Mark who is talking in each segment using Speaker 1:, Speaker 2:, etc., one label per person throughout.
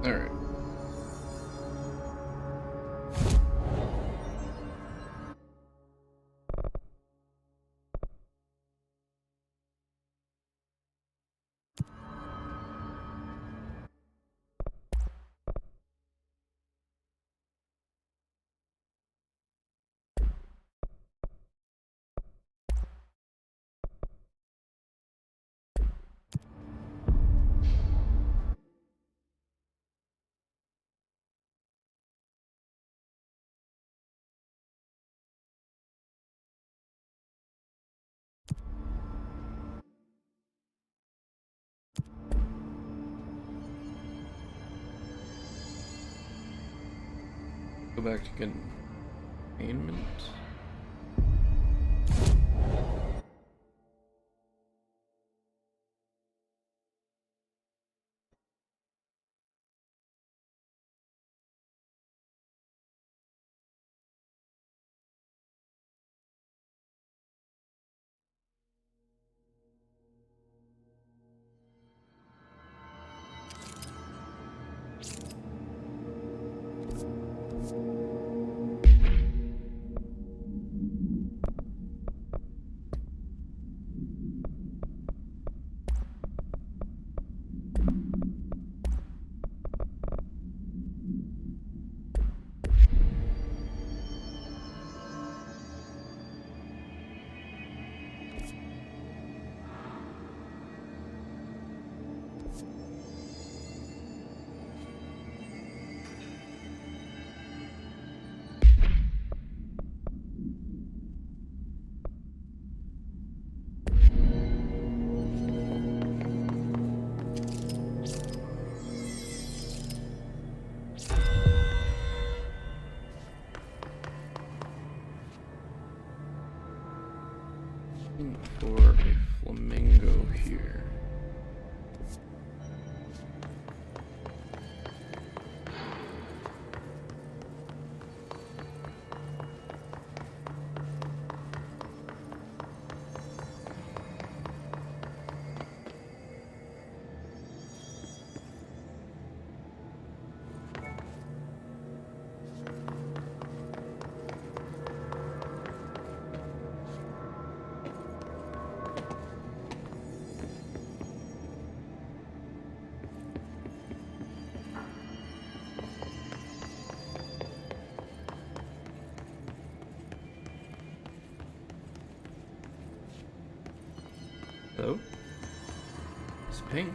Speaker 1: Alright. Go back to containment. For a flamingo here. Hello? It's pink.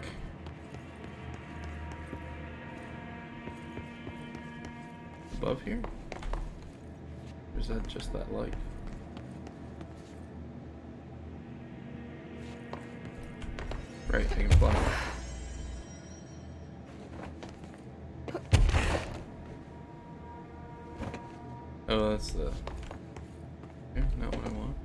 Speaker 1: Above here? Or is that just that light? Right, I can fly. Oh, that's the... Okay, not what I want.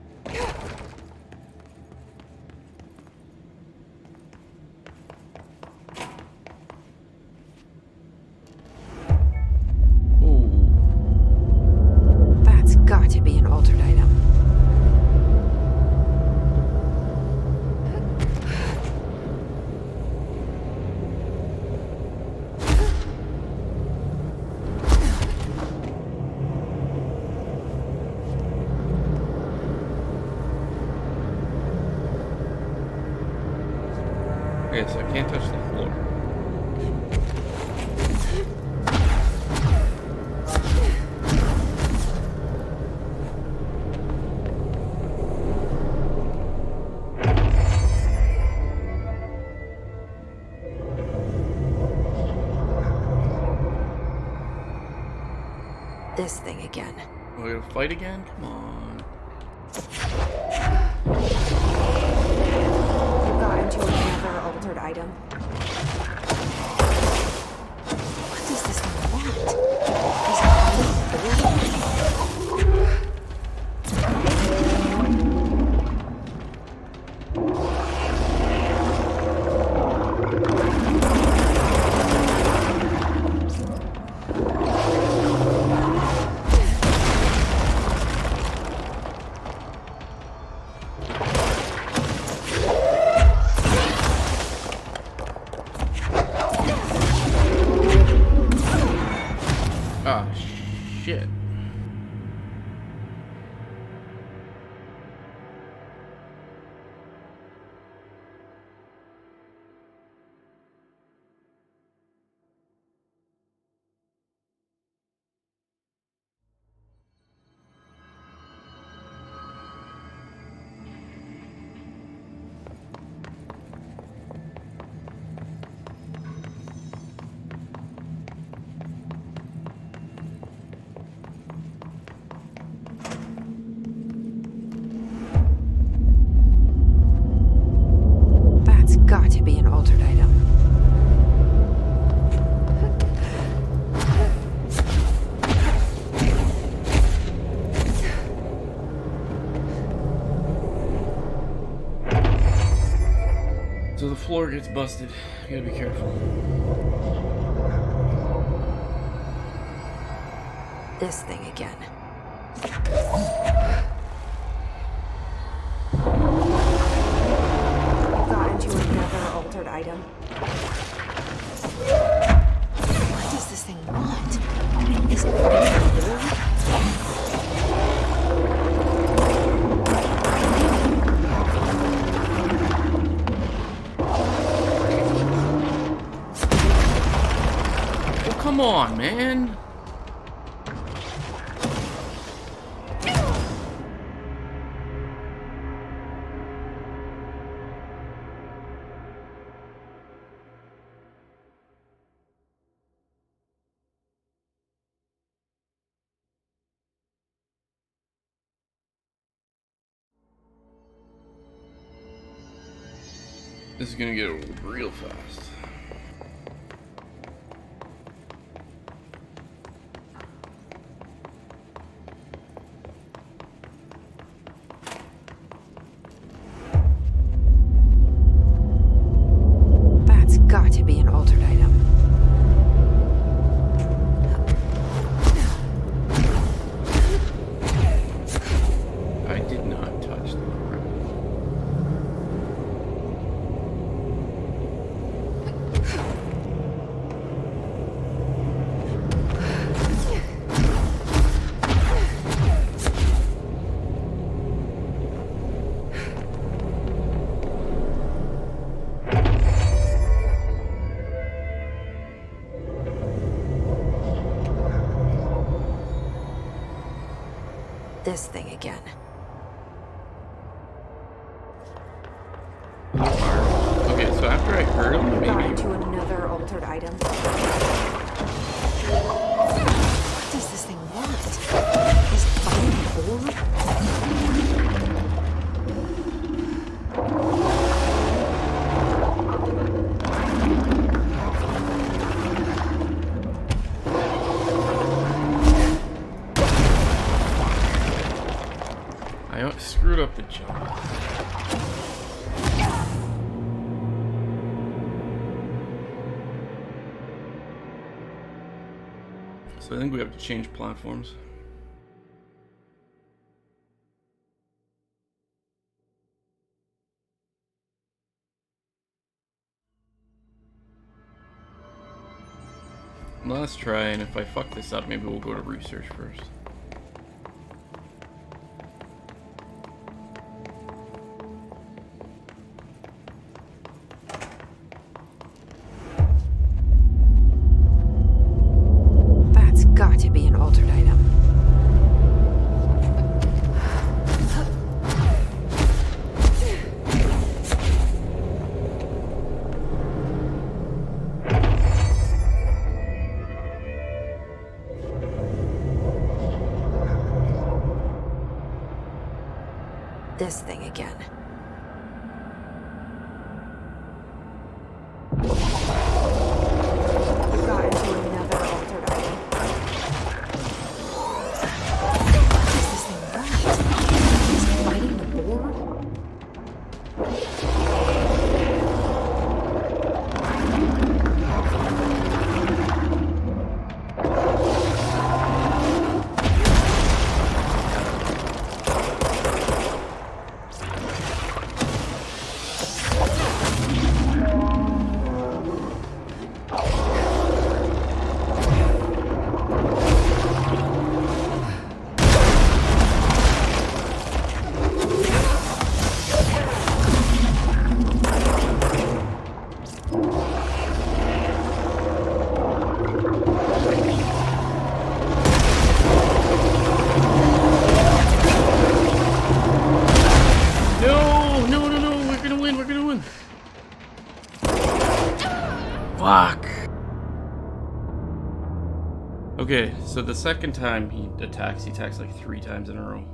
Speaker 1: Okay, so I can't touch the floor.
Speaker 2: This thing again.
Speaker 1: We're gonna fight again? Come on.
Speaker 2: You got into another altered item. What does this thing want? Is it
Speaker 1: Ah, shit.
Speaker 2: That's got to be an altered item.
Speaker 1: So the floor gets busted. You gotta be careful.
Speaker 2: This thing again. Got into another altered item. What does this thing want? Is it
Speaker 1: Well, come on, man. This is gonna get real fast.
Speaker 2: That's got to be an altered item.
Speaker 1: I did not touch the ground.
Speaker 2: This thing again.
Speaker 1: Okay, so after I heard him,
Speaker 2: Got
Speaker 1: maybe.
Speaker 2: into another altered item. What does this thing want? Is it fighting
Speaker 1: I screwed up the jump. So I think we have to change platforms. Last try, and if I fuck this up, maybe we'll go to research first.
Speaker 2: That's got to be an altered item. This thing again. Got into another altered item. What does this thing want? Is it fighting the board?
Speaker 1: Okay, so the second time he attacks like 3 times in a row.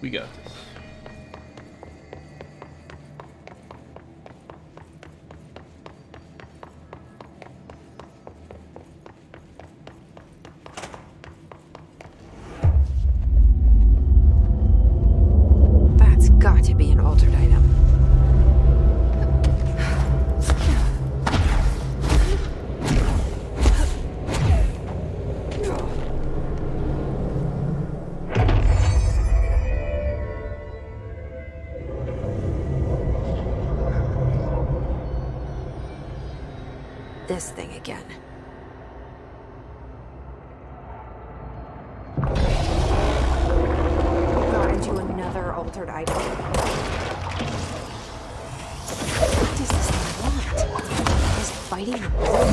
Speaker 1: We got this.
Speaker 2: That's got to be an altered item. This thing again. Got into another altered item. What does this thing want? Is fighting the bull?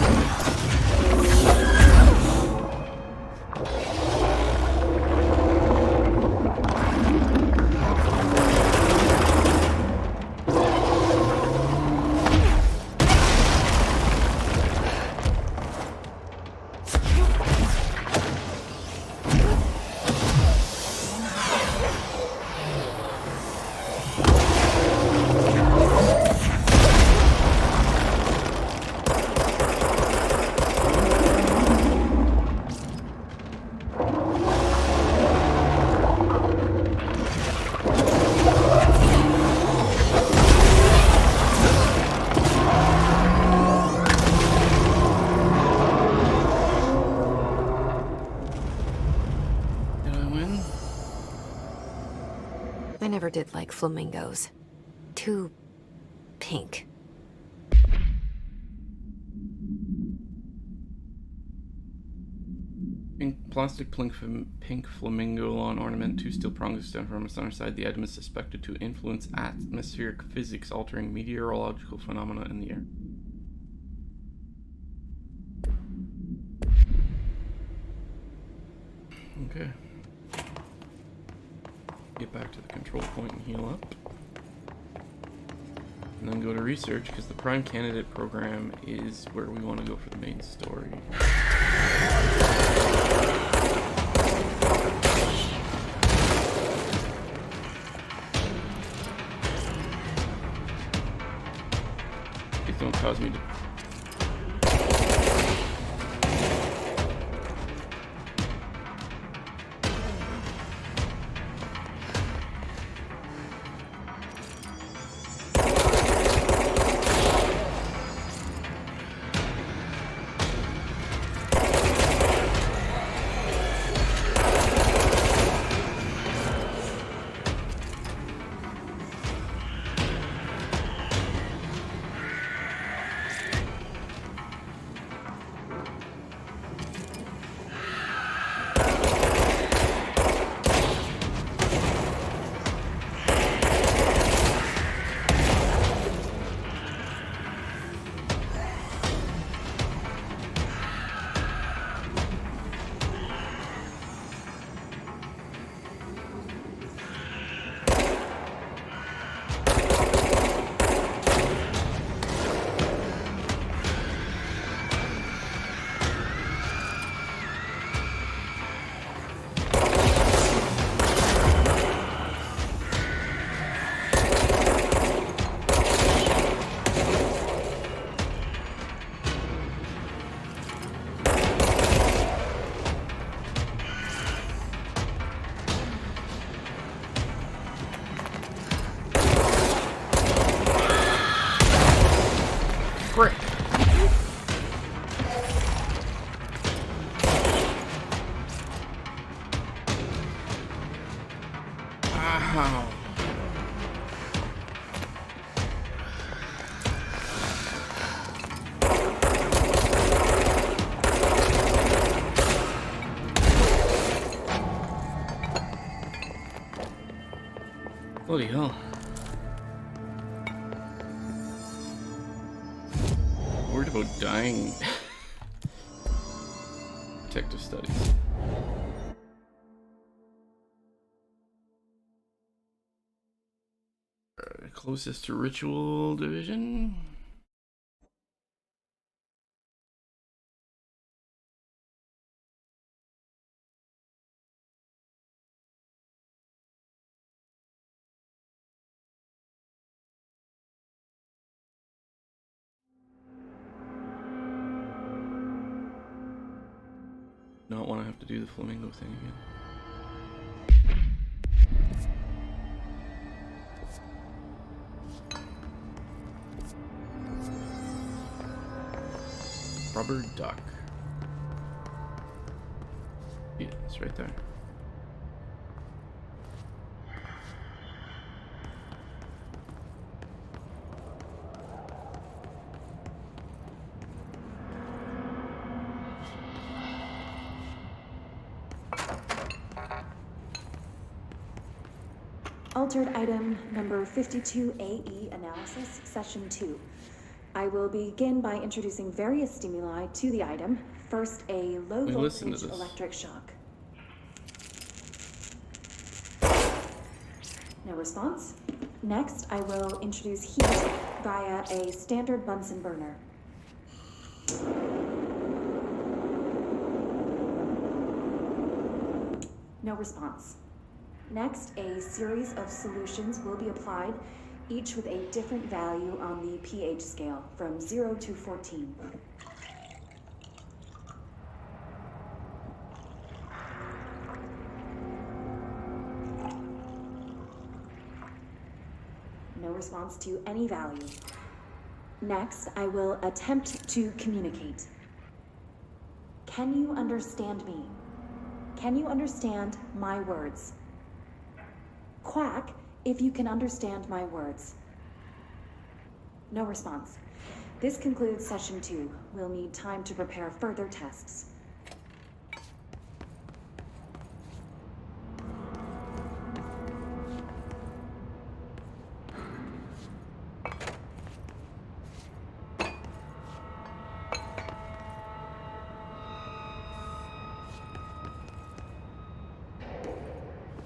Speaker 2: I never did like flamingos. Too pink.
Speaker 1: Plastic pink flamingo lawn ornament, 2 steel prongs extend from its underside. The item is suspected to influence atmospheric physics, altering meteorological phenomena in the air. Okay. Get back to the control point and heal up. And then go to research, because the prime candidate program is where we want to go for the main story. Please don't cause me to... Frick! Ow. Bloody hell. Worried about dying. Detective studies. closest to ritual division. Not want to have to do the flamingo thing again. Rubber duck. Yeah, it's right there.
Speaker 3: Altered item number 52AE analysis, session 2. I will begin by introducing various stimuli to the item. First, a low voltage electric shock. No response. Next, I will introduce heat via a standard Bunsen burner. No response. Next, a series of solutions will be applied, each with a different value on the pH scale, from 0 to 14. No response to any value. Next, I will attempt to communicate. Can you understand me? Can you understand my words? Quack if you can understand my words. No response. This concludes session 2. We'll need time to prepare further tests.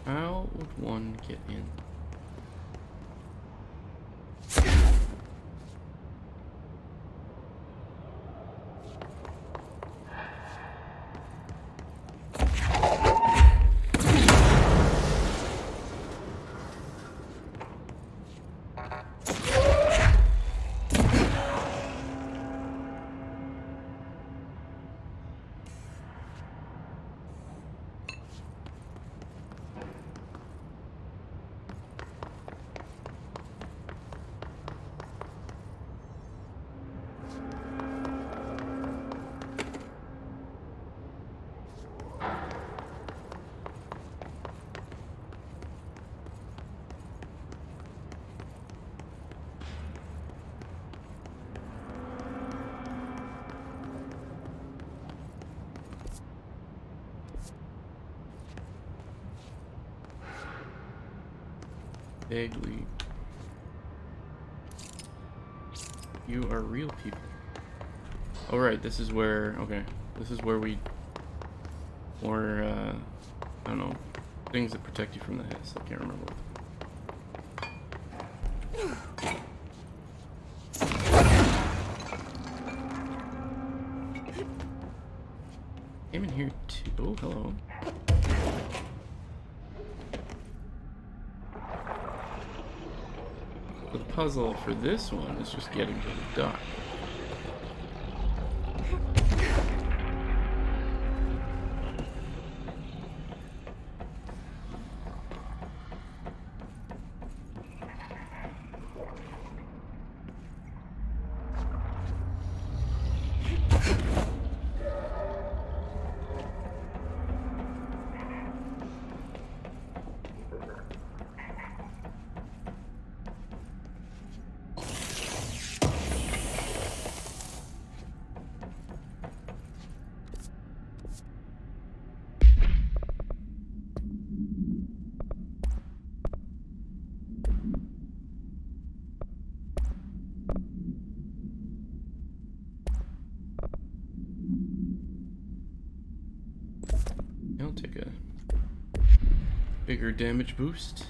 Speaker 1: How would one get in? Vaguely. You are real people. Oh right, this is where, okay, this is where we, or, I don't know, things that protect you from the hiss. I can't remember what. Came in here too. Oh, hello. The puzzle for this one is just getting to the dock. I'll take a bigger damage boost.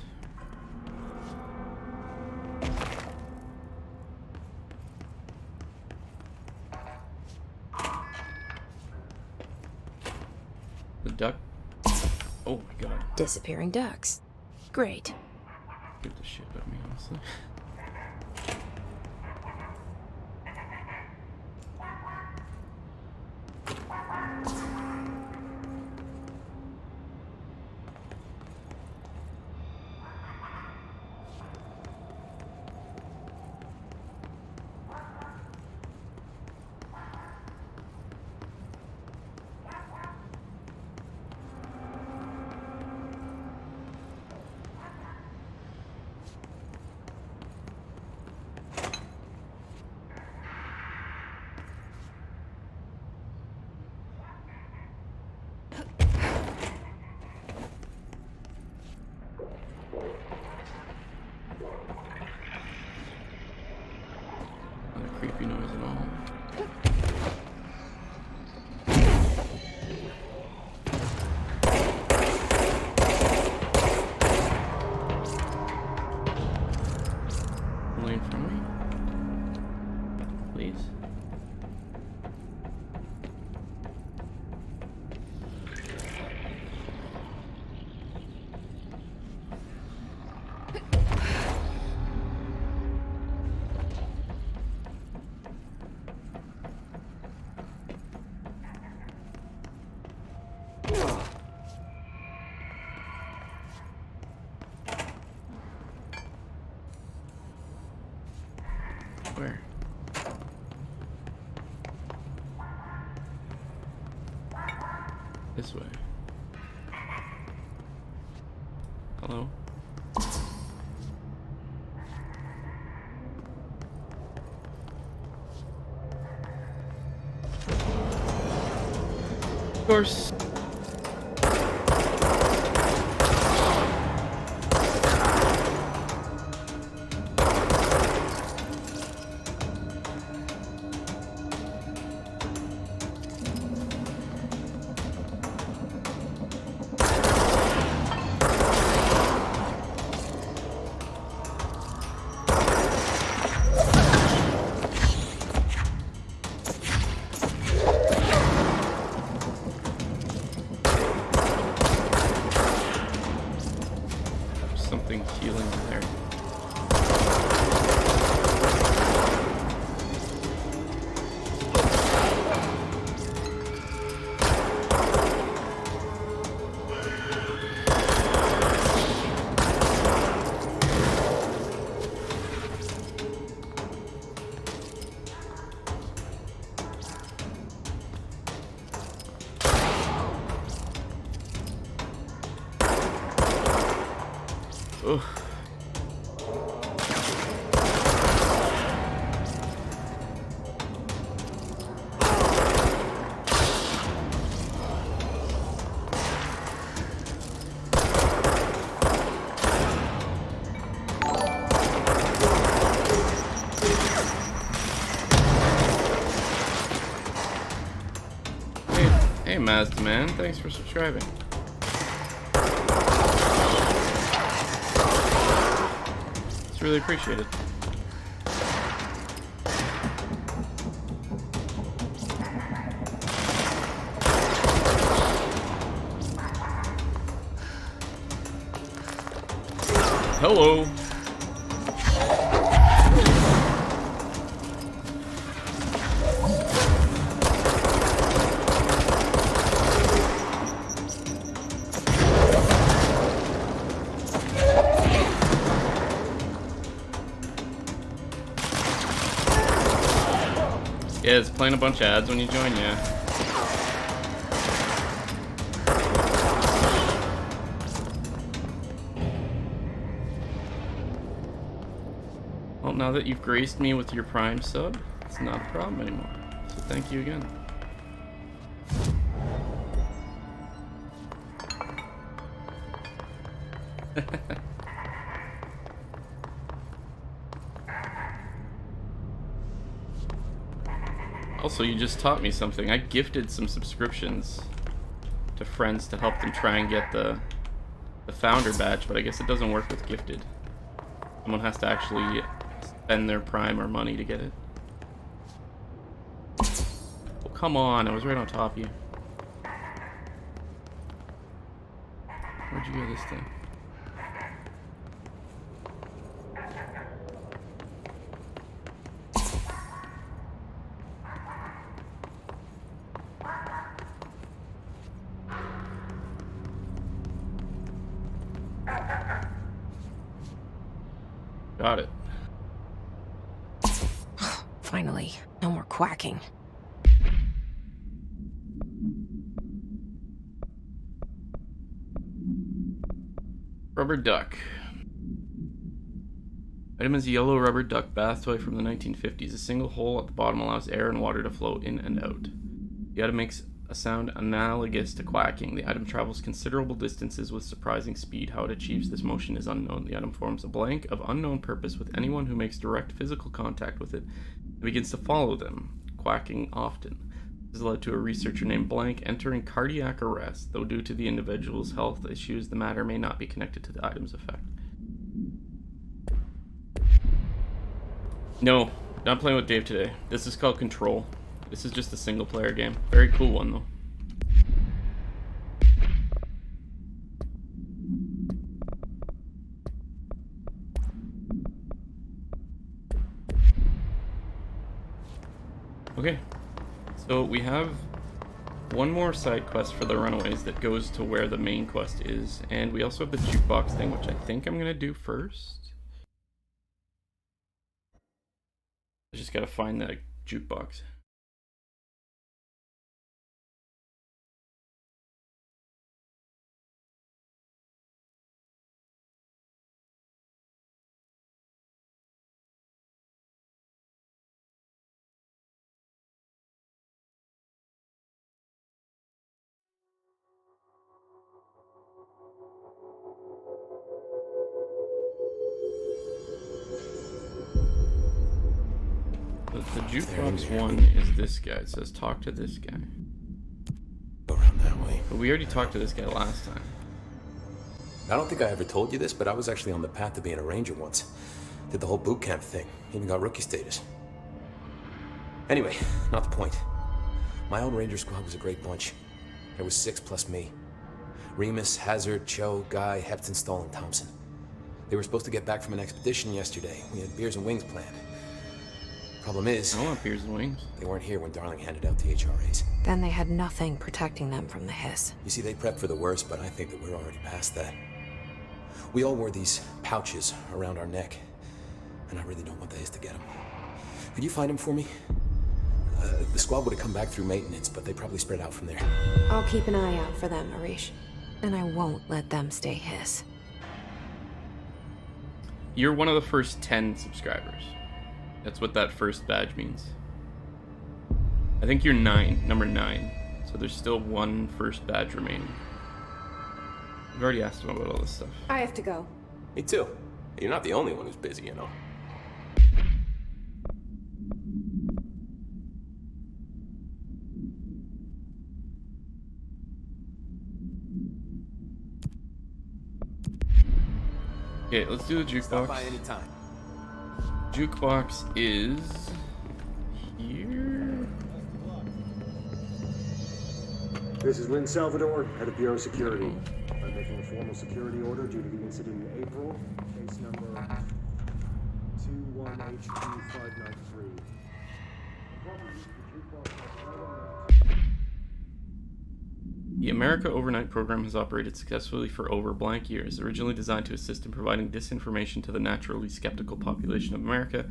Speaker 1: God.
Speaker 2: Disappearing ducks. Great.
Speaker 1: Give the shit out of me, honestly. Not a creepy noise at all. Only in front of me? Please? Where? This way. Hello? Of course. Something healing there. Ugh. Hey, Mazda man, thanks for subscribing. It's really appreciated. Hello. Yeah, it's playing a bunch of ads when you join, yeah. Well, now that you've graced me with your Prime sub, it's not a problem anymore. So thank you again. Also, you just taught me something. I gifted some subscriptions to friends to help them try and get the founder badge, but I guess it doesn't work with gifted. Someone has to actually spend their Prime or money to get it. Oh, come on, I was right on top of you. Where'd you go this time? Got it.
Speaker 2: Finally, no more quacking.
Speaker 1: Rubber duck. Item is a yellow rubber duck bath toy from the 1950s. A single hole at the bottom allows air and water to flow in and out. The item makes a sound analogous to quacking. The item travels considerable distances with surprising speed. How it achieves this motion is unknown. The item forms a blank of unknown purpose with anyone who makes direct physical contact with it and begins to follow them, quacking often. This has led to a researcher named Blank entering cardiac arrest, though due to the individual's health issues, the matter may not be connected to the item's effect. No, not playing with Dave today. This is called Control. This is just a single player game. Very cool one though. Okay, so we have one more side quest for the Runaways that goes to where the main quest is, and we also have the jukebox thing, which I think I'm gonna do first. I just gotta find that jukebox. The jukebox one is this guy. It says talk to this guy.
Speaker 4: Go around that way.
Speaker 1: But we already talked to this guy last time.
Speaker 4: I don't think I ever told you this, but I was actually on the path to being a ranger once. Did the whole boot camp thing. Even got rookie status. Anyway, not the point. My old ranger squad was a great bunch. There was 6 plus me. Remus, Hazard, Cho, Guy, Heptonstall, and Thompson. They were supposed to get back from an expedition yesterday. We had beers and wings planned. Problem is,
Speaker 1: I want beers and wings.
Speaker 4: they weren't here when Darling handed out the HRAs.
Speaker 2: Then they had nothing protecting them from the hiss.
Speaker 4: You see, they prepped for the worst, but I think that we're already past that. We all wore these pouches around our neck, and I really don't want the hiss to get them. Could you find them for me? The squad would have come back through maintenance, but they probably spread out from there.
Speaker 2: I'll keep an eye out for them, Arish. And I won't let them stay hiss.
Speaker 1: You're one of the first 10 subscribers. That's what that first badge means. I think you're number 9. So there's still one first badge remaining. I've already asked him about all this stuff.
Speaker 2: I have to go.
Speaker 4: Me too. You're not the only one who's busy, you know.
Speaker 1: Okay, let's do the
Speaker 4: Stop
Speaker 1: jukebox.
Speaker 4: by any time.
Speaker 1: Jukebox is here.
Speaker 5: This is Lynn Salvador, head of Bureau Security. I'm making a formal security order due to the incident in April. Case number 21HQ593.
Speaker 1: The America Overnight program has operated successfully for over blank years. Originally designed to assist in providing disinformation to the naturally skeptical population of America,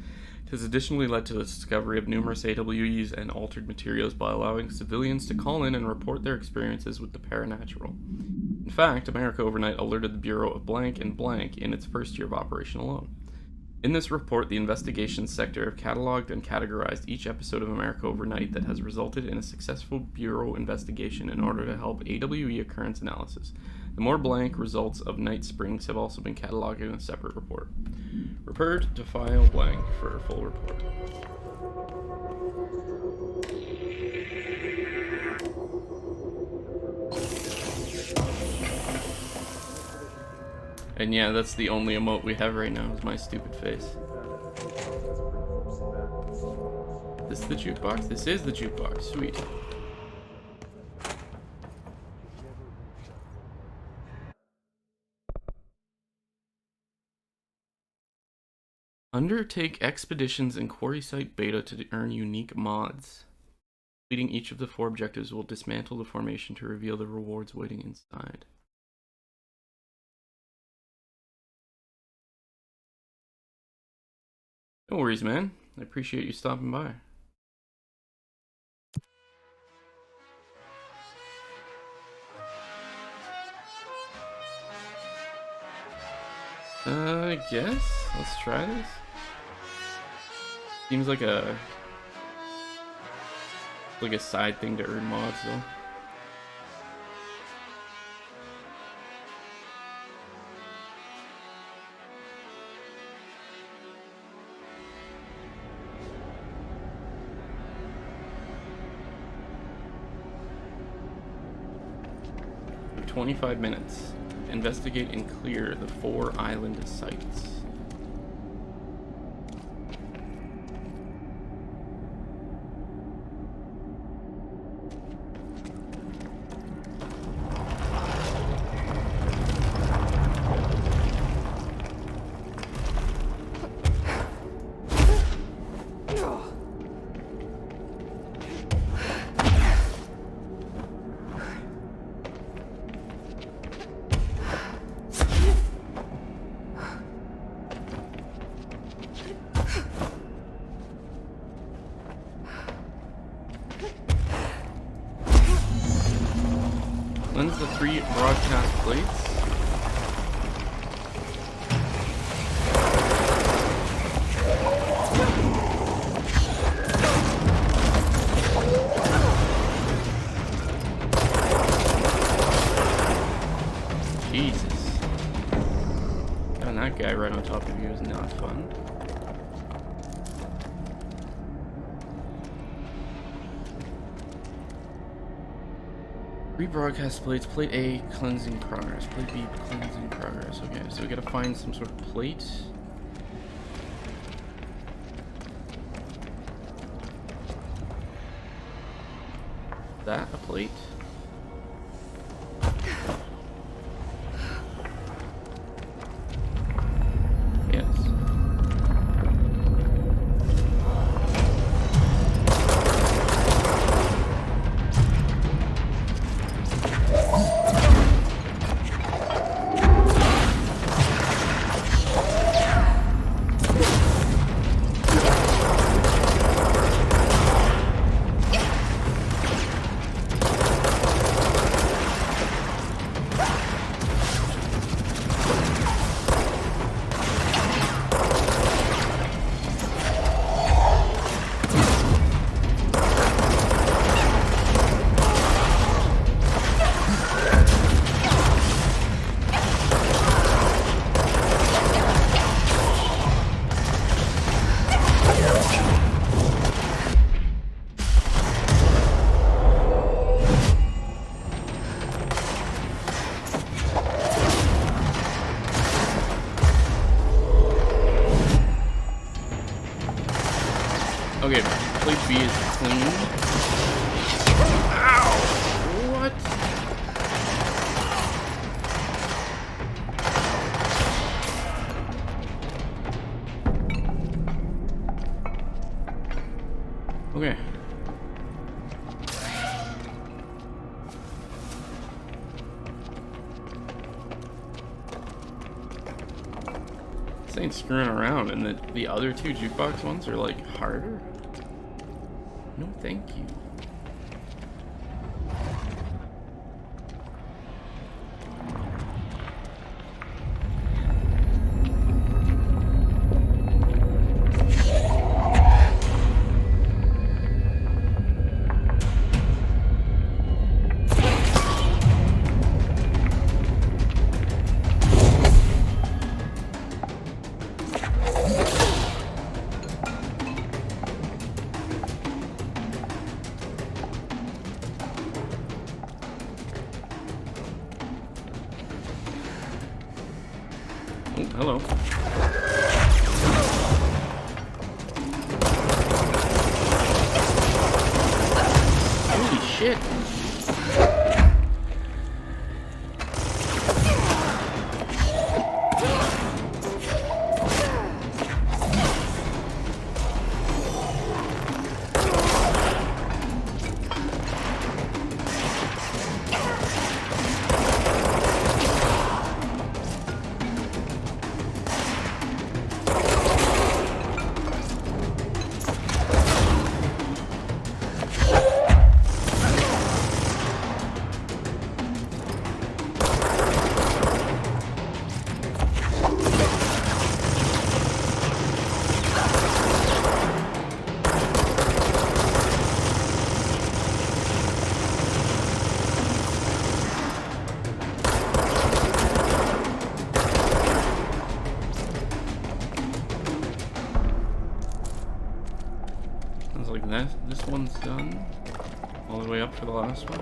Speaker 1: it has additionally led to the discovery of numerous AWEs and altered materials by allowing civilians to call in and report their experiences with the paranatural. In fact, America Overnight alerted the Bureau of blank and blank in its first year of operation alone. In this report, the investigations sector have cataloged and categorized each episode of America Overnight that has resulted in a successful Bureau investigation in order to help AWE occurrence analysis. The more blank results of Night Springs have also been cataloged in a separate report. Report to file blank for a full report. And yeah, that's the only emote we have right now is my stupid face. This is the jukebox? This is the jukebox. Sweet. Undertake expeditions in quarry site beta to earn unique mods. Completing each of the 4 objectives will dismantle the formation to reveal the rewards waiting inside. No worries, man. I appreciate you stopping by. I guess. Let's try this. Seems like a side thing to earn mods though. For 25 minutes. Investigate and clear the 4 island sites. Cleanse the 3 broadcast plates. Jesus. Having that guy right on top of you is not fun. Rebroadcast plates. Plate A, cleansing progress. Plate B, cleansing progress. Okay, so we gotta find some sort of plate. That a plate? Yes. Okay, plate B is clean. Ow! What? Okay. This ain't screwing around, and the other 2 jukebox ones are like harder. No, thank you. Oh, hello. Holy shit. one's done. All the way up for the last one.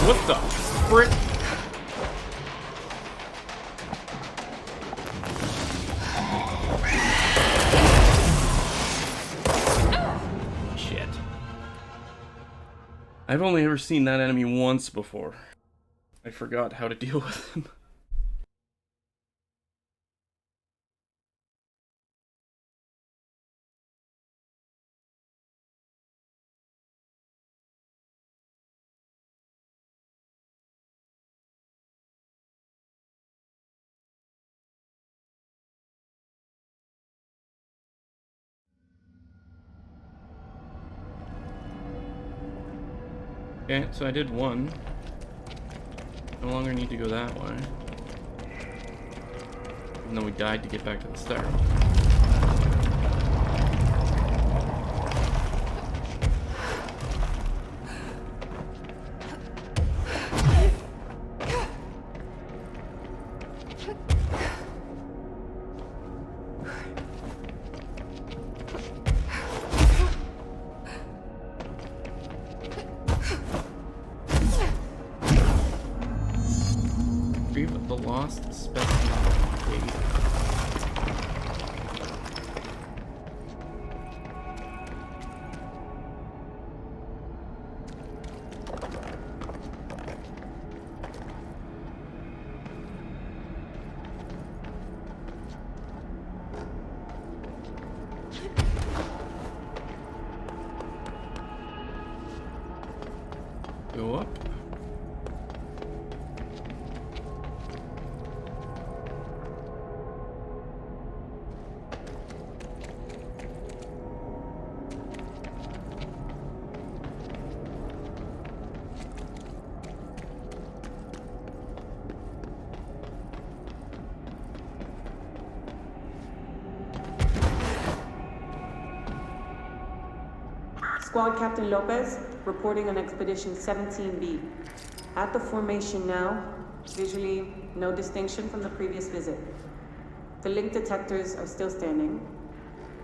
Speaker 1: What the frick? Shit. I've only ever seen that enemy once before. I forgot how to deal with him. Okay, so I did one. No longer need to go that way. Even though we died to get back to the start. Retrieve the lost specimen data. Go up.
Speaker 6: Squad Captain Lopez, reporting on Expedition 17B. At the formation now, visually no distinction from the previous visit. The link detectors are still standing.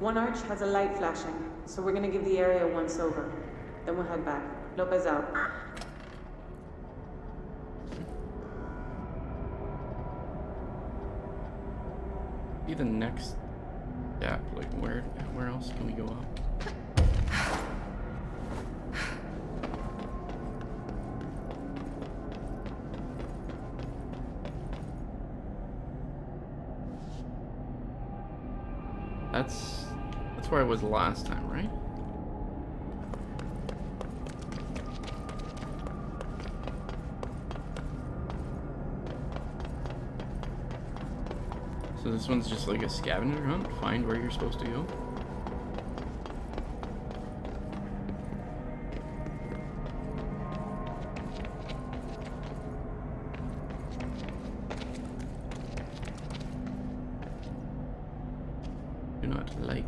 Speaker 6: One arch has a light flashing, so we're gonna give the area a once over. Then we'll head back. Lopez out.
Speaker 1: Be the next step. Like where else can we go up? That's where I was last time, right? So this one's just like a scavenger hunt? Find where you're supposed to go? Do not like.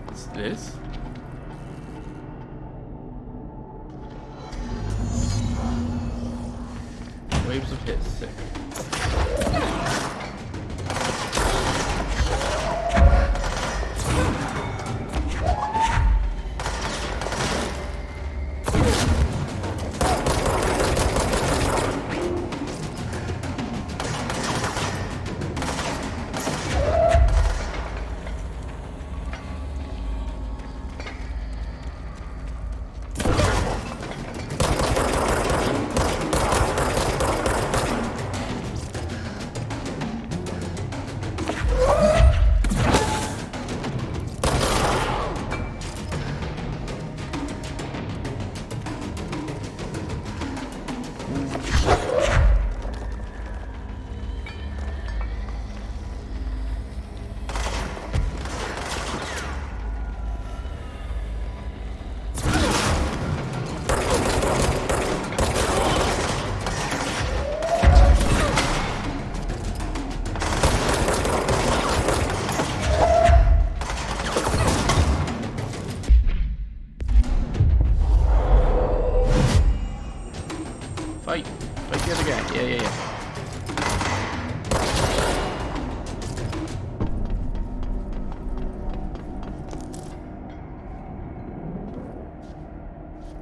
Speaker 1: What's this? Waves of his, sick.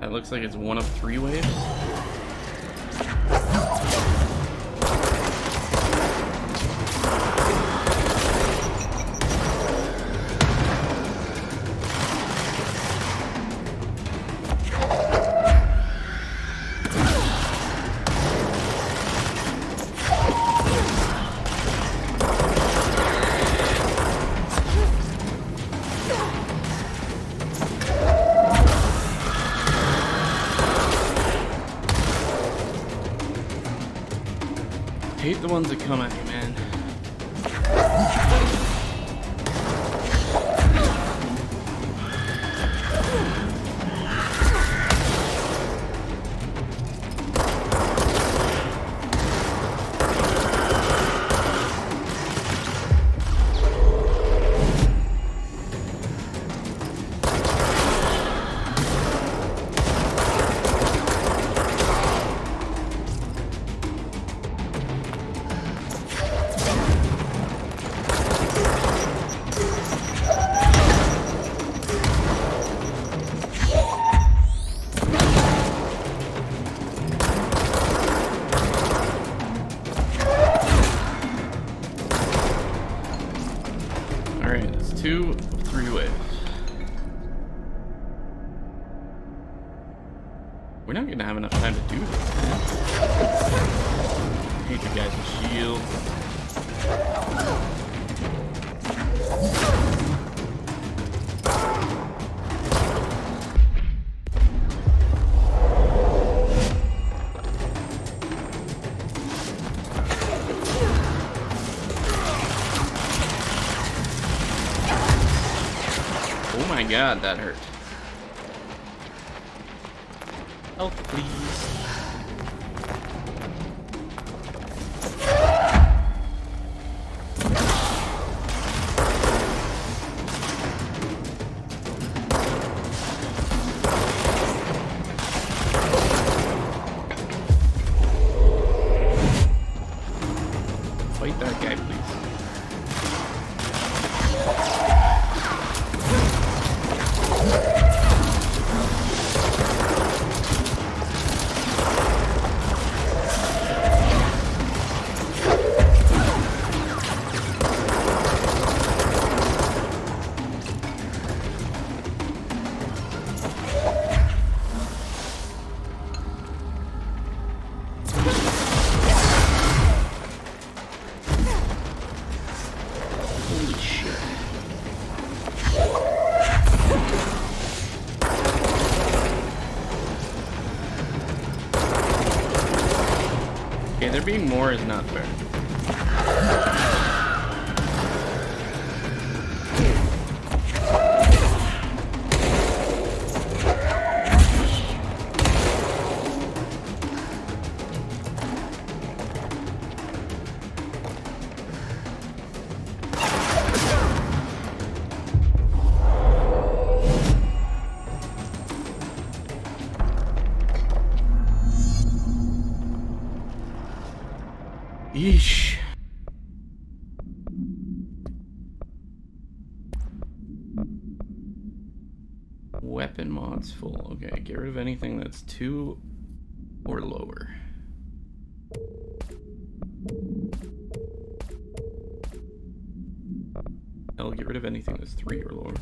Speaker 1: That looks like it's one of 3 waves. Hate the ones that come at you, man. Alright, that's 2 of 3 waves. We're not gonna have enough time to do this. I hate the guys with shields. Oh my god, that hurt. Health, please. Fight that guy, please. Holy shit. Okay, there being more is not fair. Yeesh. Weapon mods full. Okay, get rid of anything that's 2 or lower. I'll get rid of anything that's 3 or lower.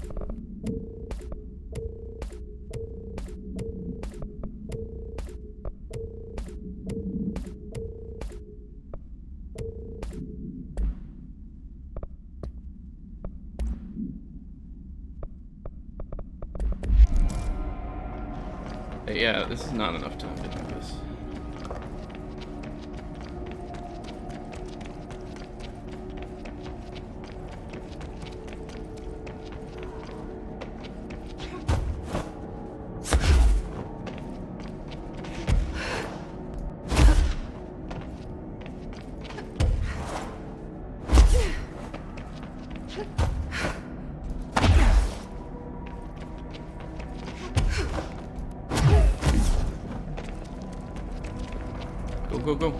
Speaker 1: Yeah, this is not enough time to do this. Go, go.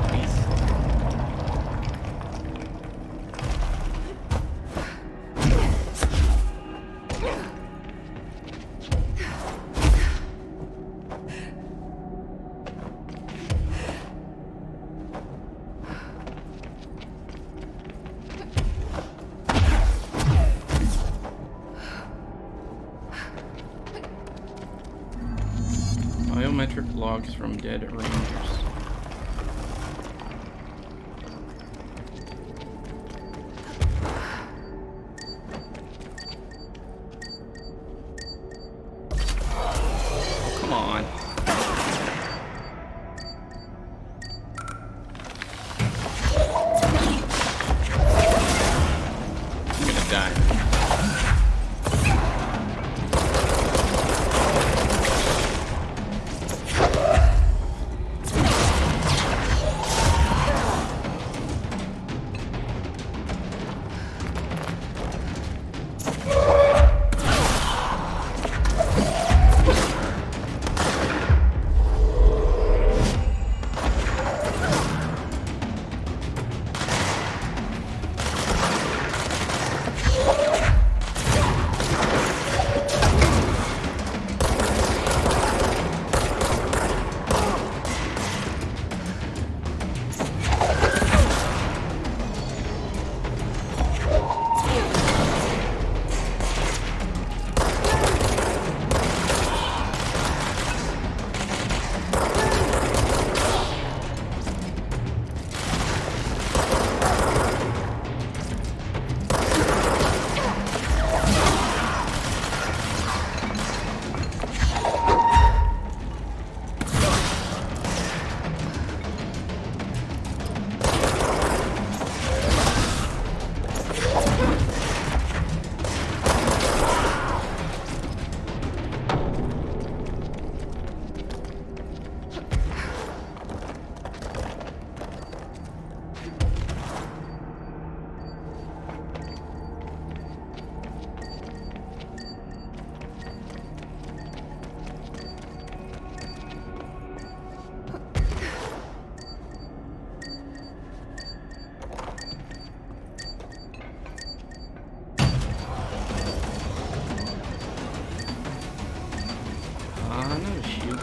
Speaker 1: Please. logs from dead rangers. Oh, come on. I'm gonna die.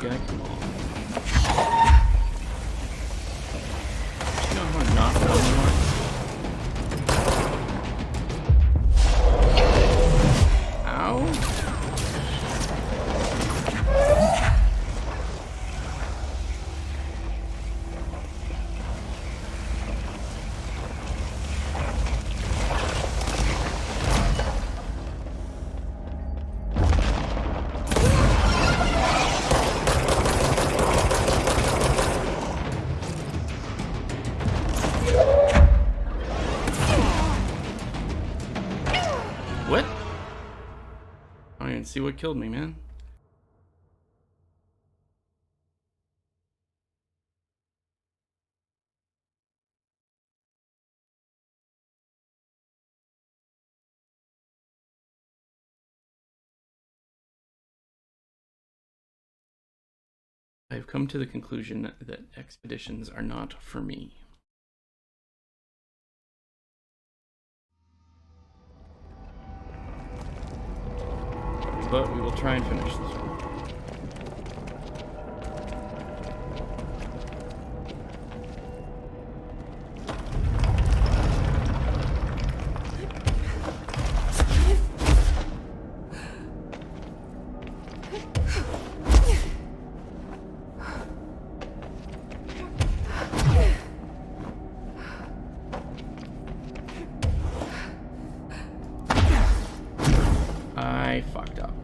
Speaker 1: Guy, come on. You know how not fun you are? Ow. What? I don't even see what killed me, man. I've come to the conclusion that expeditions are not for me. But we will try and finish this one. I fucked up.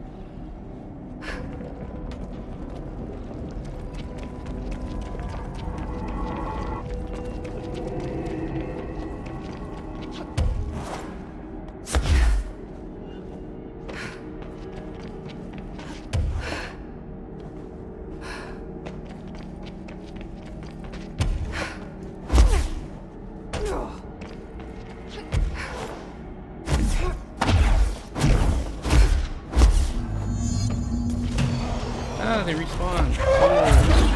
Speaker 1: Ah, they respawn. Oh.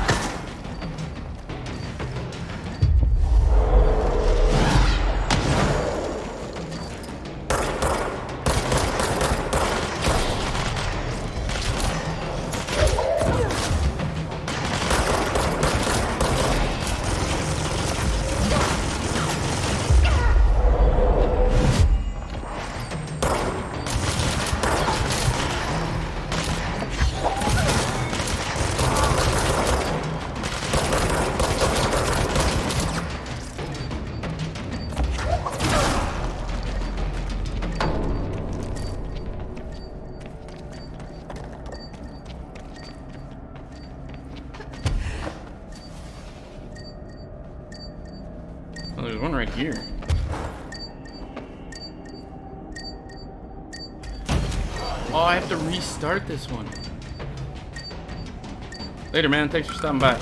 Speaker 1: Oh, there's one right here. Oh, I have to restart this one. Later, man. Thanks for stopping by.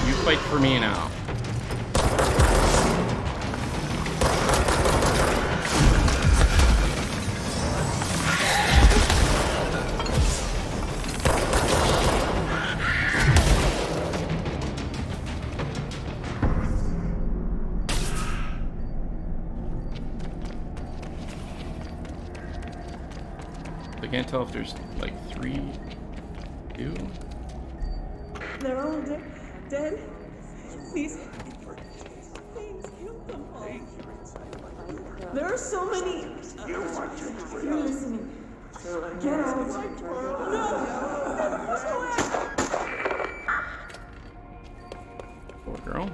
Speaker 1: You fight for me now. I can't tell if there's like 3, 2.
Speaker 6: They're all dead. Please. Please kill them all. There are so many. You're listening. Get out. No.
Speaker 1: Poor girl.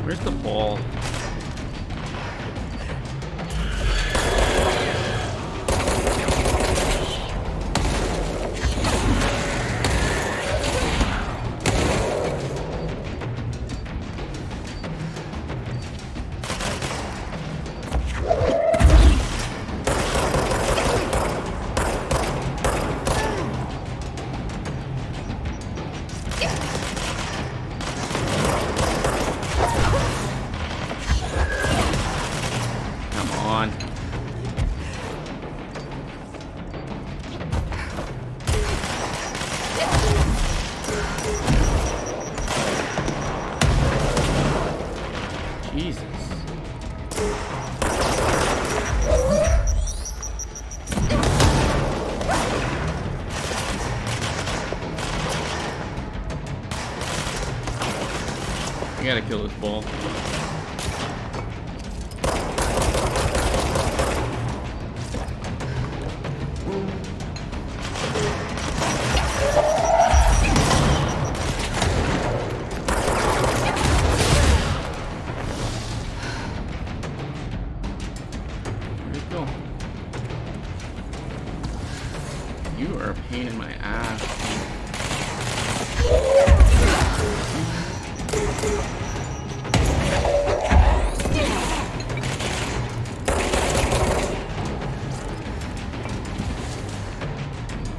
Speaker 1: Where's the ball? Jesus. I gotta kill this ball. You are a pain in my ass.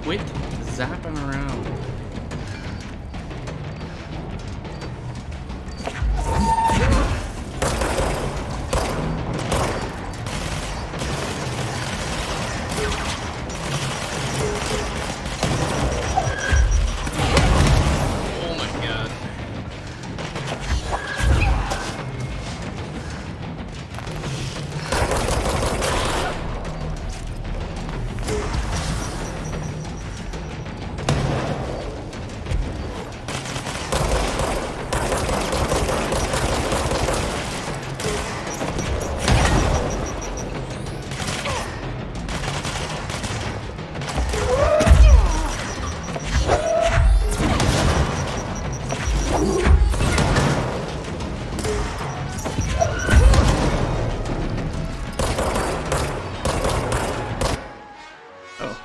Speaker 1: Quit zapping around.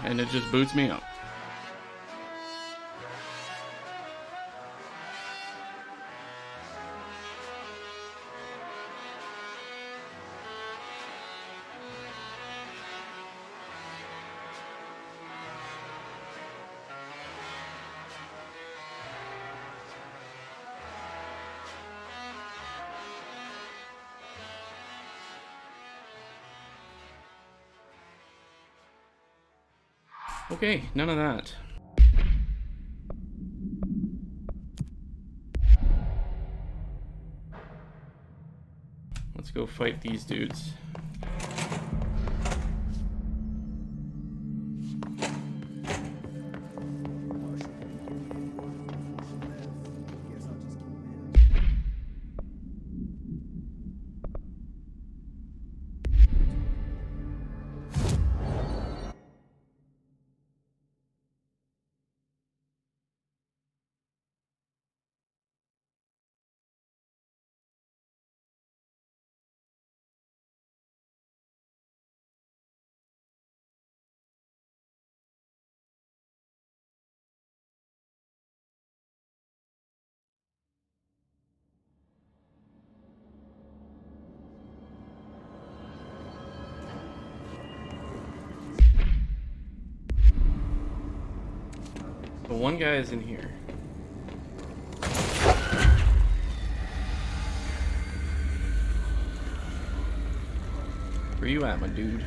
Speaker 1: And it just boots me up. Okay, none of that. Let's go fight these dudes. So one guy is in here. Where you at, my dude?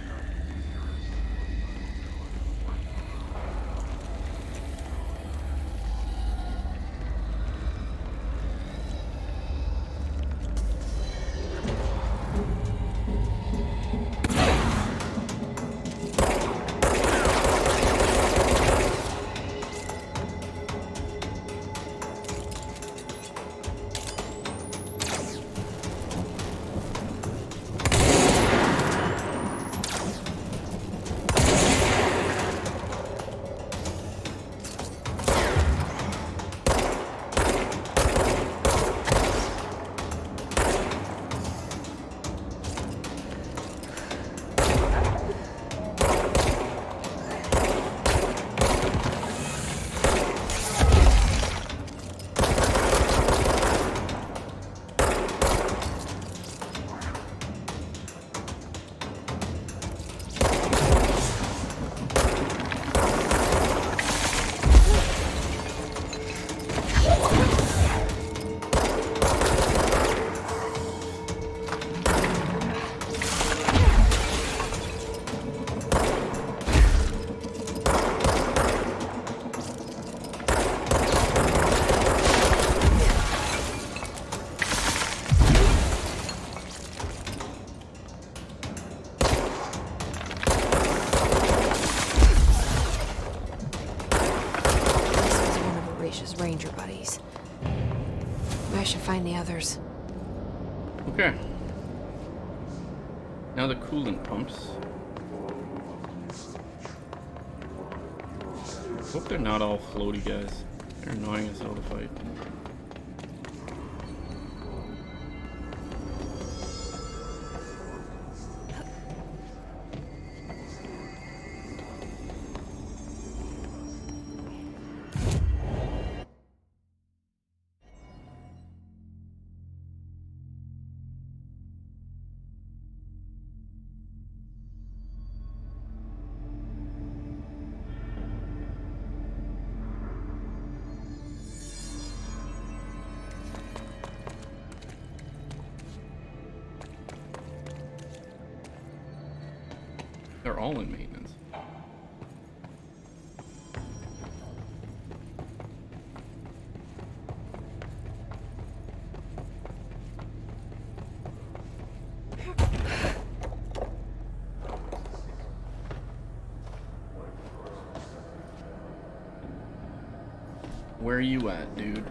Speaker 2: Ranger buddies. I should find the others.
Speaker 1: Okay. Now the coolant pumps. Hope they're not all floaty guys. They're annoying as hell to fight. They're all in maintenance. Where are you at, dude?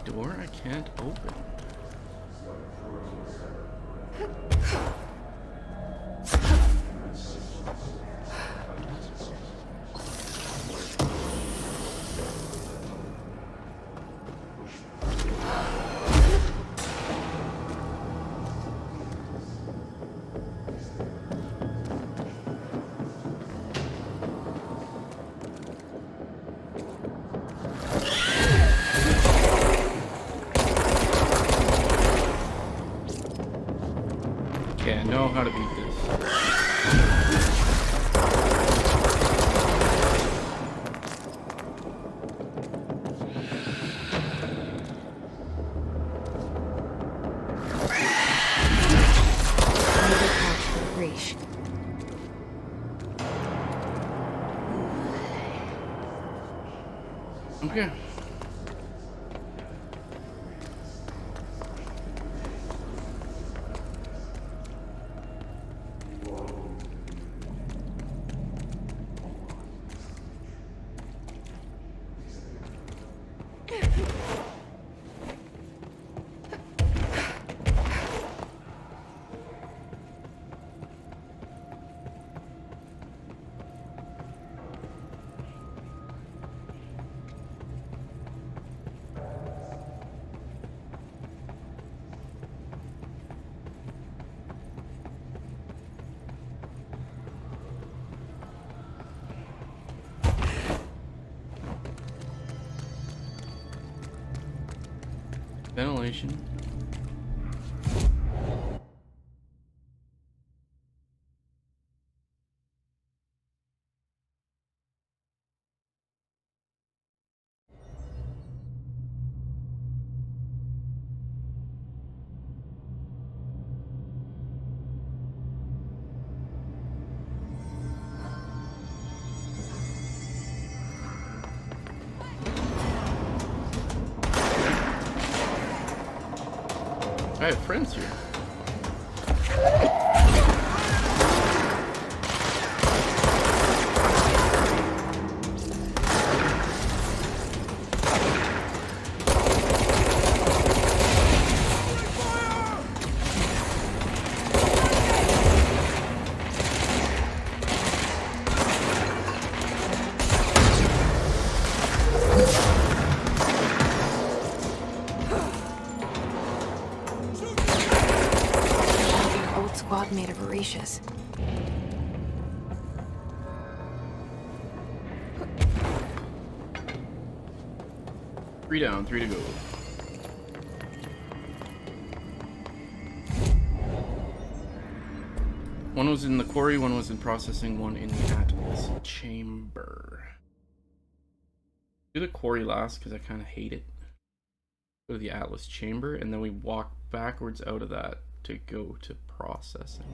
Speaker 1: Door I can't open. Okay, I know how to beat this. Okay. Ventilation. I have friends here.
Speaker 2: Squad made of voracious.
Speaker 1: 3 down, 3 to go. One was in the quarry, one was in processing, one in the Atlas chamber. Do the quarry last because I kind of hate it. Go to the Atlas chamber, and then we walk backwards out of that to go to processing.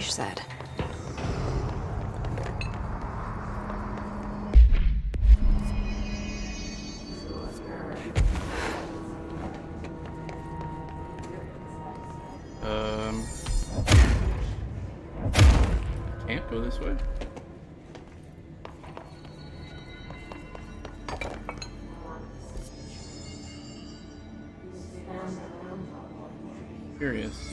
Speaker 2: Said.
Speaker 1: Can't go this way. Curious.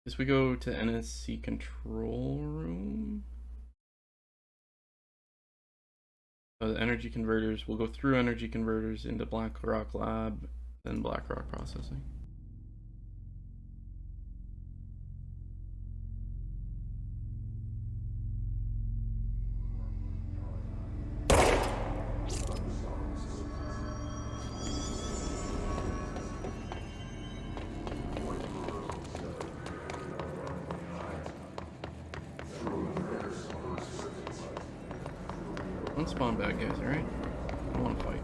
Speaker 1: Guess we go to NSC control room. The energy converters. We'll go through energy converters into Blackrock lab, then Blackrock processing. Don't spawn bad guys, alright? I don't want to fight.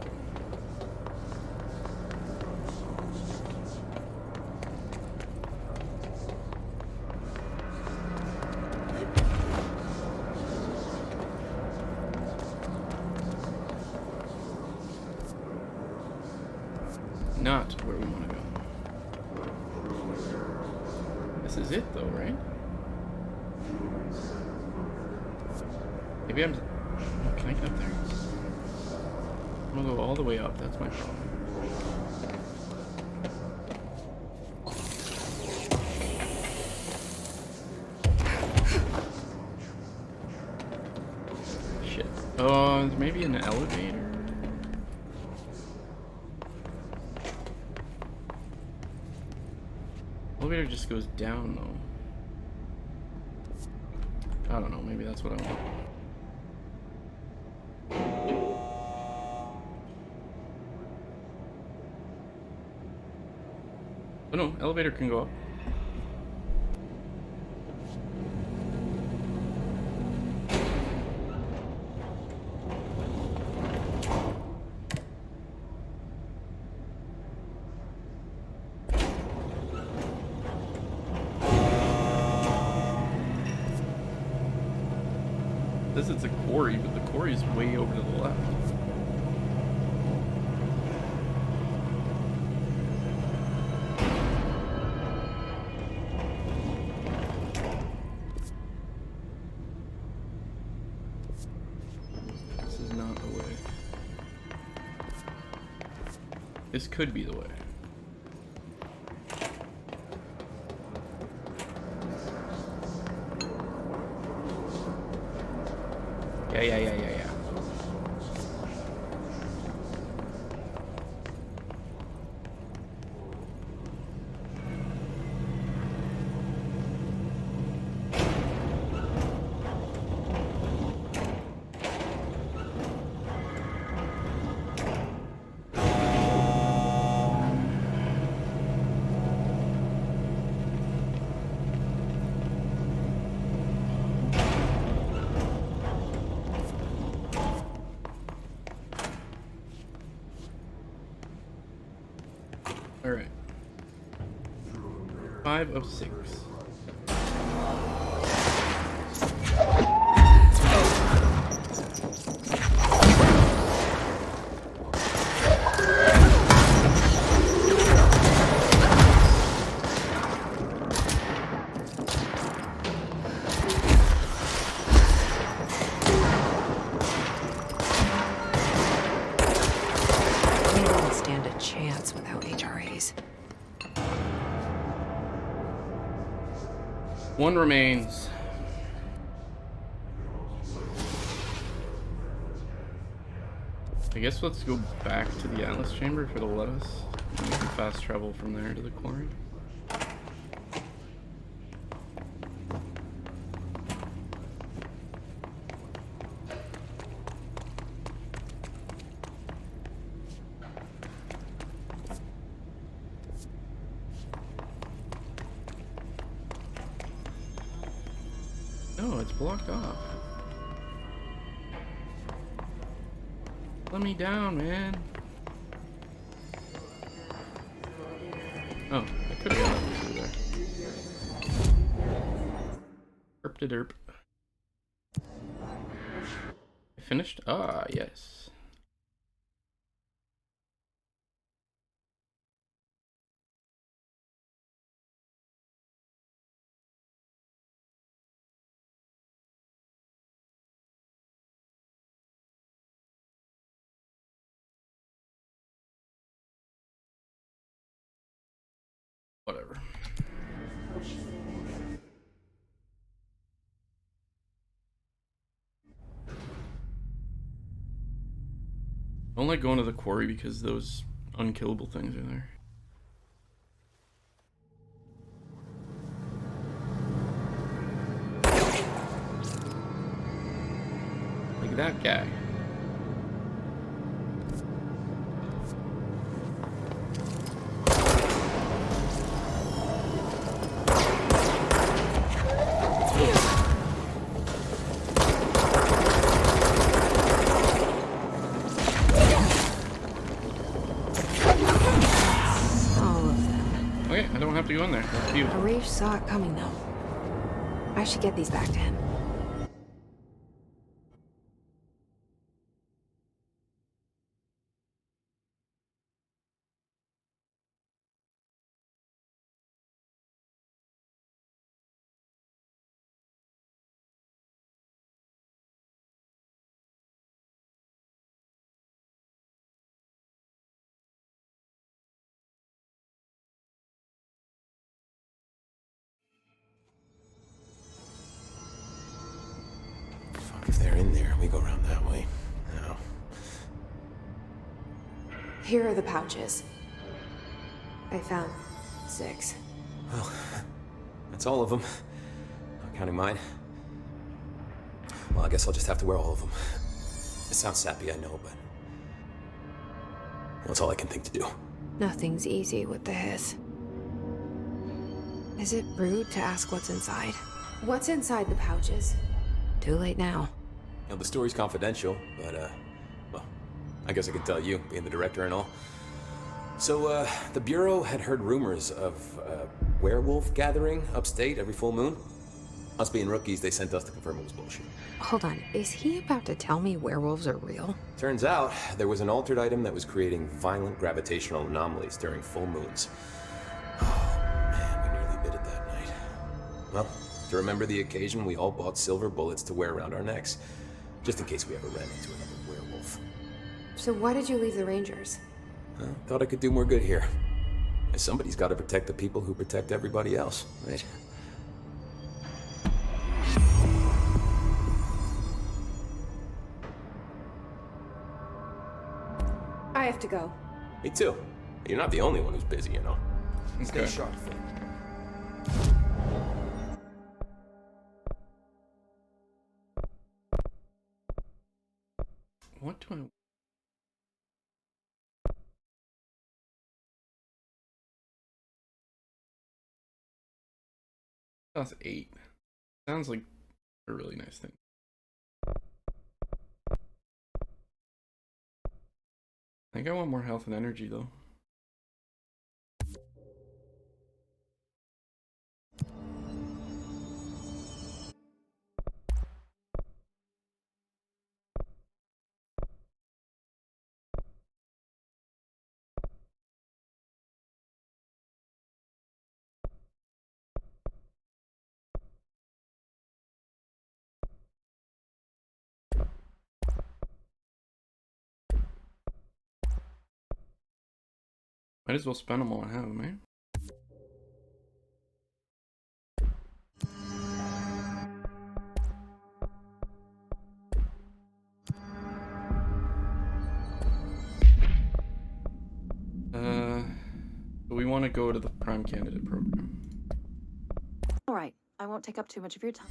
Speaker 1: Not where we want to go. This is it though, right? Maybe I'm Can I get up there? I'm gonna go all the way up. That's my problem. Shit. Oh, maybe an elevator? Elevator just goes down, though. I don't know. Maybe that's what I want. Oh no, elevator can go up. This is a quarry, but the quarry is way over to the left. This is not the way. This could be the way. Yeah. Alright. 5 of 6.
Speaker 2: We don't stand a chance without HRAs.
Speaker 1: One remains. I guess let's go back to the Atlas chamber if it'll let us. And we can fast travel from there to the quarry. No, it's blocked off. Let me down, man. Oh, I could have got up through there. Derp to derp. I finished? Ah, yes. Whatever. I don't like going to the quarry because those unkillable things are there. Like that guy.
Speaker 2: All of them.
Speaker 1: Okay, I don't have to go in there. That's you.
Speaker 2: Arish saw it coming, though. I should get these back to him.
Speaker 4: we go around that way. Now.
Speaker 2: Here are the pouches. I found 6.
Speaker 4: Well, that's all of them. Not counting mine. Well, I guess I'll just have to wear all of them. It sounds sappy, I know, but that's all I can think to do.
Speaker 2: Nothing's easy with the hiss. Is it rude to ask what's inside? What's inside the pouches? Too late now.
Speaker 4: You know, the story's confidential, but, well, I guess I could tell you, being the director and all. So, the Bureau had heard rumors of a werewolf gathering upstate every full moon. Us being rookies, they sent us to confirm it was bullshit.
Speaker 2: Hold on, is he about to tell me werewolves are real?
Speaker 4: Turns out, there was an altered item that was creating violent gravitational anomalies during full moons. Oh, man, we nearly bit it that night. Well, to remember the occasion, we all bought silver bullets to wear around our necks, just in case we ever ran into another werewolf.
Speaker 2: So why did you leave the Rangers?
Speaker 4: Thought I could do more good here. Somebody's got to protect the people who protect everybody else, right?
Speaker 2: I have to go.
Speaker 4: Me too. You're not the only one who's busy, you know.
Speaker 1: Okay.
Speaker 5: Stay sharp, Finn.
Speaker 1: What do I... That's 8. Sounds like a really nice thing. I think I want more health and energy though. Might as well spend them all I have, man. But we want to go to the Prime Candidate program.
Speaker 3: All right, I won't take up too much of your time.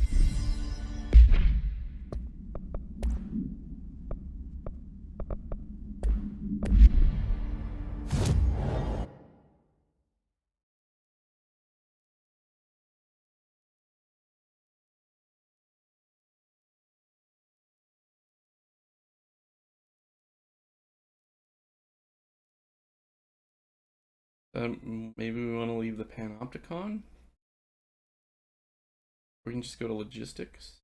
Speaker 1: Maybe we want to leave the Panopticon? We can just go to logistics.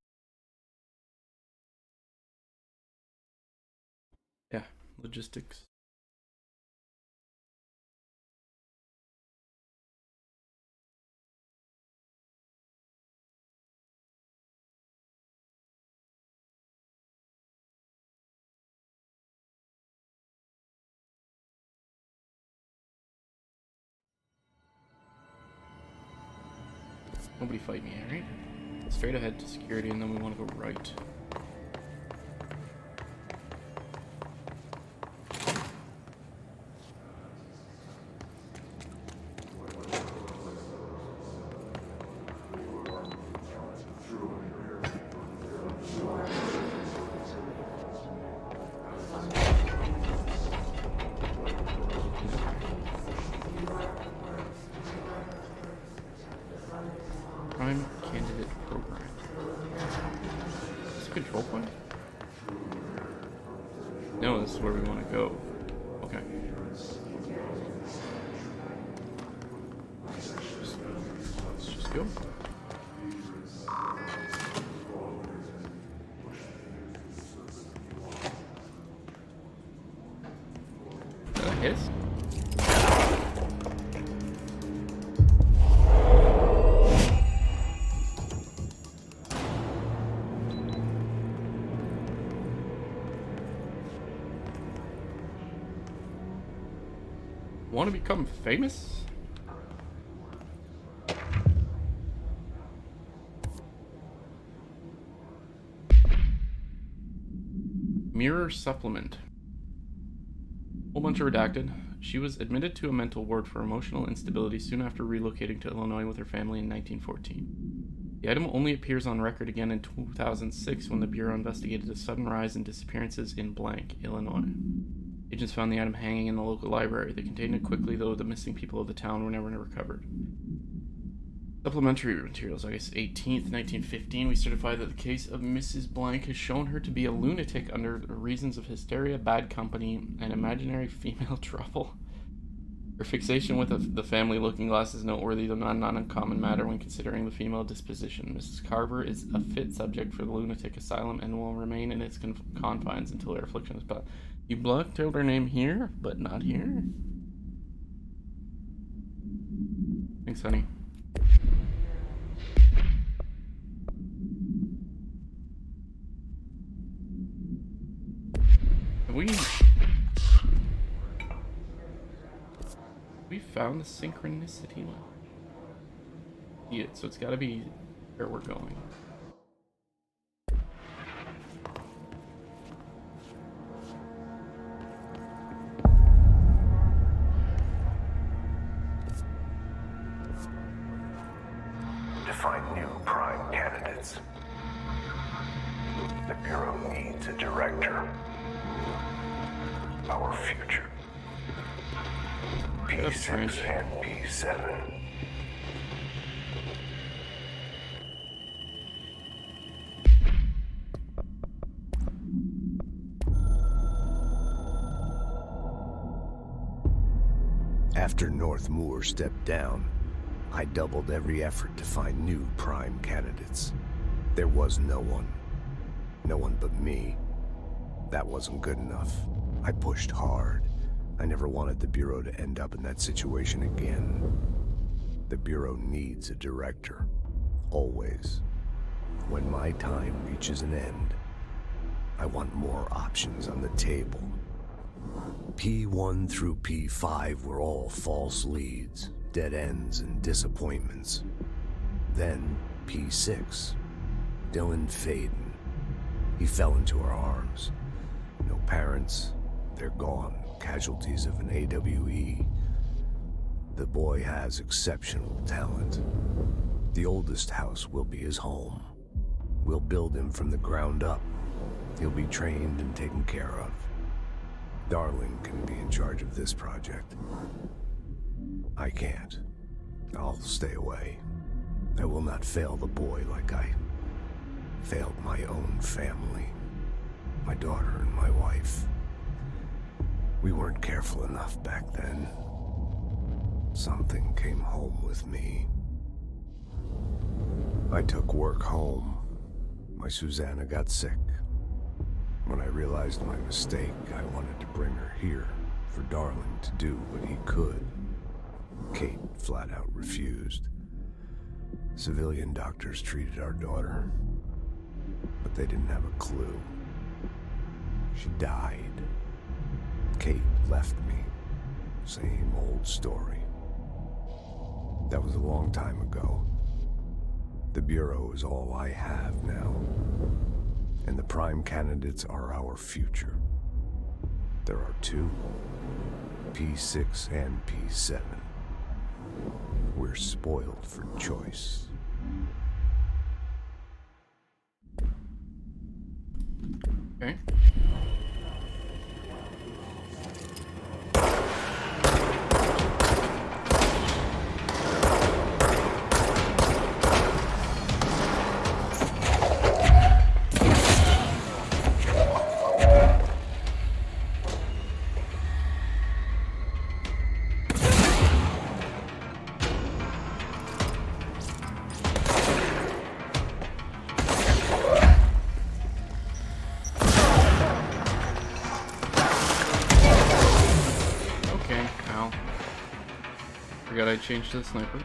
Speaker 1: Yeah, logistics. Nobody fight me, alright? Straight ahead to security and then we want to go right. Prime Candidate Program. Is this a control point? No, this is where we want to go. Okay. Let's just go. Did that hit us? Want to become famous? Mirror supplement. Whole bunch of redacted. She was admitted to a mental ward for emotional instability soon after relocating to Illinois with her family in 1914. The item only appears on record again in 2006 when the Bureau investigated a sudden rise in disappearances in blank, Illinois. Agents found the item hanging in the local library. They contained it quickly, though the missing people of the town were never recovered. Supplementary materials, August 18th, 1915. We certify that the case of Mrs. Blank has shown her to be a lunatic under reasons of hysteria, bad company, and imaginary female trouble. Her fixation with the family looking glass is noteworthy, though not an uncommon matter when considering the female disposition. Mrs. Carver is a fit subject for the lunatic asylum and will remain in its confines until her affliction is past. You told her name here, but not here? Thanks, honey. We found the synchronicity one. Yeah, so it's got to be where we're going.
Speaker 7: To find new prime candidates, the Bureau needs a director. Our future. P6 and P7.
Speaker 8: After North Moore stepped down, I doubled every effort to find new prime candidates. There was no one. No one but me. That wasn't good enough. I pushed hard. I never wanted the Bureau to end up in that situation again. The Bureau needs a director. Always. When my time reaches an end, I want more options on the table. P1 through P5 were all false leads, dead ends, and disappointments. Then P6. Dylan Faden. He fell into our arms. No parents. They're gone. Casualties of an AWE. The boy has exceptional talent. The oldest house will be his home. We'll build him from the ground up. He'll be trained and taken care of. Darling can be in charge of this project. I can't. I'll stay away. I will not fail the boy like I failed my own family. My daughter and my wife. We weren't careful enough back then. Something came home with me. I took work home. My Susanna got sick. When I realized my mistake, I wanted to bring her here for Darling to do what he could. Kate flat out refused. Civilian doctors treated our daughter, but they didn't have a clue. She died. Kate left me. Same old story. That was a long time ago. The Bureau is all I have now. And the prime candidates are our future. There are two. P6 and P7. We're spoiled for choice.
Speaker 1: Okay. Forgot I changed to the sniper.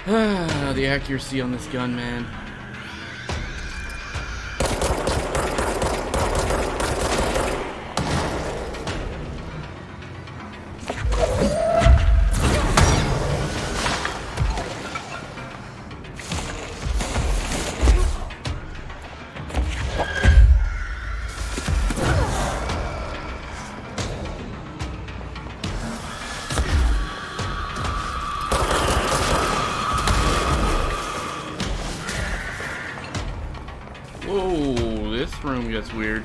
Speaker 1: The accuracy on this gun, man. Whoa, this room gets weird.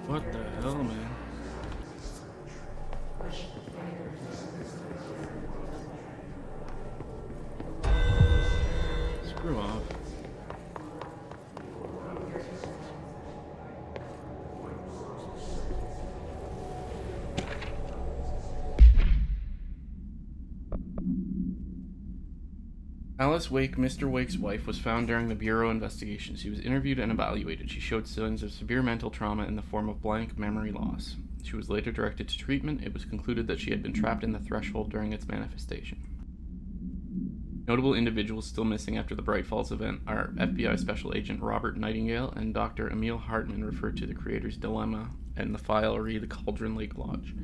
Speaker 1: What the hell, man? Screw off. Alice Wake, Mr. Wake's wife, was found during the Bureau investigation. She was interviewed and evaluated. She showed signs of severe mental trauma in the form of blank memory loss. She was later directed to treatment. It was concluded that she had been trapped in the threshold during its manifestation. Notable individuals still missing after the Bright Falls event are FBI Special Agent Robert Nightingale and Dr. Emil Hartman, referred to the creator's dilemma and the file re the Cauldron Lake Lodge.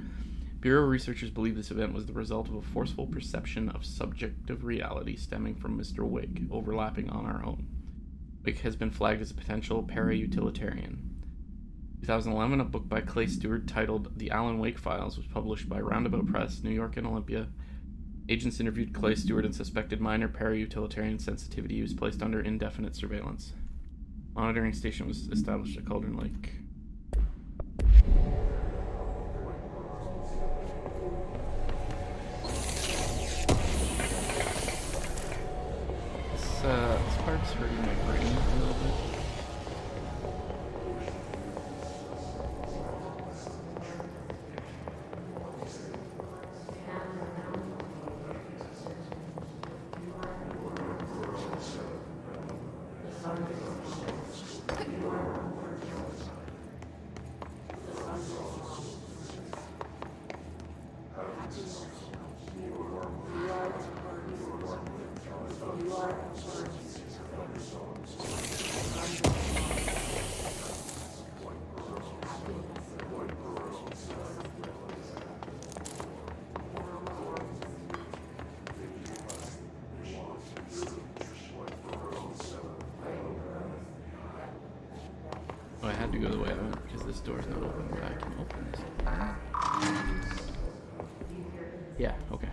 Speaker 1: Bureau researchers believe this event was the result of a forceful perception of subjective reality stemming from Mr. Wake, overlapping on our own. Wake has been flagged as a potential para-utilitarian. In 2011, a book by Clay Stewart titled The Alan Wake Files was published by Roundabout Press, New York and Olympia. Agents interviewed Clay Stewart and suspected minor para-utilitarian sensitivity. He was placed under indefinite surveillance. Monitoring station was established at Cauldron Lake. This part's hurting my brain a little bit. Oh, I had to go the way I went because this door's not open, but I can open this. Yeah, okay.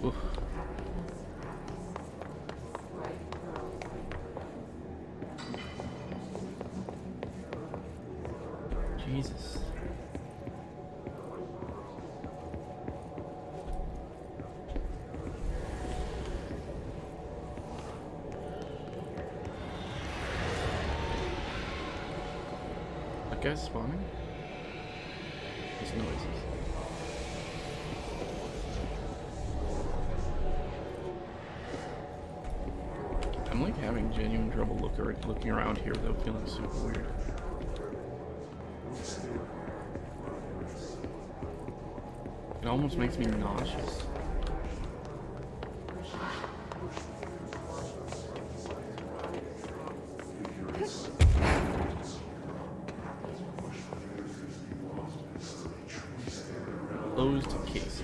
Speaker 1: Oof. Jesus. That guy's spawning? There's noises. I'm like having genuine trouble looking around here without feeling super weird. It almost makes me nauseous. Closed cases.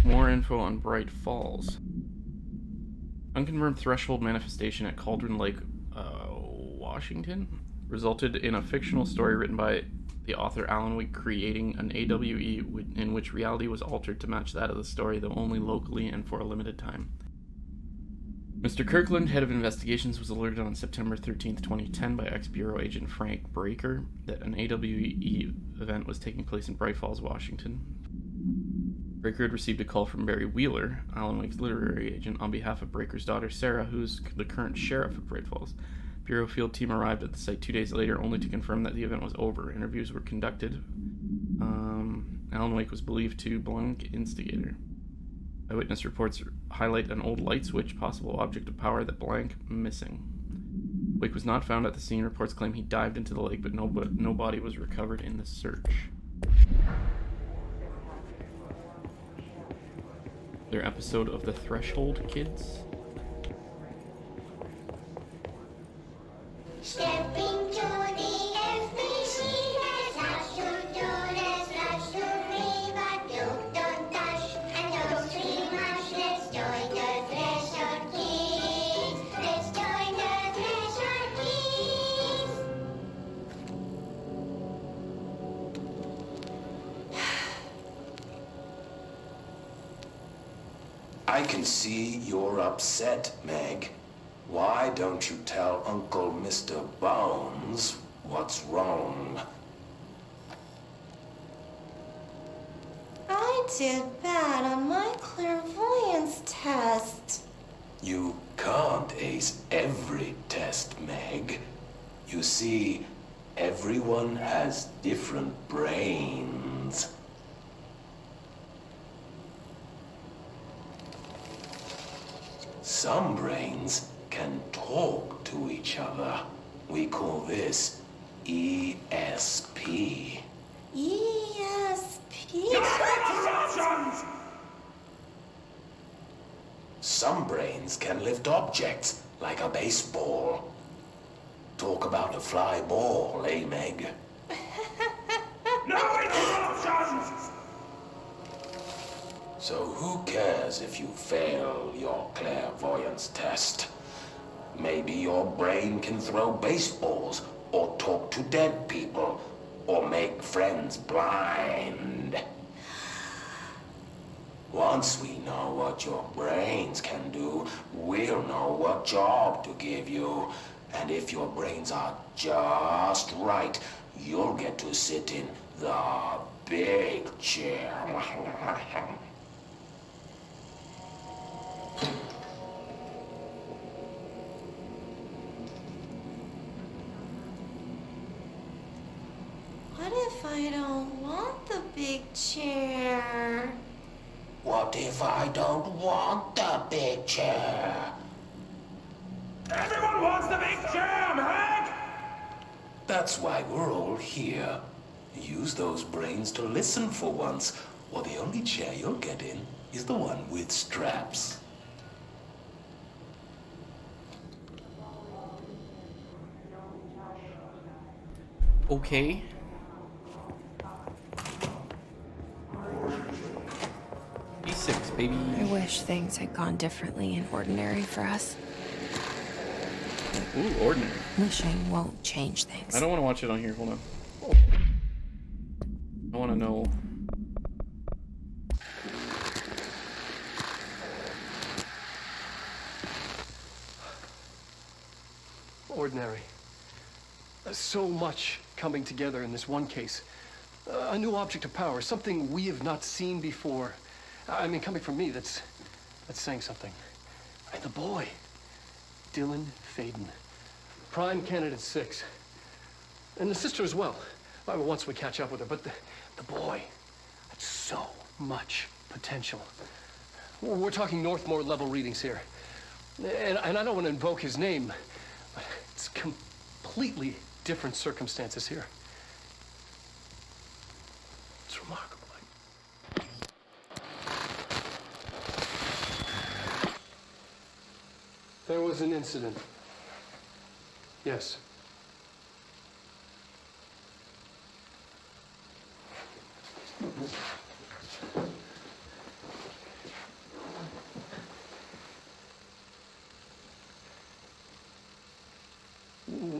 Speaker 1: More info on Bright Falls. Unconfirmed threshold manifestation at Cauldron Lake, Washington, resulted in a fictional story written by the author Alan Wake creating an AWE in which reality was altered to match that of the story, though only locally and for a limited time. Mr. Kirkland, head of investigations, was alerted on September 13th, 2010 by ex-Bureau agent Frank Breaker that an AWE event was taking place in Bright Falls, Washington. Breaker had received a call from Barry Wheeler, Alan Wake's literary agent, on behalf of Breaker's daughter Sarah, who's the current sheriff of Bright Falls. Bureau field team arrived at the site 2 days later, only to confirm that the event was over. Interviews were conducted. Alan Wake was believed to blank instigator. Eyewitness reports highlight an old light switch, possible object of power, that blank missing. Wake was not found at the scene. Reports claim he dived into the lake, but no body was recovered in the search. Their episode of The Threshold Kids.
Speaker 9: Stepping to the FBC, there's lots to do, there's lots to read, but don't touch and don't scream much. Let's join the Threshold Kids. Let's join the Threshold Kids.
Speaker 10: I can see you're upset, Meg. Why don't you tell Uncle Mr. Bones what's wrong?
Speaker 9: I did bad on my clairvoyance test.
Speaker 10: You can't ace every test, Meg. You see, everyone has different brains. Some brains can talk to each other. We call this ESP.
Speaker 9: ESP?
Speaker 10: Some brains can lift objects, like a baseball. Talk about a fly ball, eh, Meg? No interruptions! So who cares if you fail your clairvoyance test? Maybe your brain can throw baseballs, or talk to dead people, or make friends blind. Once we know what your brains can do, we'll know what job to give you. And if your brains are just right, you'll get to sit in the big chair.
Speaker 9: What if I don't want the big chair?
Speaker 10: What if I don't want the big chair?
Speaker 11: Everyone wants the big chair, Meg!
Speaker 10: That's why we're all here. Use those brains to listen for once, or the only chair you'll get in is the one with straps.
Speaker 1: Okay. B6, baby.
Speaker 2: I wish things had gone differently and ordinary for us.
Speaker 1: Ooh, ordinary.
Speaker 2: Wishing won't change things.
Speaker 1: I don't want to watch it on here. Hold on. I want to know.
Speaker 12: Ordinary. So much coming together in this one case. A new object of power, something we have not seen before. I mean, coming from me, that's That's saying something. And the boy, Dylan Faden. Prime candidate 6. And the sister as well. Once we catch up with her, but the boy had so much potential. We're talking Northmore level readings here. And I don't want to invoke his name, but it's completely different circumstances here. It's remarkable. There was an incident. Yes.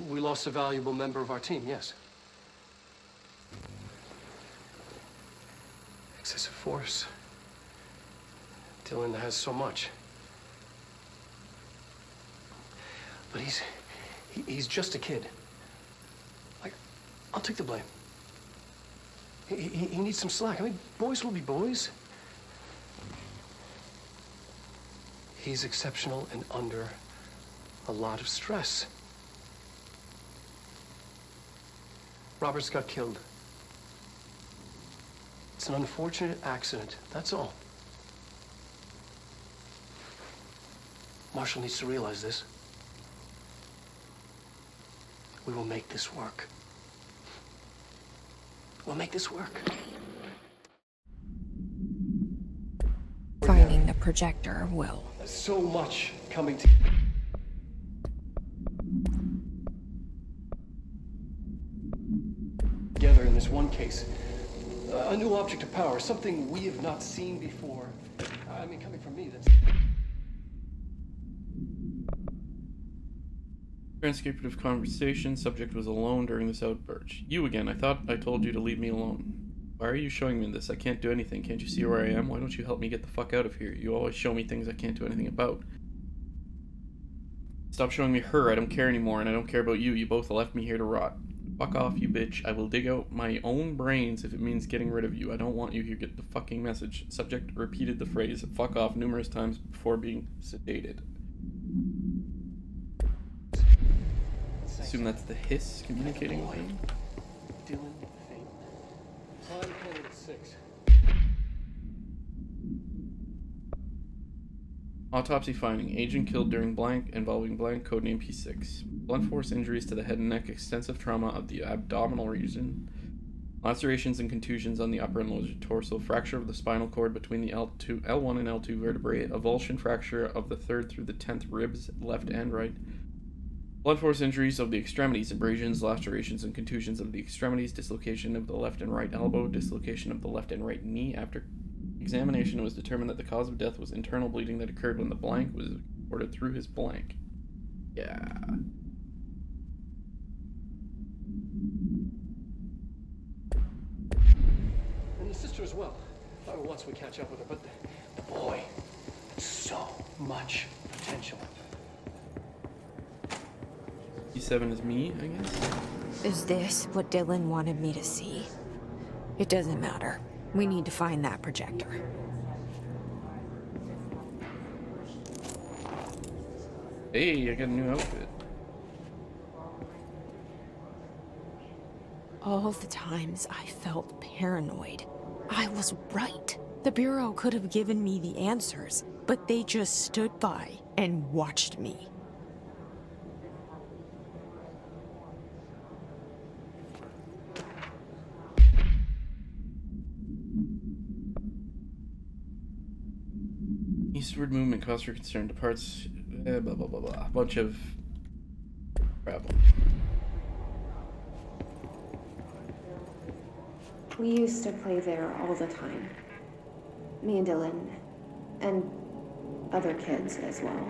Speaker 12: We lost a valuable member of our team, yes. Excessive force. Dylan has so much. But he's just a kid. I'll take the blame. He needs some slack. I mean, boys will be boys. He's exceptional and under a lot of stress. Roberts got killed. It's an unfortunate accident, that's all. Marshall needs to realize this. We will make this work. We'll make this work.
Speaker 2: Finding the projector will.
Speaker 12: So much coming together in this one case. A new object of power, something we have not seen before. I mean, coming from me, that's...
Speaker 1: Transcript of conversation. Subject was alone during this outburst. You again. I thought I told you to leave me alone. Why are you showing me this? I can't do anything. Can't you see where I am? Why don't you help me get the fuck out of here? You always show me things I can't do anything about. Stop showing me her. I don't care anymore, and I don't care about you. You both left me here to rot. Fuck off, you bitch. I will dig out my own brains if it means getting rid of you. I don't want you here. Get the fucking message. Subject repeated the phrase fuck off numerous times before being sedated. Assume that's the hiss communicating with him.
Speaker 12: Dylan Faden. Prime candidate 6.
Speaker 1: Autopsy finding. Agent killed during blank, involving blank, codename P6. Blunt force injuries to the head and neck, extensive trauma of the abdominal region, lacerations and contusions on the upper and lower torso, fracture of the spinal cord between the L1 and L2 vertebrae, avulsion fracture of the 3rd through the 10th ribs, left and right. Blunt force injuries of the extremities, abrasions, lacerations, and contusions of the extremities, dislocation of the left and right elbow, dislocation of the left and right knee. After examination, it was determined that the cause of death was internal bleeding that occurred when the blank was ordered through his blank. Yeah.
Speaker 12: And the sister as well. Once we catch up with her, but the boy had so much potential.
Speaker 1: E7 is me, I guess?
Speaker 2: Is this what Dylan wanted me to see? It doesn't matter. We need to find that projector.
Speaker 1: Hey, I got a new outfit.
Speaker 2: All the times I felt paranoid, I was right. The Bureau could have given me the answers, but they just stood by and watched me.
Speaker 1: Eastward movement cause for concern. Departs. Blah blah blah blah. Bunch of travel.
Speaker 3: We used to play there all the time. Me and Dylan, and other kids as well.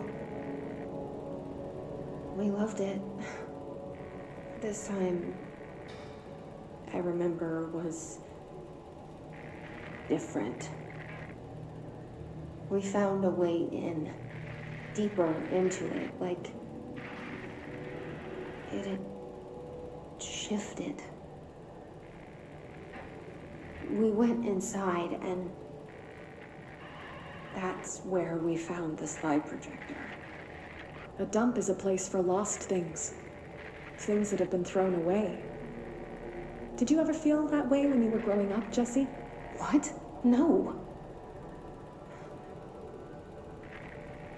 Speaker 3: We loved it. This time, I remember, was different. We found a way in, deeper into it, like it had shifted. We went inside and That's where we found the slide projector. A dump is a place for lost things. Things that have been thrown away. Did you ever feel that way when you were growing up, Jesse? What? No.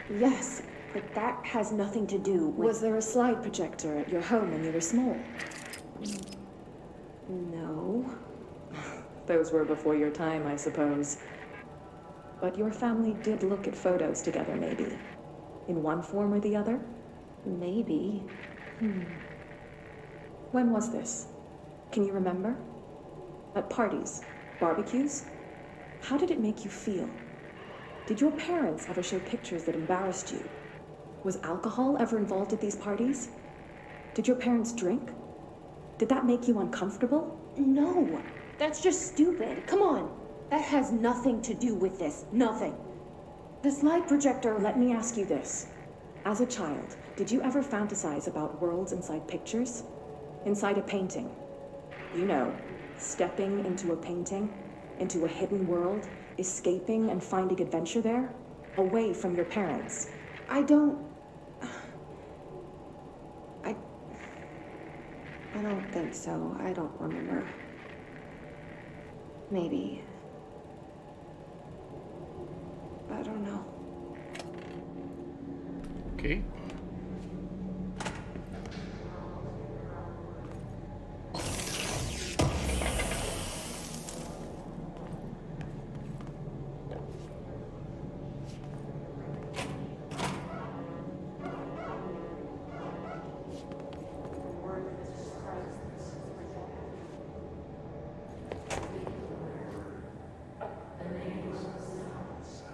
Speaker 3: Yes, but that has nothing to do with... Was there a slide projector at your home when you were small? No. Those were before your time, I suppose. But your family did look at photos together, maybe. In one form or the other? Maybe. When was this? Can you remember? At parties? Barbecues? How did it make you feel? Did your parents ever show pictures that embarrassed you? Was alcohol ever involved at these parties? Did your parents drink? Did that make you uncomfortable? No, that's just stupid. Come on. That has nothing to do with this. Nothing. The slide projector, let me ask you this. As a child, did you ever fantasize about worlds inside pictures? Inside a painting? You know, stepping into a painting, into a hidden world, escaping and finding adventure there, away from your parents. I don't think so. I don't remember. Maybe. I don't know.
Speaker 1: Okay.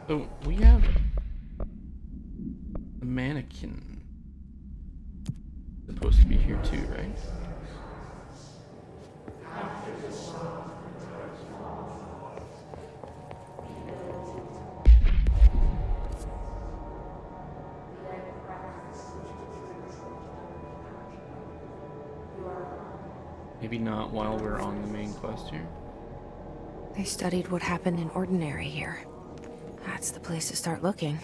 Speaker 1: So we have a mannequin supposed to be here too, right? Maybe not while we're on the main quest here.
Speaker 2: They studied what happened in Ordinary here. That's the place to start looking.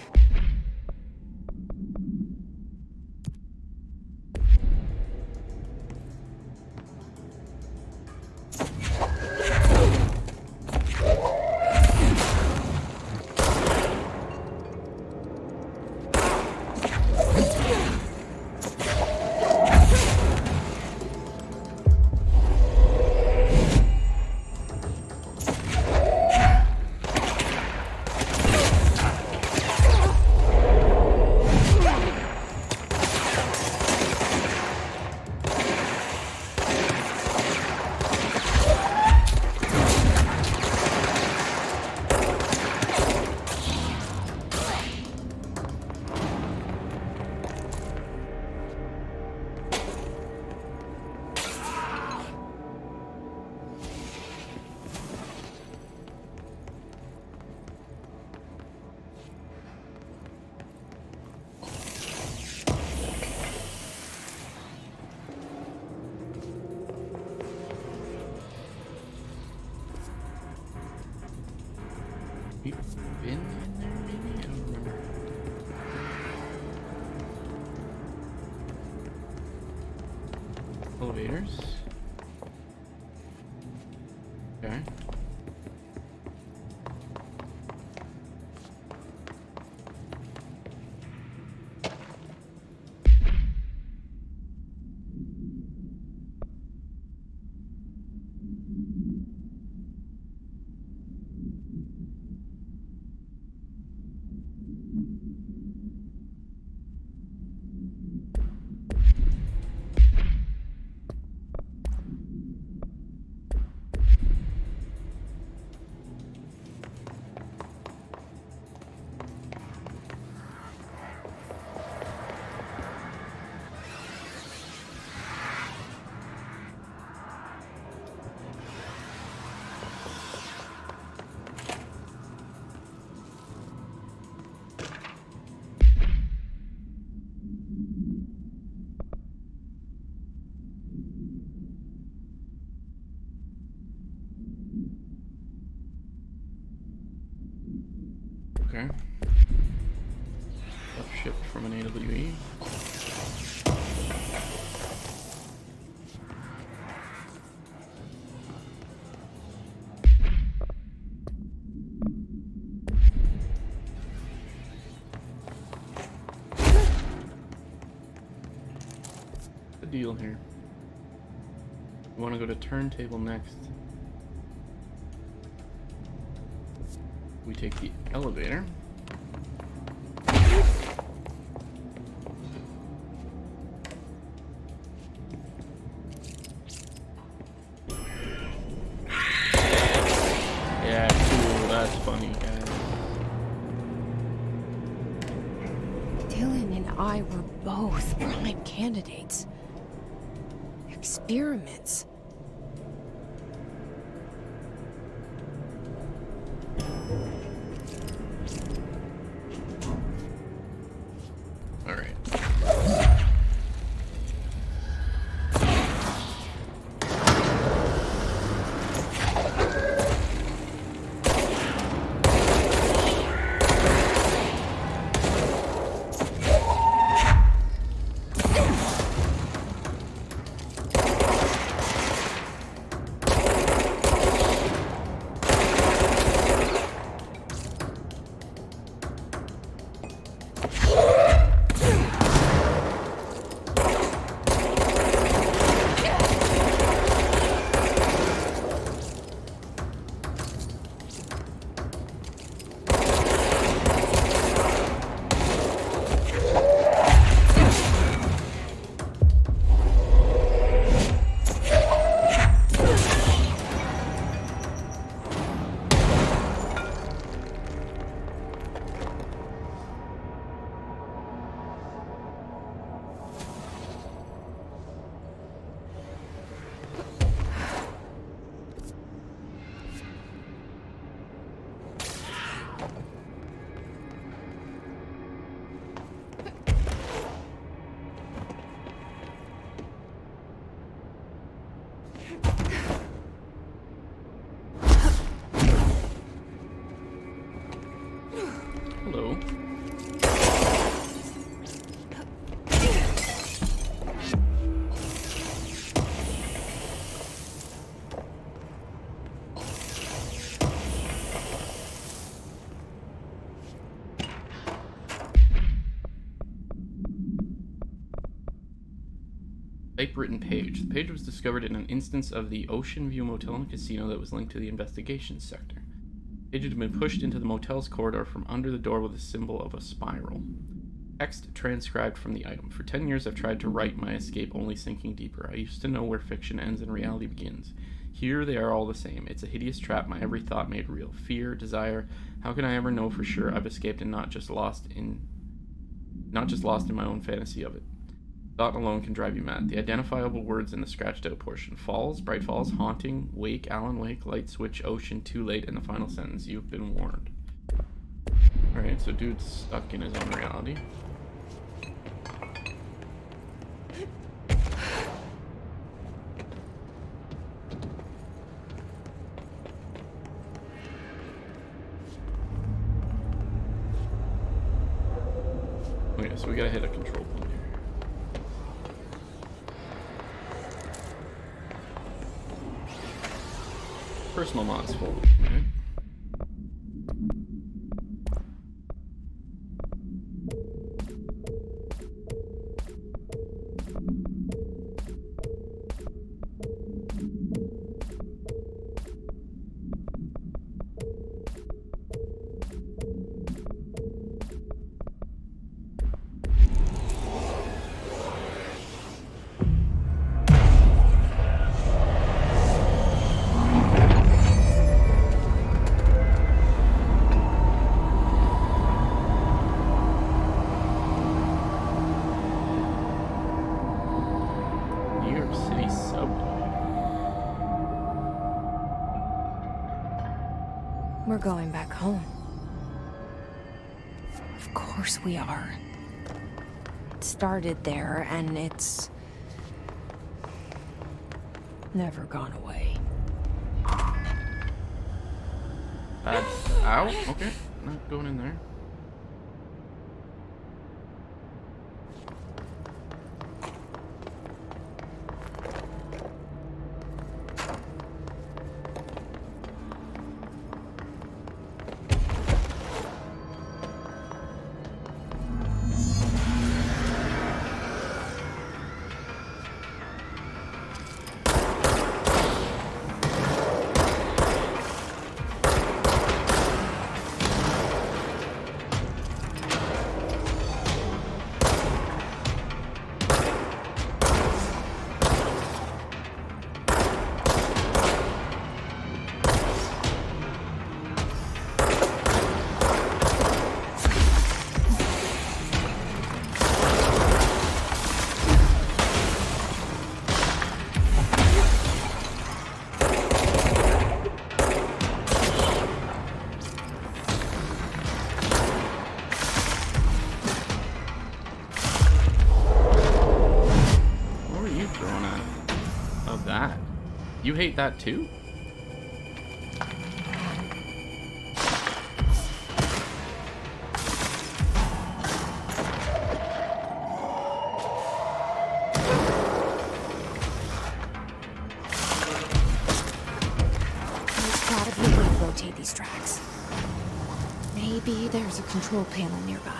Speaker 2: We've been in there, maybe? I don't remember. Elevators. Okay.
Speaker 1: Okay. Stuff shipped from an AWE. The deal here. We want to go to turntable next. We take the elevator. Yeah, cool. That's funny, guys.
Speaker 2: Dylan and I were both prime candidates. Experiments.
Speaker 1: All right. Hello. Typewritten page. The page was discovered in an instance of the Ocean View Motel and Casino that was linked to the investigations sector. The page had been pushed into the motel's corridor from under the door with a symbol of a spiral. Text transcribed from the item. For 10 years I've tried to write my escape, only sinking deeper. I used to know where fiction ends and reality begins. Here they are all the same. It's a hideous trap, my every thought made real. Fear, desire. How can I ever know for sure I've escaped and not just lost in my own fantasy of it? Thought alone can drive you mad. The identifiable words in the scratched out portion. Falls, Bright Falls, Haunting, Wake, Alan Wake, Light Switch, Ocean, Too Late, and the final sentence. You've been warned. Alright, so dude's stuck in his own reality. Okay, so we gotta hit a control point here. Personal mods full. Okay.
Speaker 2: We're going back home. Of course we are. It started there, and it's never gone away.
Speaker 1: Ow, okay. Not going in there. You hate that too?
Speaker 2: There's gotta be a way to rotate these tracks. Maybe there's a control panel nearby.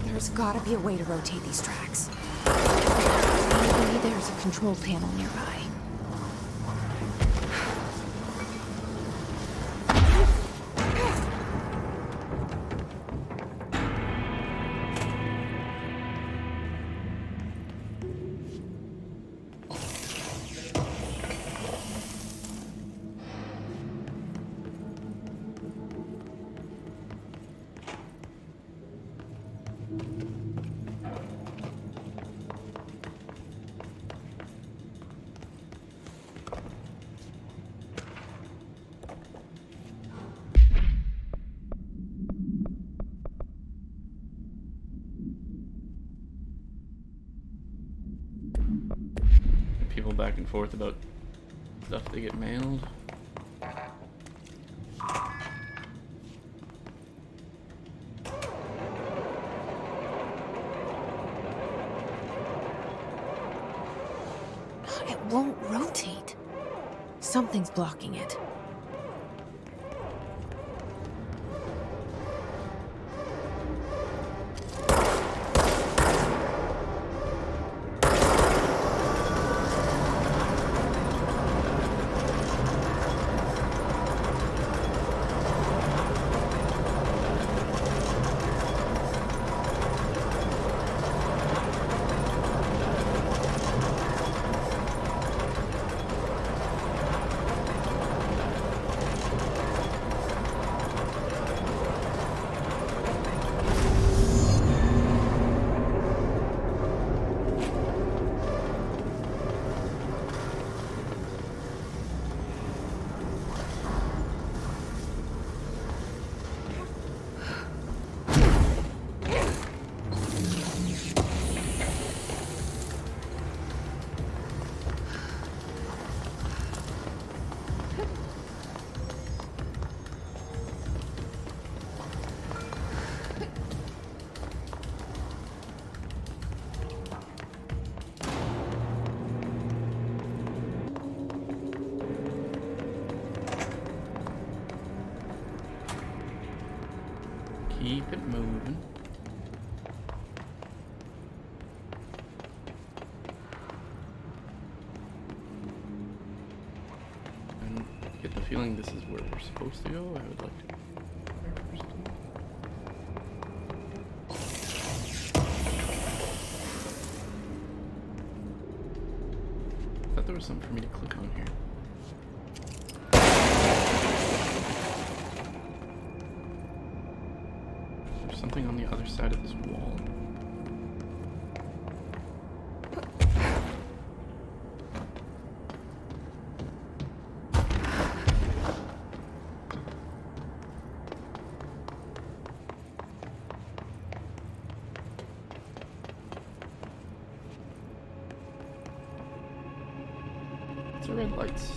Speaker 2: There's gotta be a way to rotate these tracks. Maybe there's a control panel nearby.
Speaker 1: People back and forth about stuff they get mailed.
Speaker 2: It won't rotate. Something's blocking it.
Speaker 1: Keep it moving. And get the feeling this is where we're supposed to go. I would like to go there first. I thought there was something for me to click on here. There's something on the other side of this wall. It's the red lights.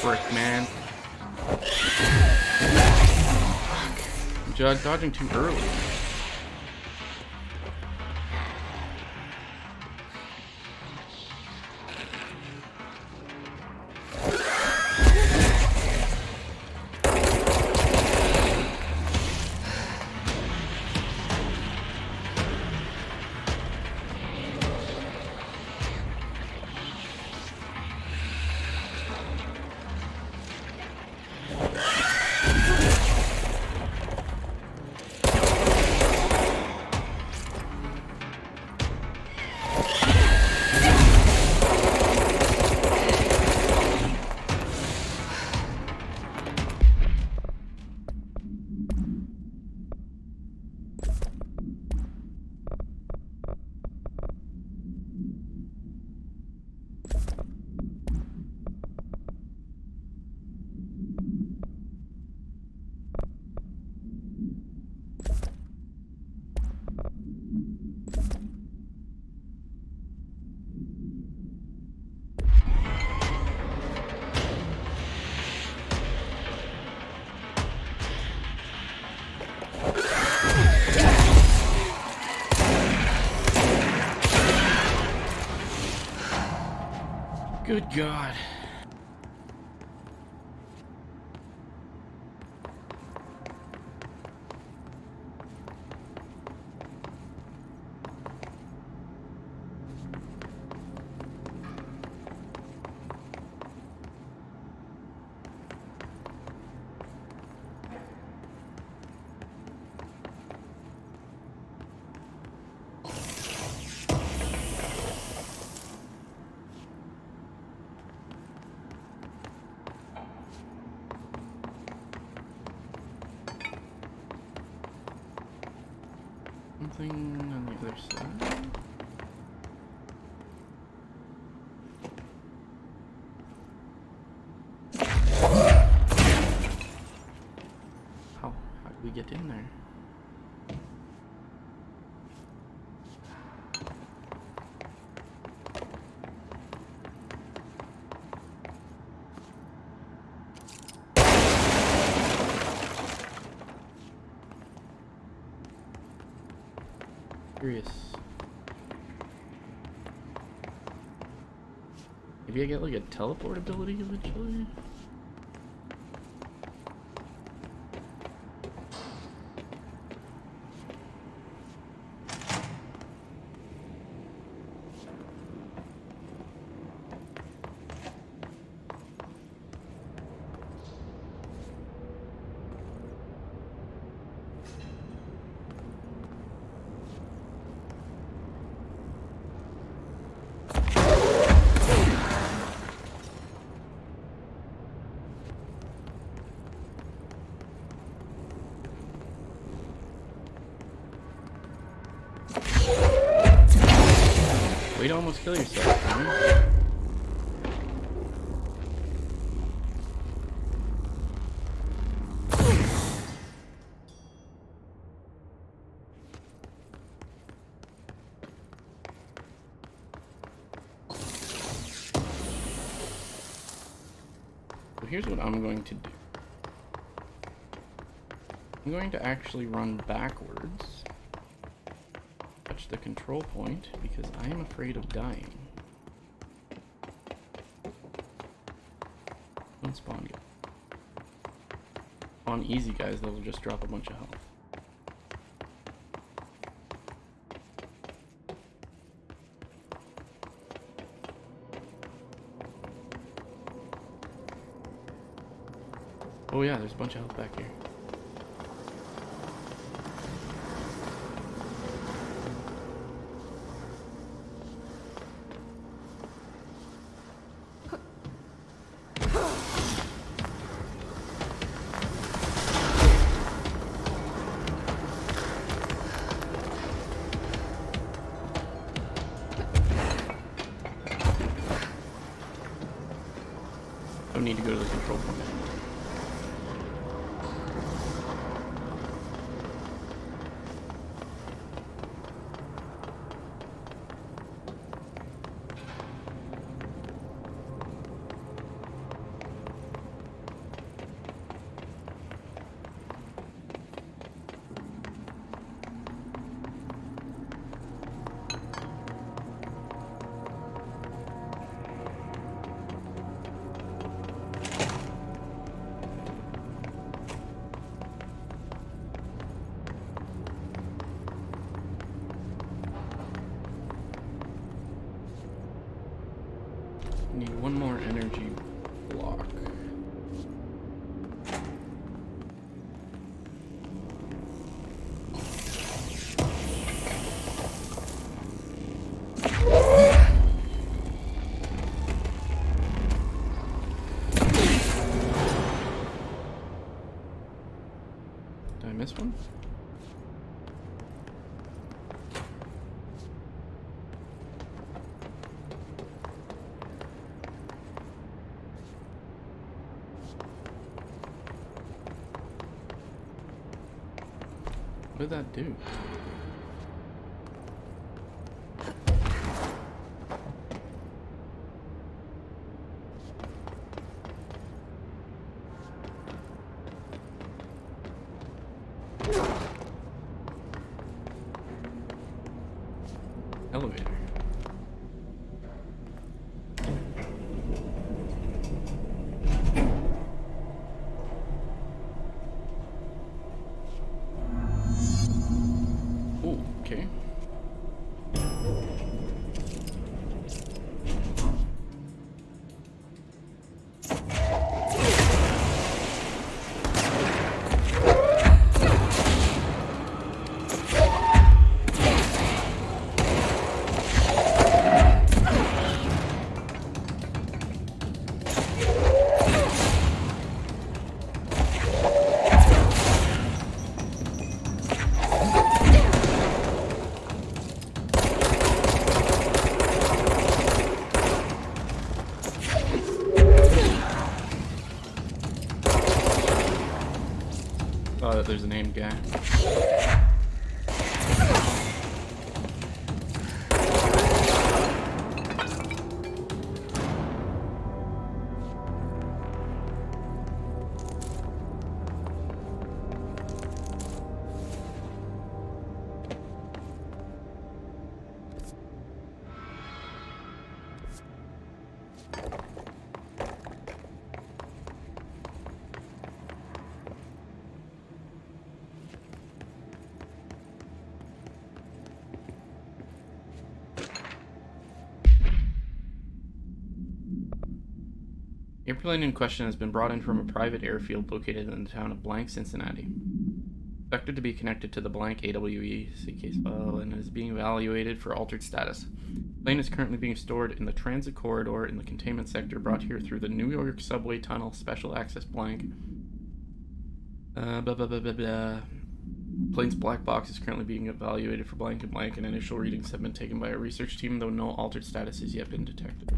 Speaker 1: Frick, man. Fuck. Dodging too early. Good God. Something on the other side. How did we get in there? Curious. Maybe I get like a teleport ability eventually? Way to almost kill yourself, man. So here's what I'm going to do. I'm going to actually run backwards. Touch the control point because I am afraid of dying. Don't spawn yet. On easy, guys, they'll just drop a bunch of health. Oh yeah, there's a bunch of health back here. need to go to the control point. Need one more energy block. Did I miss one? What did that do? Elevator. Ooh, okay. Oh, that there's a named guy. The airplane in question has been brought in from a private airfield located in the town of Blank, Cincinnati. Expected to be connected to the Blank AWE CK file and is being evaluated for altered status. The plane is currently being stored in the transit corridor in the containment sector brought here through the New York subway tunnel special access Blank. Blah, blah, blah, blah, blah. Plane's black box is currently being evaluated for blank and blank, and initial readings have been taken by a research team, though no altered status has yet been detected.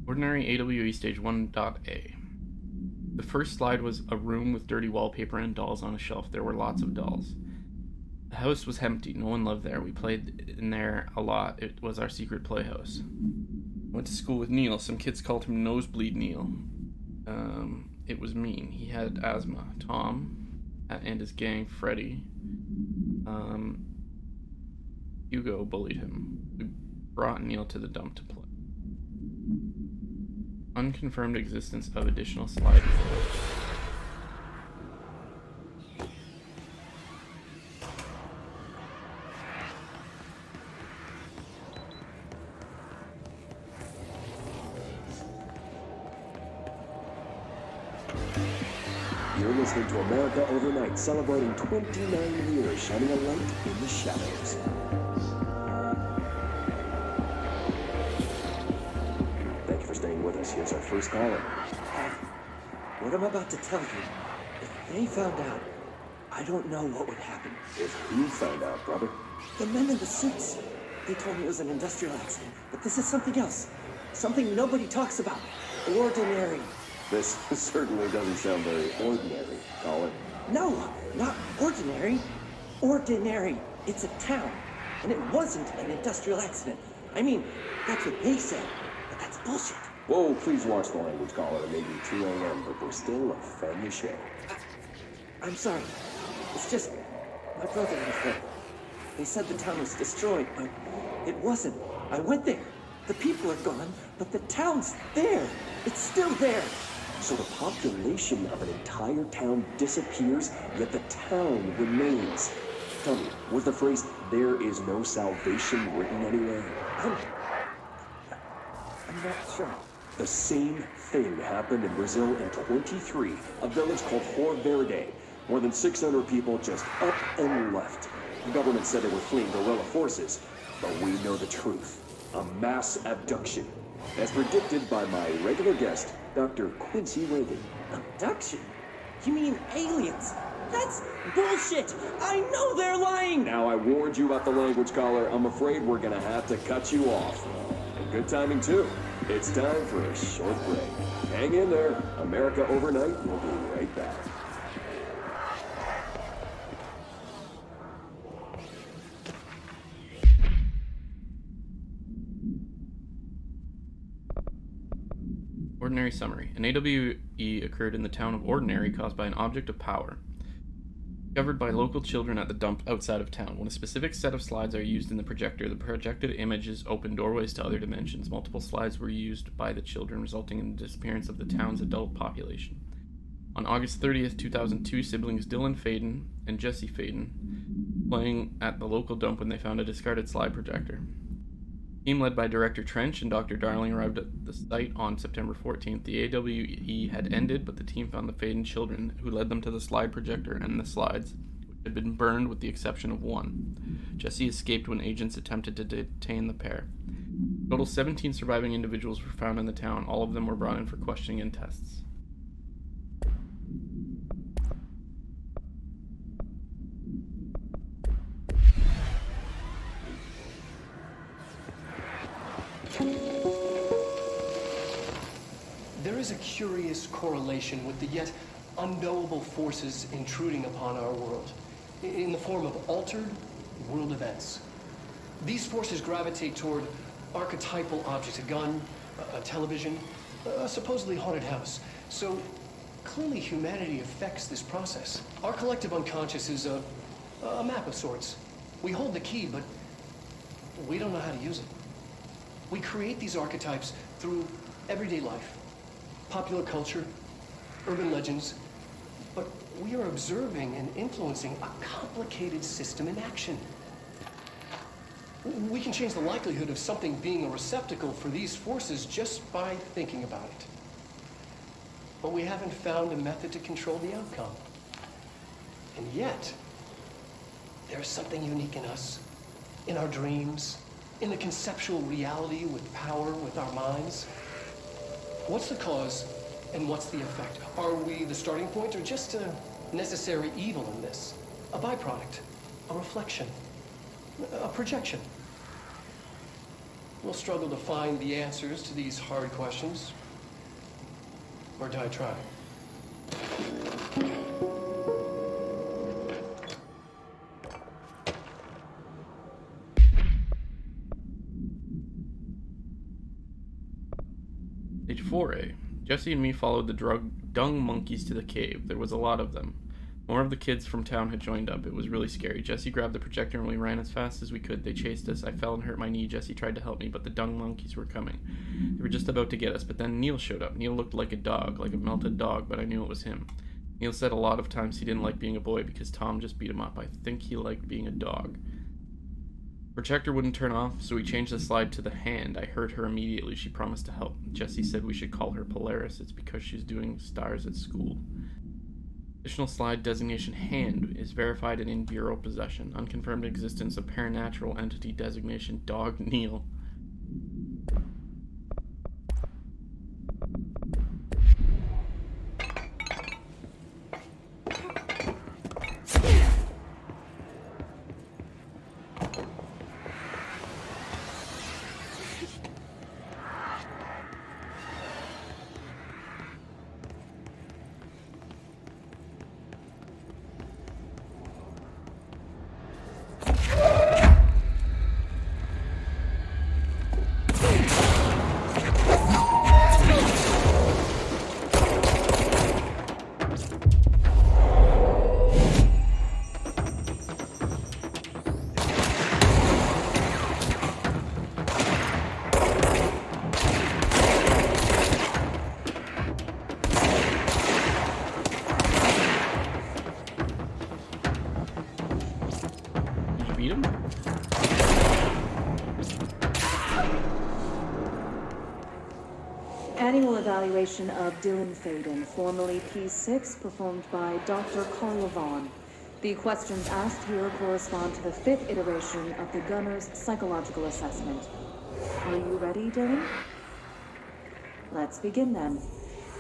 Speaker 1: Ordinary AWE Stage 1.A. The first slide was a room with dirty wallpaper and dolls on a shelf. There were lots of dolls. The house was empty. No one lived there. We played in there a lot. It was our secret playhouse. Went to school with Neil. Some kids called him Nosebleed Neil. It was mean. He had asthma. Tom and his gang, Freddy. Hugo bullied him. We brought Neil to the dump to play. Unconfirmed existence of additional sliding.
Speaker 5: You're listening to America Overnight, celebrating 29 years, shining a light in the shadows. Thank you for staying with us. Here's our first caller.
Speaker 13: What I'm about to tell you, if they found out, I don't know what would happen.
Speaker 5: If who found out, brother?
Speaker 13: The men in the suits. They told me it was an industrial accident, but this is something else. Something nobody talks about. Ordinary.
Speaker 5: This certainly doesn't sound very ordinary, caller.
Speaker 13: No, not ordinary. Ordinary. It's a town. And it wasn't an industrial accident. I mean, that's what they said. But that's bullshit.
Speaker 5: Whoa, please watch the language, caller. It may be 2 a.m., but we're still a family show.
Speaker 13: I'm sorry. It's just my brother and his friend. They said the town was destroyed, but it wasn't. I went there. The people are gone, but the town's there. It's still there.
Speaker 5: So the population of an entire town disappears, yet the town remains. Tell me, was the phrase, "there is no salvation," written anywhere?
Speaker 13: I'm not sure.
Speaker 5: The same thing happened in Brazil in 23, a village called Rio Verde. More than 600 people just up and left. The government said they were fleeing guerrilla forces, but we know the truth. A mass abduction, as predicted by my regular guest, Dr. Quincy Reagan.
Speaker 13: Abduction? You mean aliens? That's bullshit! I know they're lying!
Speaker 5: Now I warned you about the language, caller. I'm afraid we're gonna have to cut you off. And good timing, too. It's time for a short break. Hang in there. America Overnight will be right back.
Speaker 1: Ordinary summary. An AWE occurred in the town of Ordinary caused by an object of power. Discovered by local children at the dump outside of town. When a specific set of slides are used in the projected images open doorways to other dimensions. Multiple slides were used by the children, resulting in the disappearance of the town's adult population. On August 30th, 2002, siblings Dylan Faden and Jesse Faden playing at the local dump when they found a discarded slide projector. Team led by Director Trench and Dr. Darling arrived at the site on September 14th. The AWE had ended, but the team found the Faden children, who led them to the slide projector and the slides, which had been burned with the exception of one. Jesse escaped when agents attempted to detain the pair. A total 17 surviving individuals were found in the town. All of them were brought in for questioning and tests.
Speaker 12: There is a curious correlation with the yet unknowable forces intruding upon our world, in the form of altered world events. These forces gravitate toward archetypal objects, a gun, a television, a supposedly haunted house. So clearly humanity affects this process. Our collective unconscious is a map of sorts. We hold the key, but we don't know how to use it. We create these archetypes through everyday life, popular culture, urban legends, but we are observing and influencing a complicated system in action. We can change the likelihood of something being a receptacle for these forces just by thinking about it. But we haven't found a method to control the outcome. And yet, there's something unique in us, in our dreams, in the conceptual reality with power with our minds. What's the cause and what's the effect? Are we the starting point or just a necessary evil in this? A byproduct, a reflection, a projection? We'll struggle to find the answers to these hard questions. Or die trying.
Speaker 1: Stage 4A. Jesse and me followed the dung monkeys to the cave. There was a lot of them. More of the kids from town had joined up. It was really scary. Jesse grabbed the projector and we ran as fast as we could. They chased us. I fell and hurt my knee. Jesse tried to help me, but the dung monkeys were coming. They were just about to get us, but then Neil showed up. Neil looked like a dog, like a melted dog, but I knew it was him. Neil said a lot of times he didn't like being a boy because Tom just beat him up. I think he liked being a dog. Projector wouldn't turn off, so we changed the slide to the hand. I heard her immediately. She promised to help. Jesse said we should call her Polaris. It's because she's doing stars at school. Additional slide designation hand is verified and in Bureau possession. Unconfirmed existence of paranatural entity designation dog Neil. Beat him?
Speaker 3: Annual evaluation of Dylan Faden, formerly P6, performed by Dr. Carla Vaughn. The questions asked here correspond to the 5th iteration of the Gunner's psychological assessment. Are you ready, Dylan? Let's begin then.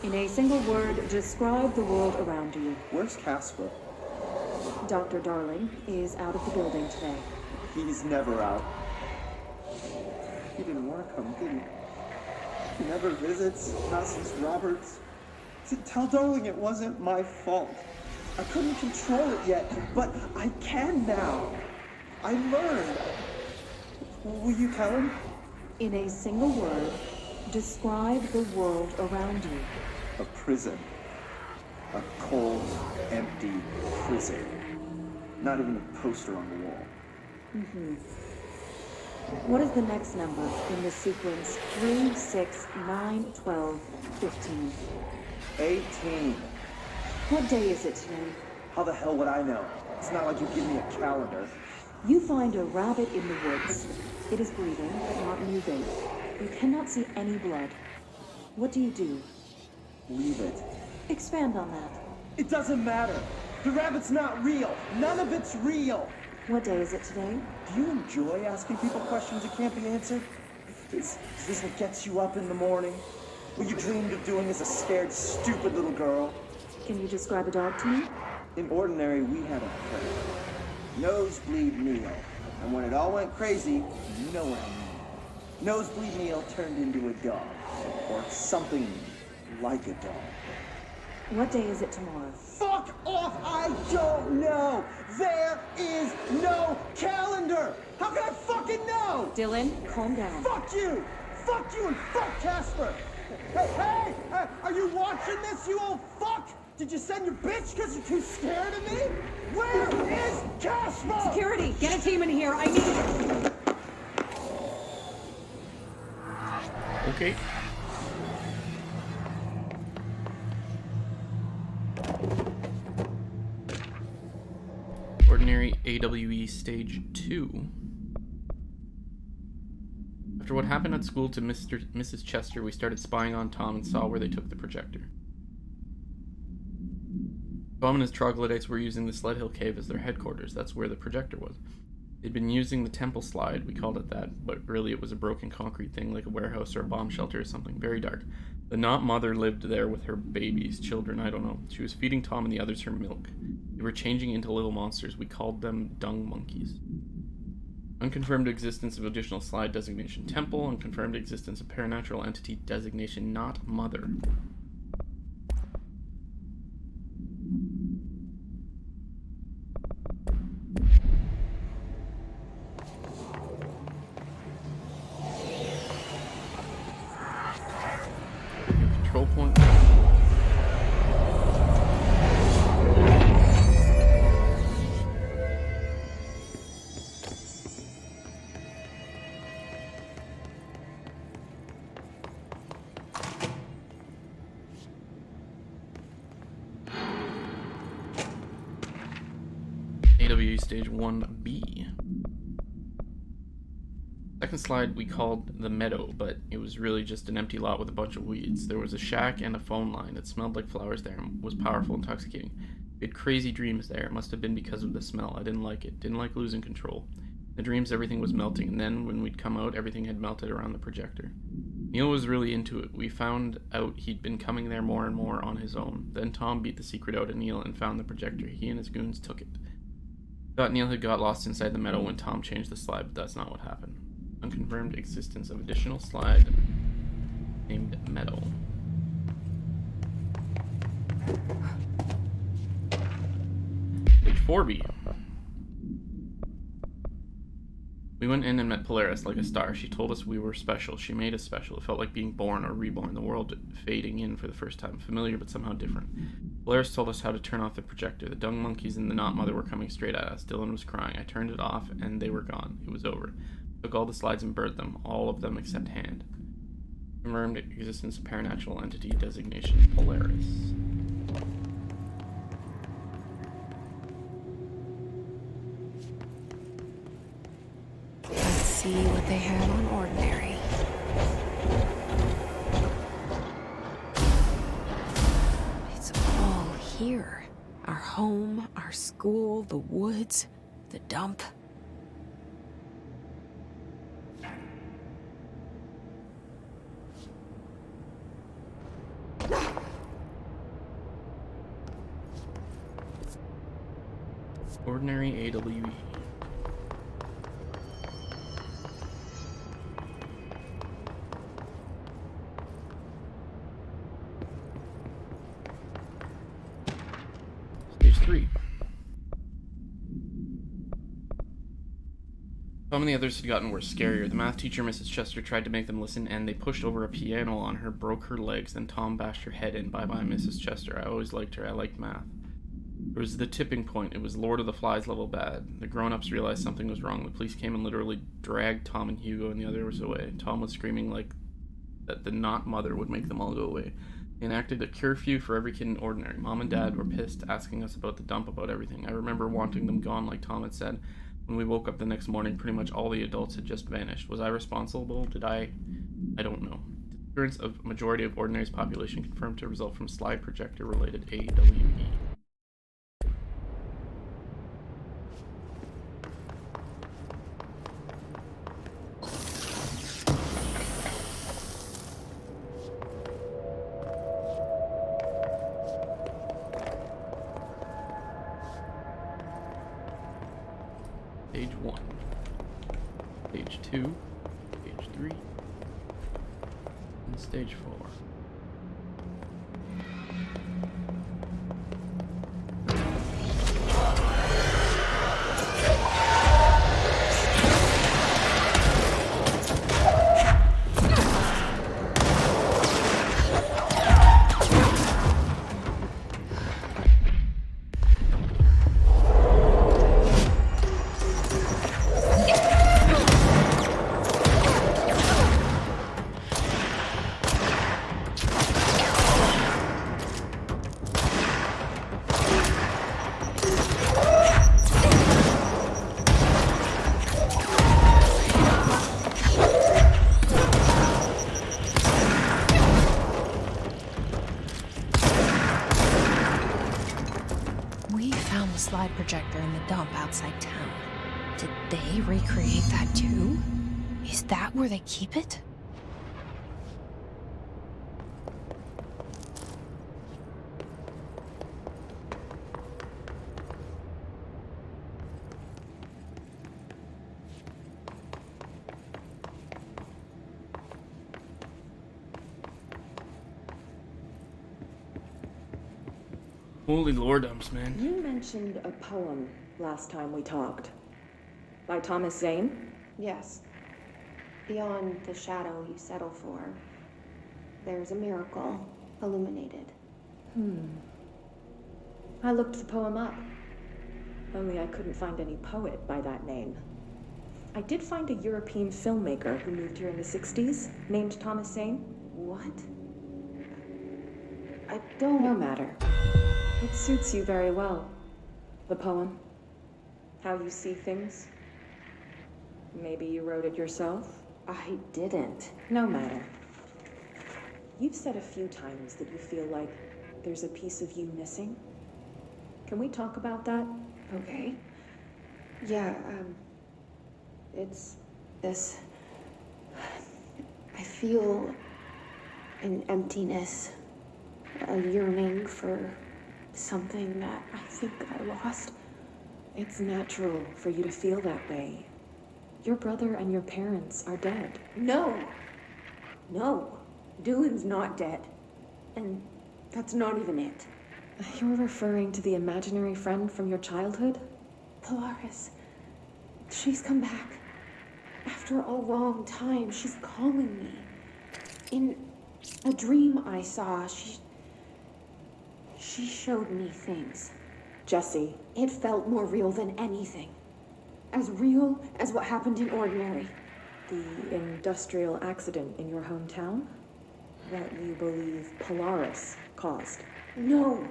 Speaker 3: In a single word, describe the world around you.
Speaker 13: Where's Casper?
Speaker 3: Dr. Darling is out of the building today.
Speaker 13: He's never out. He didn't want to come, did he? He never visits, not since Roberts. See, tell Darling it wasn't my fault. I couldn't control it yet, but I can now. I learned. Will you tell him?
Speaker 3: In a single word, describe the world around you.
Speaker 13: A prison. A cold, empty prison. Not even a poster on the wall.
Speaker 3: What is the next number in the sequence 3, 6, 9, 12, 15?
Speaker 13: 18.
Speaker 3: What day is it today?
Speaker 13: How the hell would I know? It's not like you give me a calendar.
Speaker 3: You find a rabbit in the woods. It is breathing, but not moving. You cannot see any blood. What do you do?
Speaker 13: Leave it.
Speaker 3: Expand on that.
Speaker 13: It doesn't matter. The rabbit's not real. None of it's real.
Speaker 3: What day is it today?
Speaker 13: Do you enjoy asking people questions that can't be answered? Is this what gets you up in the morning? What you dreamed of doing as a scared, stupid little girl?
Speaker 3: Can you describe a dog to me?
Speaker 13: In ordinary, we had a friend. Nosebleed Neil. And when it all went crazy, you know what I mean. Nosebleed Neil turned into a dog. Or something like a dog.
Speaker 3: What day is it tomorrow?
Speaker 13: Fuck off! I don't know! There is no calendar! How can I fucking know?
Speaker 3: Dylan, calm down.
Speaker 13: Fuck you! Fuck you and fuck Casper! Hey! Are you watching this, you old fuck? Did you send your bitch because you're too scared of me? Where is Casper?
Speaker 14: Security, get a team in here. I need...
Speaker 1: Okay. Ordinary AWE Stage 2. After what happened at school to Mrs. Chester, we started spying on Tom and saw where they took the projector. Tom and his troglodytes were using the Sled Hill Cave as their headquarters. That's where the projector was. They'd been using the temple slide, we called it that, but really it was a broken concrete thing like a warehouse or a bomb shelter or something, very dark. The not mother lived there with her babies, children, I don't know. She was feeding Tom and the others her milk. They were changing into little monsters. We called them dung monkeys. Unconfirmed existence of additional slide designation temple. Unconfirmed existence of paranatural entity designation not mother. Control point. AWE Stage 1B. Second slide we called the meadow, but it was really just an empty lot with a bunch of weeds. There was a shack and a phone line. It smelled like flowers there and was powerful, intoxicating. We had crazy dreams there. It must have been because of the smell. I didn't like it. Didn't like losing control. The dreams, everything was melting, and then when we'd come out, everything had melted around the projector. Neil was really into it. We found out he'd been coming there more and more on his own. Then Tom beat the secret out of Neil and found the projector. He and his goons took it. Thought Neil had got lost inside the meadow when Tom changed the slide, but that's not what happened. Unconfirmed existence of additional slide named Meadow. Page 4B. We went in and met Polaris like a star. She told us we were special. She made us special. It felt like being born or reborn, the world fading in for the first time. Familiar, but somehow different. Polaris told us how to turn off the projector. The dung monkeys and the Not Mother were coming straight at us. Dylan was crying. I turned it off, and they were gone. It was over. Took all the slides and burned them. All of them except Hand. Confirmed existence of paranatural entity designation Polaris.
Speaker 2: See what they have on Ordinary. It's all here. Our home, our school, the woods, the dump.
Speaker 1: Ordinary AWE. Stage 3. Tom and the others had gotten worse, scarier. The math teacher, Mrs. Chester, tried to make them listen, and they pushed over a piano on her, broke her legs, then Tom bashed her head in. Bye-bye, Mrs. Chester. I always liked her. I liked math. It was the tipping point. It was Lord of the Flies level bad. The grown-ups realized something was wrong. The police came and literally dragged Tom and Hugo and the others away. Tom was screaming like that the Not Mother would make them all go away. They enacted a curfew for every kid in Ordinary. Mom and Dad were pissed, asking us about the dump, about everything. I remember wanting them gone, like Tom had said. When we woke up the next morning, pretty much all the adults had just vanished. Was I responsible? Did I don't know. Disappearance of majority of Ordinary's population confirmed to result from slide projector-related AWE. Page 1, Page 2, Page 3, and Stage 4.
Speaker 2: Slide projector in the dump outside town. Did they recreate that too? Is that where they keep it?
Speaker 1: Holy lordums, man.
Speaker 3: You mentioned a poem last time we talked. By Thomas Zane?
Speaker 15: Yes. Beyond the shadow you settle for, there's a miracle illuminated.
Speaker 3: I looked the poem up. Only I couldn't find any poet by that name. I did find a European filmmaker who moved here in the 60s, named Thomas Zane.
Speaker 15: What? I don't...
Speaker 3: No matter. It suits you very well. The poem. How you see things. Maybe you wrote it yourself?
Speaker 15: I didn't.
Speaker 3: No matter. You've said a few times that you feel like there's a piece of you missing. Can we talk about that?
Speaker 15: Okay. Yeah, it's this. I feel an emptiness, a yearning for something that I think I lost.
Speaker 3: It's natural for you to feel that way. Your brother and your parents are dead.
Speaker 14: No. Dylan's not dead. And that's not even it.
Speaker 3: You're referring to the imaginary friend from your childhood?
Speaker 15: Polaris. She's come back. After a long time, she's calling me. In a dream I saw, she showed me things.
Speaker 3: Jesse.
Speaker 15: It felt more real than anything. As real as what happened in Ordinary.
Speaker 3: The industrial accident in your hometown? That you believe Polaris caused?
Speaker 15: No,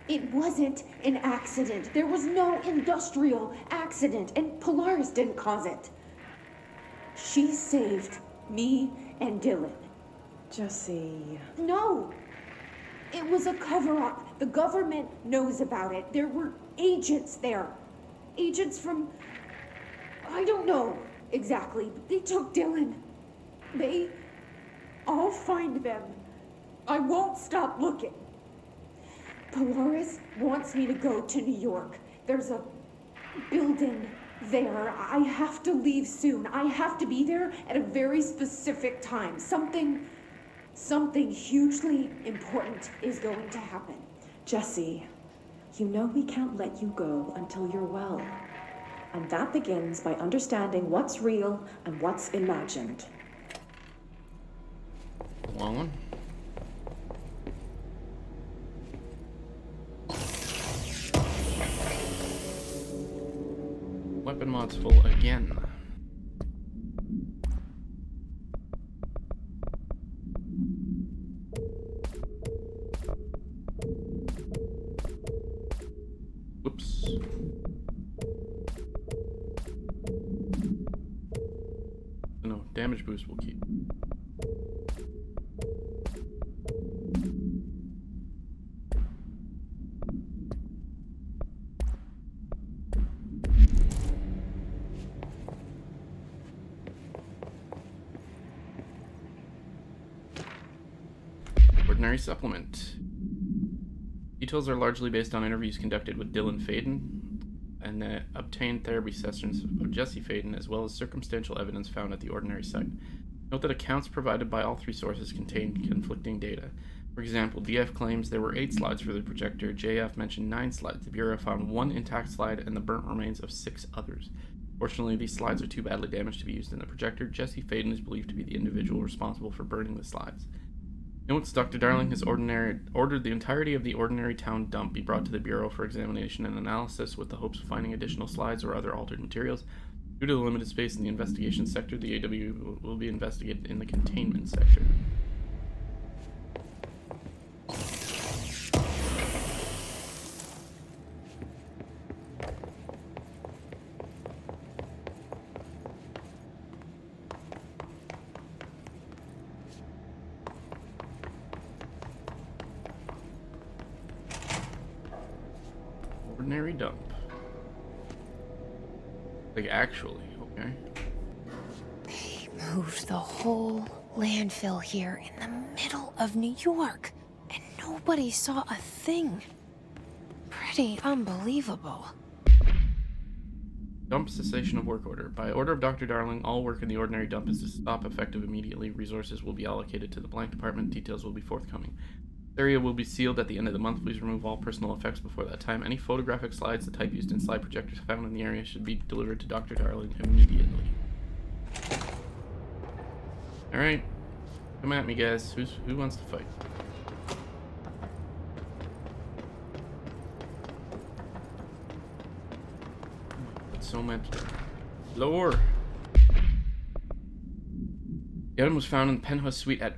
Speaker 15: it wasn't an accident. There was no industrial accident, and Polaris didn't cause it. She saved me and Dylan.
Speaker 3: Jesse...
Speaker 15: No! It was a cover-up. The government knows about it. There were agents there. Agents from... I don't know exactly, but they took Dylan. I'll find them. I won't stop looking. Polaris wants me to go to New York. There's a building there. I have to leave soon. I have to be there at a very specific time. Something hugely important is going to happen.
Speaker 3: Jesse, you know we can't let you go until you're well. And that begins by understanding what's real and what's imagined.
Speaker 1: Long one. Weapon mod's full again. Whoops. No, damage boost will keep. Ordinary supplement. Details are largely based on interviews conducted with Dylan Faden and the obtained therapy sessions of Jesse Faden, as well as circumstantial evidence found at the Ordinary site. Note that accounts provided by all three sources contain conflicting data. For example, DF claims there were 8 slides for the projector, JF mentioned 9 slides, the Bureau found 1 intact slide and the burnt remains of 6 others. Fortunately, these slides are too badly damaged to be used in the projector. Jesse Faden is believed to be the individual responsible for burning the slides. Notes, Dr. Darling has ordered the entirety of the Ordinary Town dump be brought to the Bureau for examination and analysis with the hopes of finding additional slides or other altered materials. Due to the limited space in the investigation sector, the AW will be investigated in the containment sector. Ordinary dump. Like, actually, okay.
Speaker 2: They moved the whole landfill here in the middle of New York, and nobody saw a thing. Pretty unbelievable.
Speaker 1: Dump cessation of work order. By order of Dr. Darling, all work in the Ordinary dump is to stop effective immediately. Resources will be allocated to the blank department. Details will be forthcoming. The area will be sealed at the end of the month. Please remove all personal effects before that time. Any photographic slides, the type used in slide projectors found in the area, should be delivered to Dr. Darling immediately. Alright. Come at me, guys. Who wants to fight? That's so much. Lower! The item was found in the penthouse suite at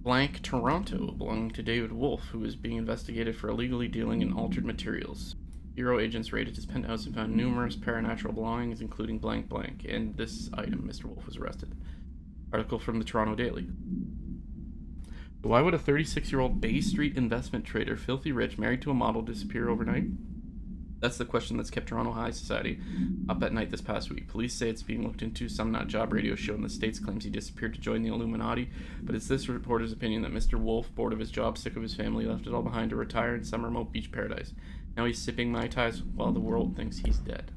Speaker 1: Blank, Toronto, belonging to David Wolf, who is being investigated for illegally dealing in altered materials. Bureau agents raided his penthouse and found numerous paranatural belongings, including blank blank, and this item. Mr. Wolf was arrested. Article from the Toronto Daily. Why would a 36-year-old Bay Street investment trader, filthy rich, married to a model, disappear overnight? That's the question that's kept Toronto High Society up at night this past week. Police say it's being looked into. Some nut job radio show in the States claims he disappeared to join the Illuminati, but it's this reporter's opinion that Mr. Wolf, bored of his job, sick of his family, left it all behind to retire in some remote beach paradise. Now he's sipping Mai Tais while the world thinks he's dead.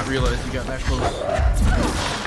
Speaker 1: Realize you got that close.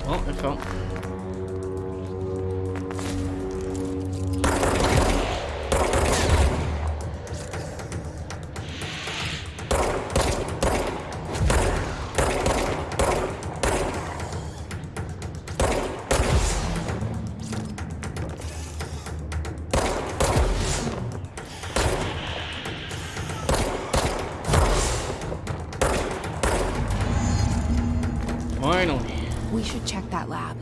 Speaker 1: Well, it fell. Finally.
Speaker 2: We should check that lab.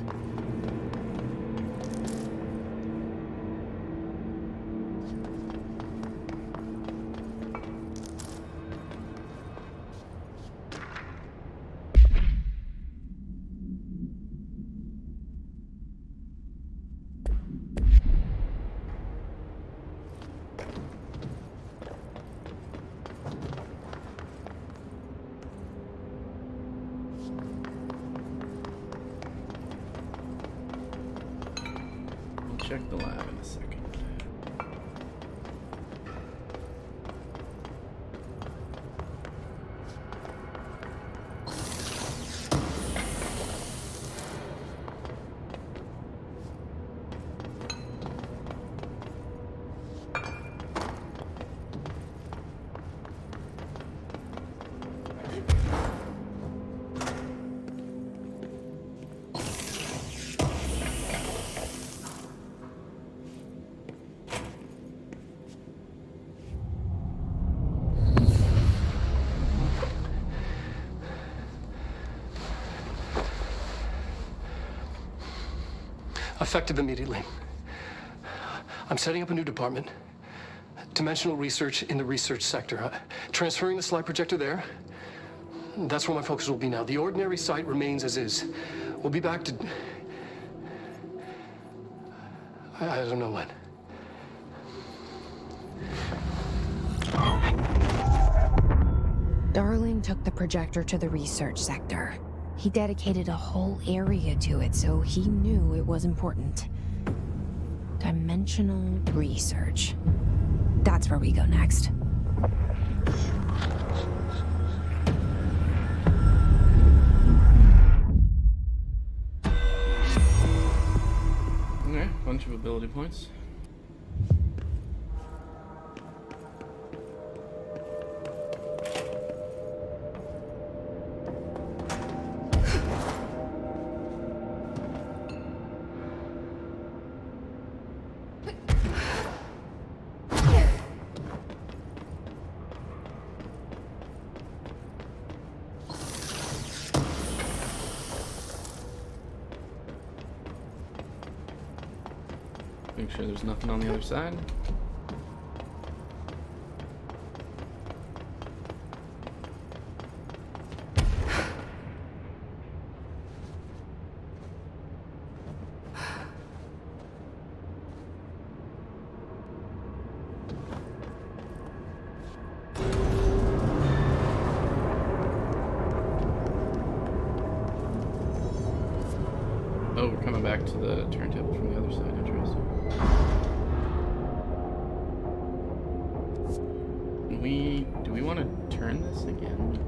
Speaker 1: check the lab in a second.
Speaker 12: Effective immediately. I'm setting up a new department. Dimensional research in the research sector. Transferring the slide projector there. That's where my focus will be now. The ordinary site remains as is. We'll be back to... I don't know when.
Speaker 2: Darling took the projector to the research sector. He dedicated a whole area to it, so he knew it was important. Dimensional research. That's where we go next.
Speaker 1: Okay, bunch of ability points. Make sure there's nothing on the other side. Oh, we're coming back to the turntable from the other side. Interesting. Do we want to turn this again?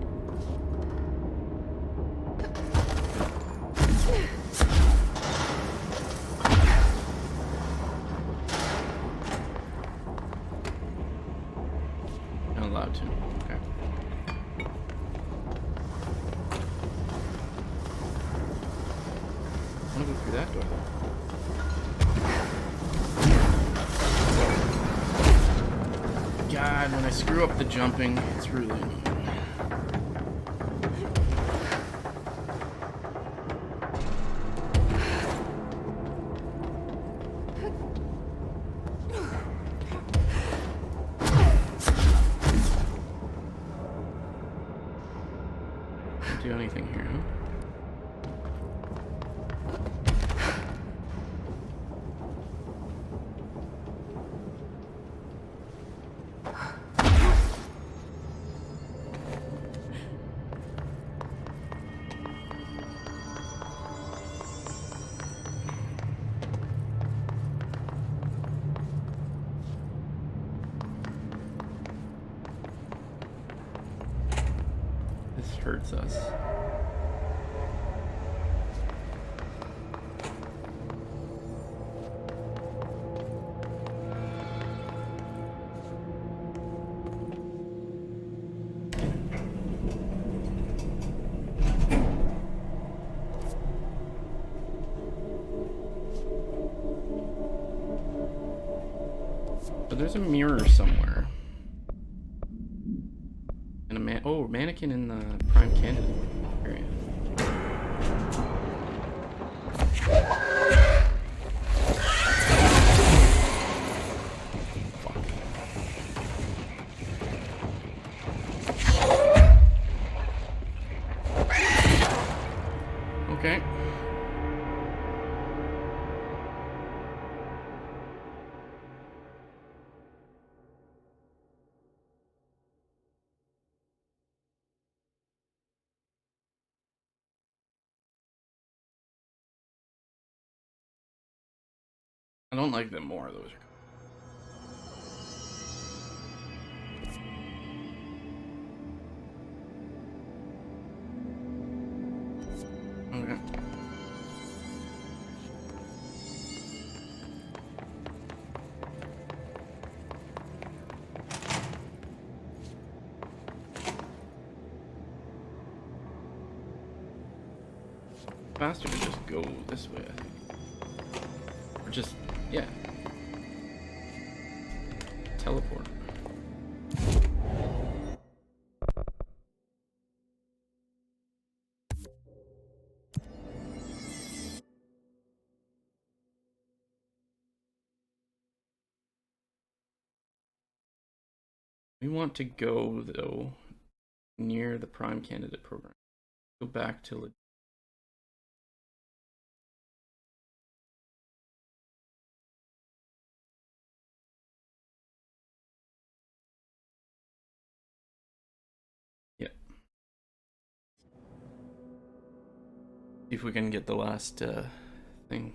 Speaker 1: Not allowed to. Okay. I want to go through that door though. God, when I screw up the jumping, it's really annoying. Can't do anything here, huh? This hurts us. But there's a mirror somewhere. And a mannequin in the prime candidate area. Okay. I don't like them more, those are. Okay. Faster to just go this way, I think. Or just, yeah. Teleport. We want to go, though, near the Prime Candidate program. Go back to legit. Yeah. See if we can get the last thing.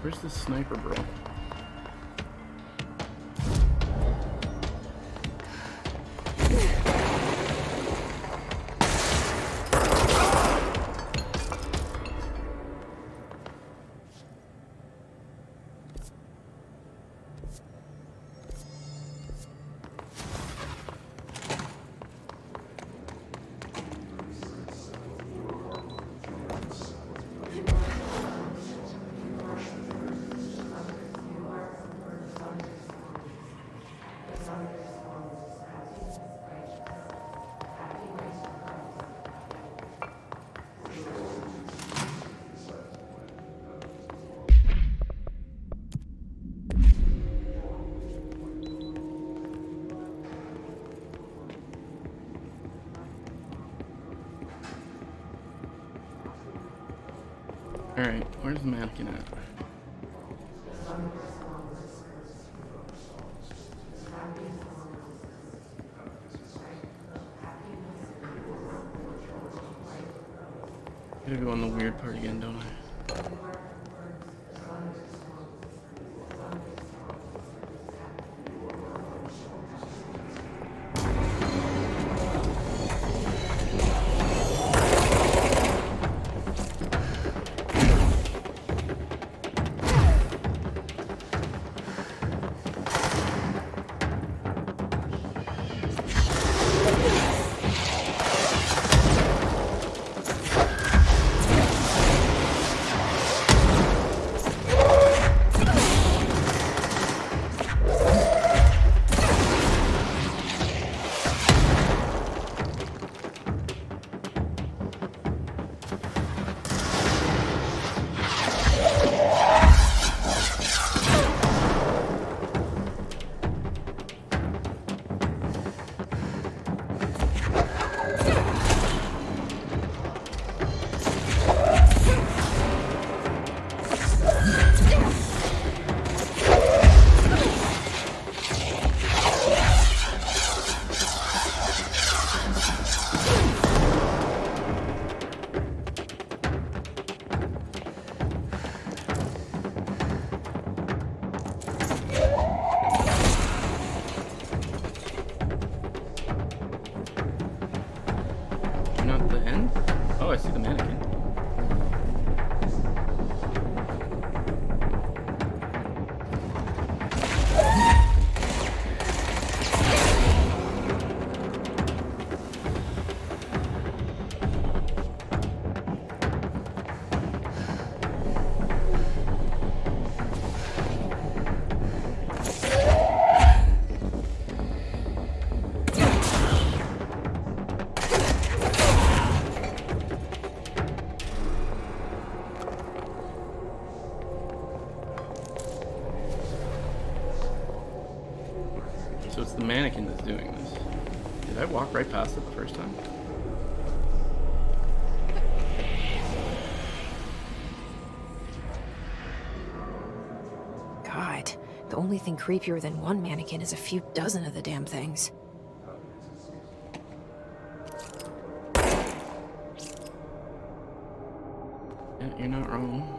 Speaker 1: Where's the sniper, bro? Alright, where's the mannequin at? Gotta go on the weird part again, don't I? So it's the mannequin that's doing this. Did I walk right past it the first time?
Speaker 2: God, the only thing creepier than one mannequin is a few dozen of the damn things.
Speaker 1: Yeah, you're not wrong.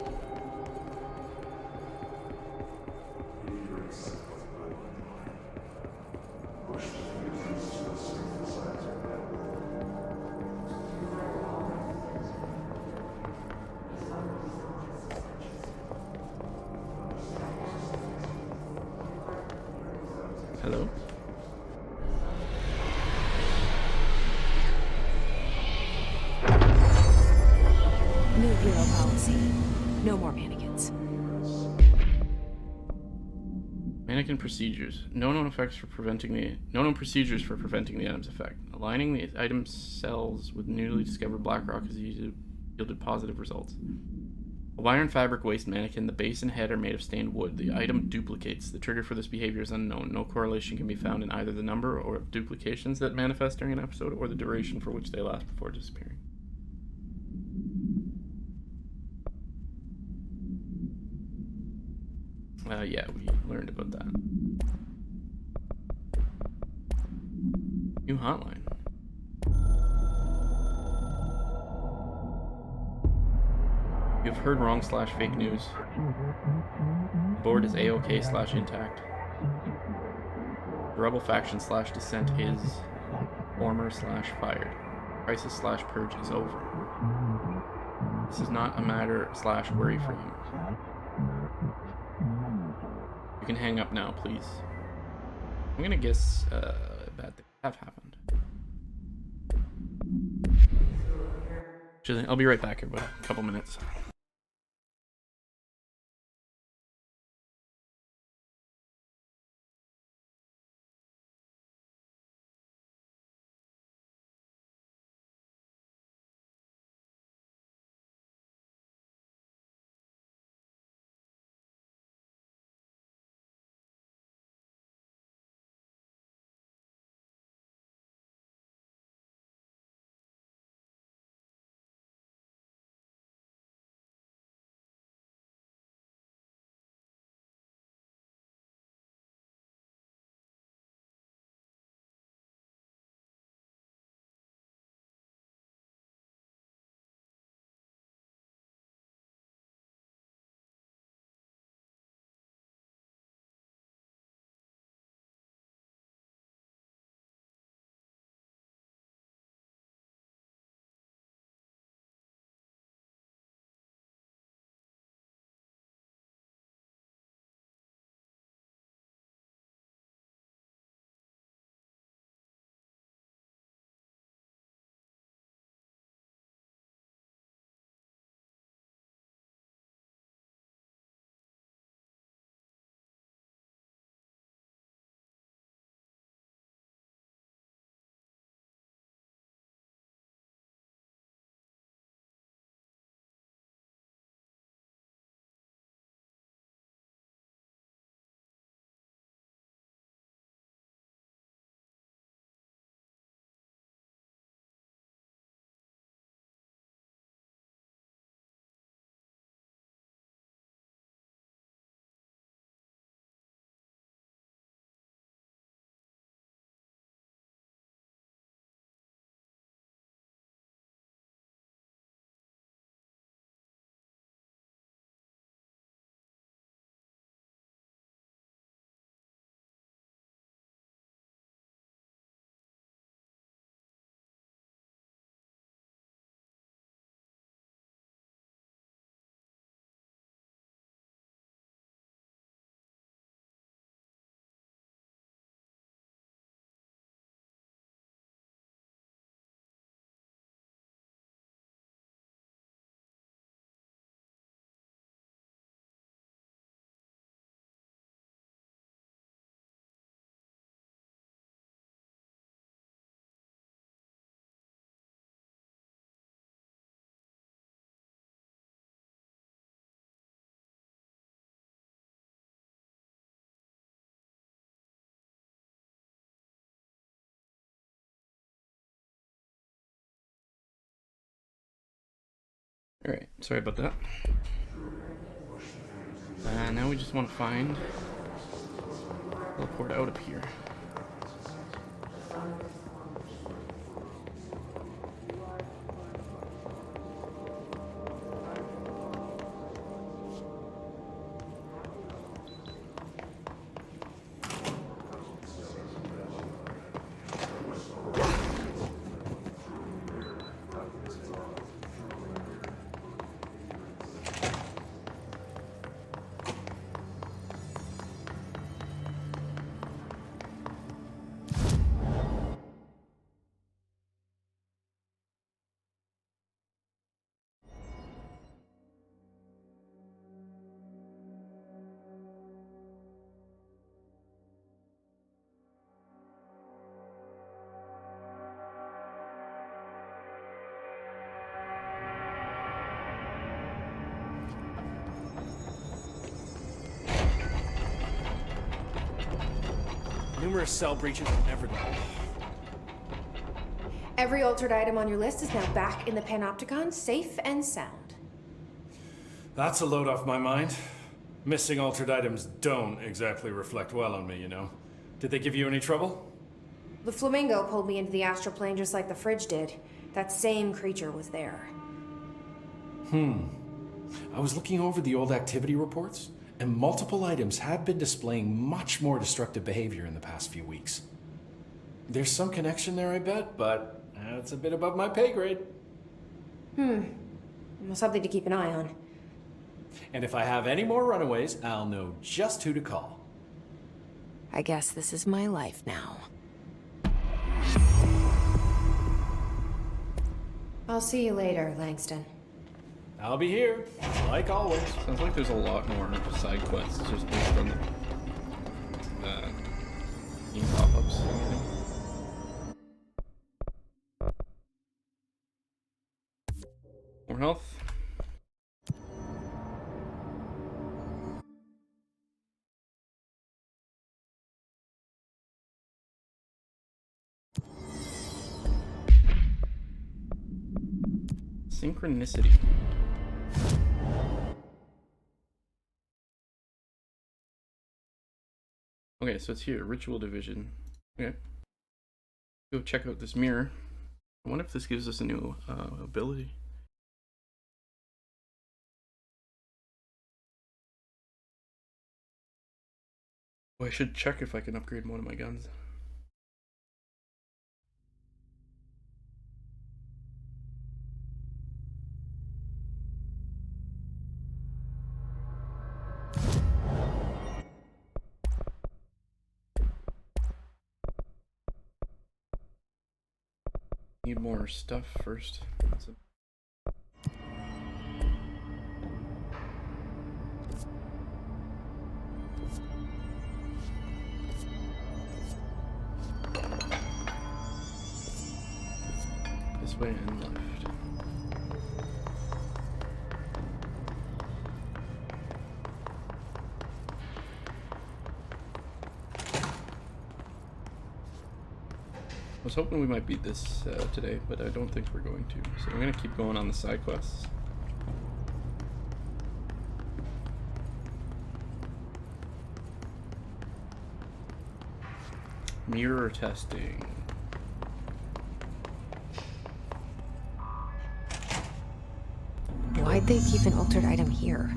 Speaker 1: Hello?
Speaker 2: New bureau policy. No more mannequins.
Speaker 1: Mannequin procedures. No known procedures for preventing the item's effect. Aligning the item's cells with newly discovered black rock has yielded positive results. A wire and fabric waste mannequin, the base and head are made of stained wood. The item duplicates. The trigger for this behavior is unknown. No correlation can be found in either the number or of duplications that manifest during an episode or the duration for which they last before disappearing. Yeah, we learned about that. New hotline. You've heard wrong / fake news. The board is A-OK / intact. The rebel faction / dissent is former / fired. Crisis / purge is over. This is not a matter / worry for you. You can hang up now, please. I'm gonna guess bad things have happened. Actually, I'll be right back in about a couple minutes. Alright, sorry about that. Now we just want to find teleport out of here.
Speaker 16: Numerous cell breaches and everything.
Speaker 17: Every altered item on your list is now back in the Panopticon, safe and sound.
Speaker 16: That's a load off my mind. Missing altered items don't exactly reflect well on me, you know. Did they give you any trouble?
Speaker 17: The flamingo pulled me into the astral plane just like the fridge did. That same creature was there.
Speaker 16: I was looking over the old activity reports, and multiple items have been displaying much more destructive behavior in the past few weeks. There's some connection there, I bet, but that's a bit above my pay grade.
Speaker 17: Well, something to keep an eye on.
Speaker 16: And if I have any more runaways, I'll know just who to call.
Speaker 2: I guess this is my life now.
Speaker 17: I'll see you later, Langston.
Speaker 16: I'll be here, like always.
Speaker 1: Sounds like there's a lot more side quests just based on the game pop-ups and everything. More health. Synchronicity. Okay, so it's here, Ritual Division. Okay. Go check out this mirror. I wonder if this gives us a new ability. Oh, I should check if I can upgrade one of my guns. Need more stuff first. This way and left. I was hoping we might beat this today, but I don't think we're going to. So I'm going to keep going on the side quests. Mirror testing.
Speaker 2: Why'd they keep an altered item here?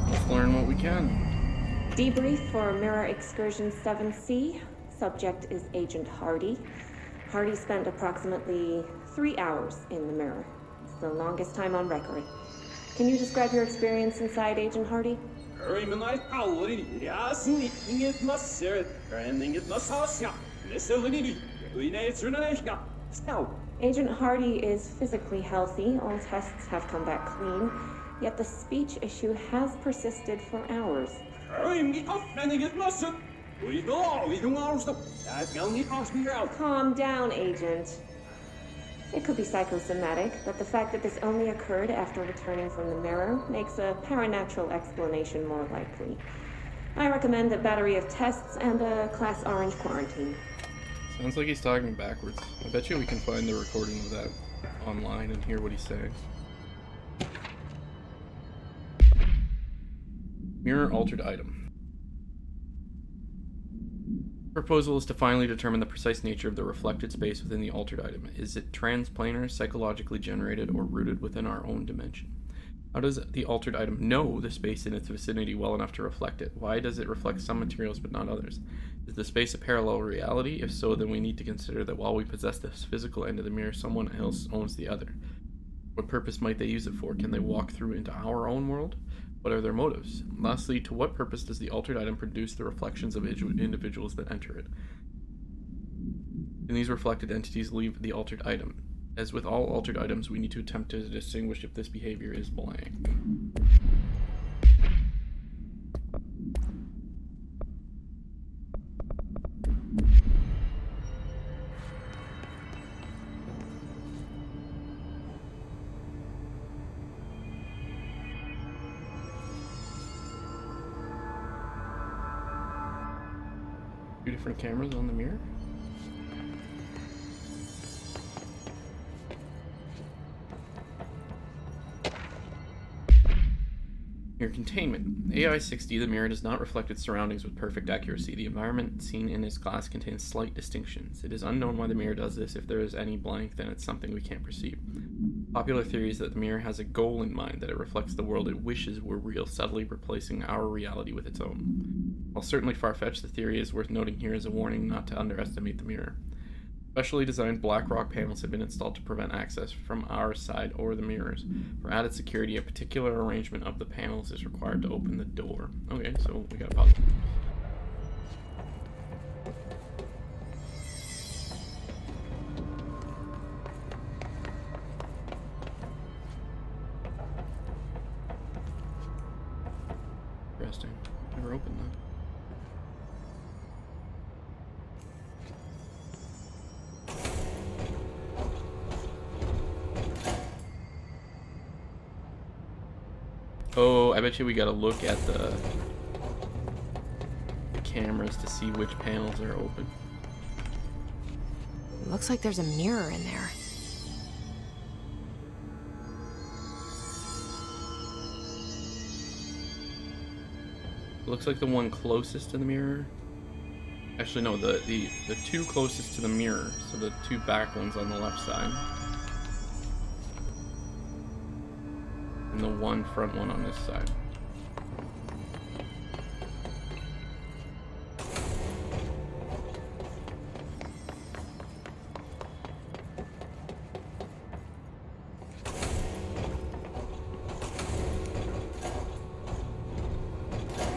Speaker 1: Let's learn what we can.
Speaker 3: Debrief for Mirror Excursion 7C. Subject is Agent Hardy. Hardy spent approximately 3 hours in the mirror. It's the longest time on record. Can you describe your experience inside, Agent Hardy? Agent Hardy is physically healthy. All tests have come back clean. Yet the speech issue has persisted for hours. Calm down, Agent. It could be psychosomatic, but the fact that this only occurred after returning from the mirror makes a paranatural explanation more likely. I recommend a battery of tests and a Class Orange quarantine.
Speaker 1: Sounds like he's talking backwards. I bet you we can find the recording of that online and hear what he's saying. Mirror altered item. Proposal is to finally determine the precise nature of the reflected space within the altered item. Is it transplanar, psychologically generated, or rooted within our own dimension? How does the altered item know the space in its vicinity well enough to reflect it? Why does it reflect some materials but not others? Is the space a parallel reality? If so, then we need to consider that while we possess this physical end of the mirror, someone else owns the other. What purpose might they use it for? Can they walk through into our own world? What are their motives? Lastly, to what purpose does the altered item produce the reflections of individuals that enter it? Can these reflected entities leave the altered item? As with all altered items, we need to attempt to distinguish if this behavior is blank. Two different cameras on the mirror? Mirror containment. AI-60, the mirror does not reflect its surroundings with perfect accuracy. The environment seen in its glass contains slight distinctions. It is unknown why the mirror does this. If there is any blank, then it's something we can't perceive. Popular theory is that the mirror has a goal in mind, that it reflects the world it wishes were real, subtly replacing our reality with its own. While certainly far-fetched, the theory is worth noting here as a warning not to underestimate the mirror. Specially designed black rock panels have been installed to prevent access from our side or the mirrors. For added security, a particular arrangement of the panels is required to open the door. Okay, so we got a puzzle. Interesting. Never opened that. Oh, I bet you we gotta look at the cameras to see which panels are open.
Speaker 2: Looks like there's a mirror in there.
Speaker 1: Looks like the one closest to the mirror. Actually, no, the two closest to the mirror. So the two back ones on the left side. And the one front one on this side.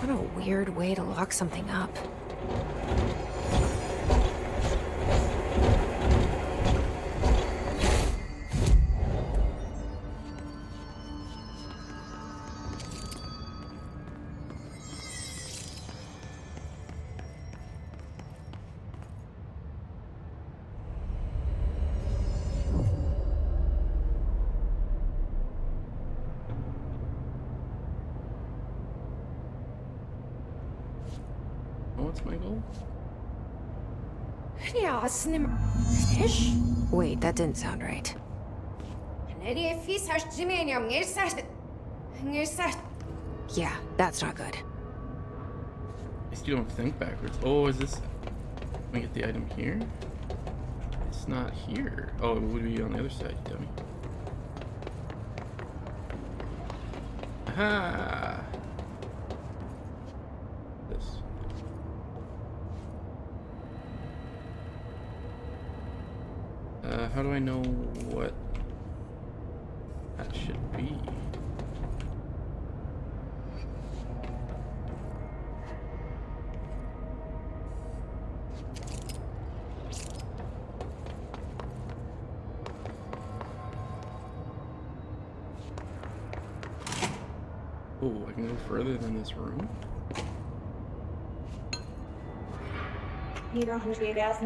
Speaker 2: What a weird way to lock something up.
Speaker 1: What's my goal?
Speaker 2: Wait, that didn't sound right. Yeah, that's not good.
Speaker 1: At least you don't think backwards. Oh, is this... Can we get the item here? It's not here. Oh, it would be on the other side, you dummy. Aha! This. How do I know what that should be? Oh, I can go further than this room?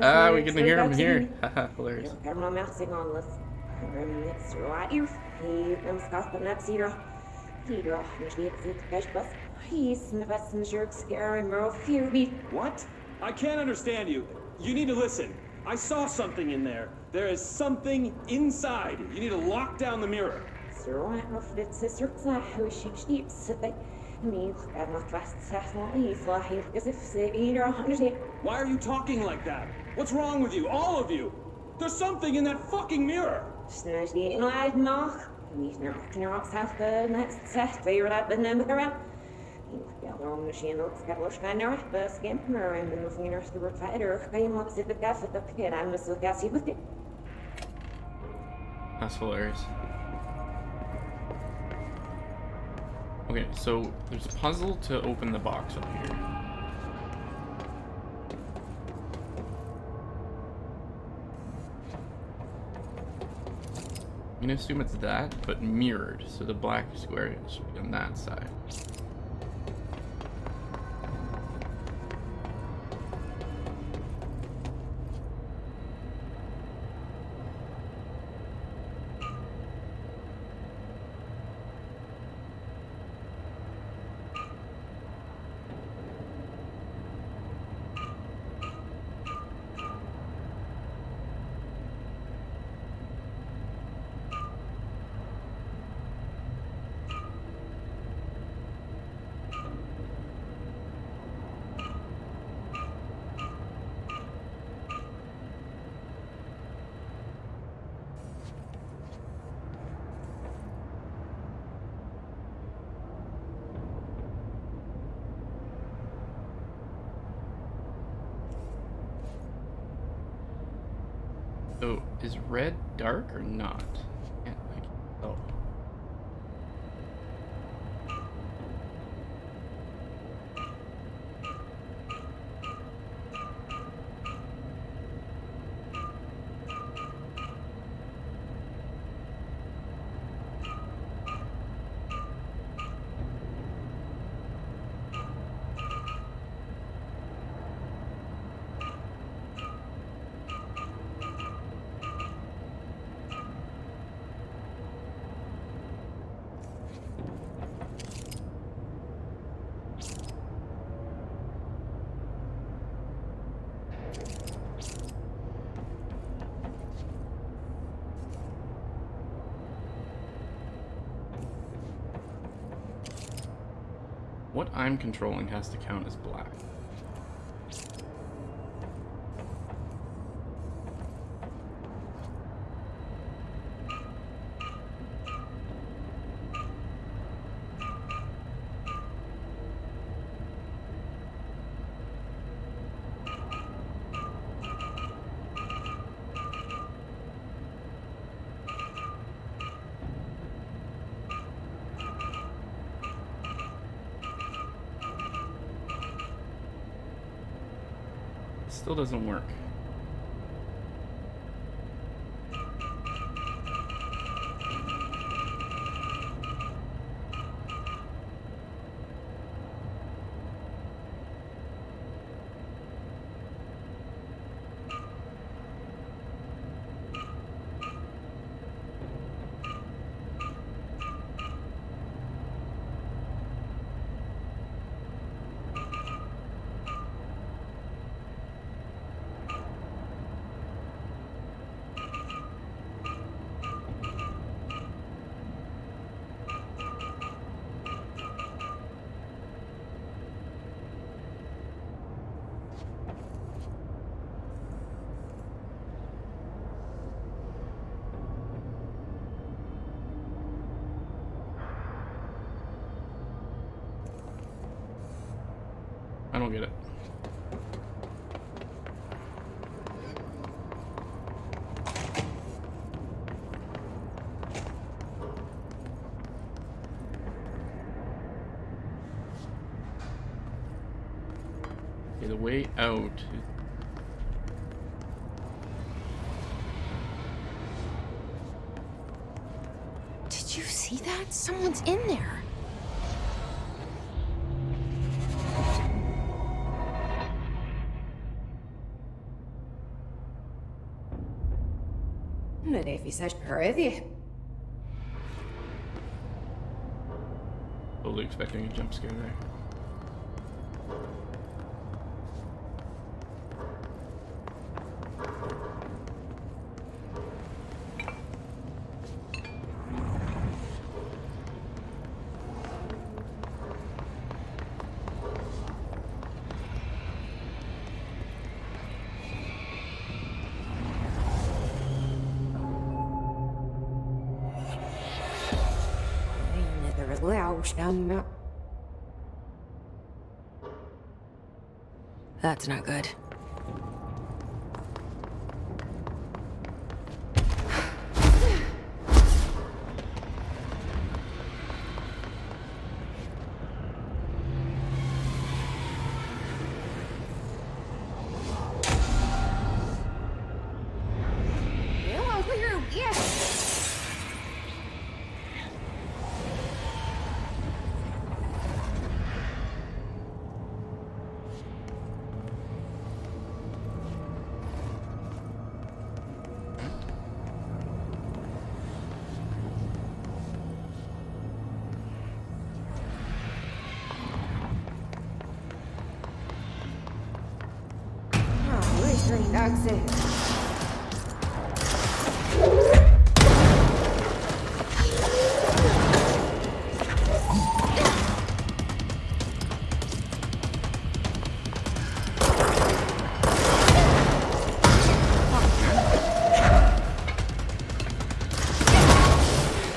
Speaker 1: Ah, we can hear him here. Haha, hilarious.
Speaker 5: What? I can't understand you. You need to listen. I saw something in there. There is something inside. You need to lock down the mirror. Why are you talking like that? What's wrong with you? All of you? There's something in that fucking mirror.
Speaker 1: That's hilarious. Okay, so there's a puzzle to open the box up here. I'm gonna assume it's that, but mirrored, so the black square should be on that side. So, is red dark or not? Can't tell. What I'm controlling has to count as black. Still doesn't work. I don't get it. Okay, the way out.
Speaker 2: Did you see that? Someone's in there.
Speaker 1: Totally expecting a jump scare there.
Speaker 2: That's not good.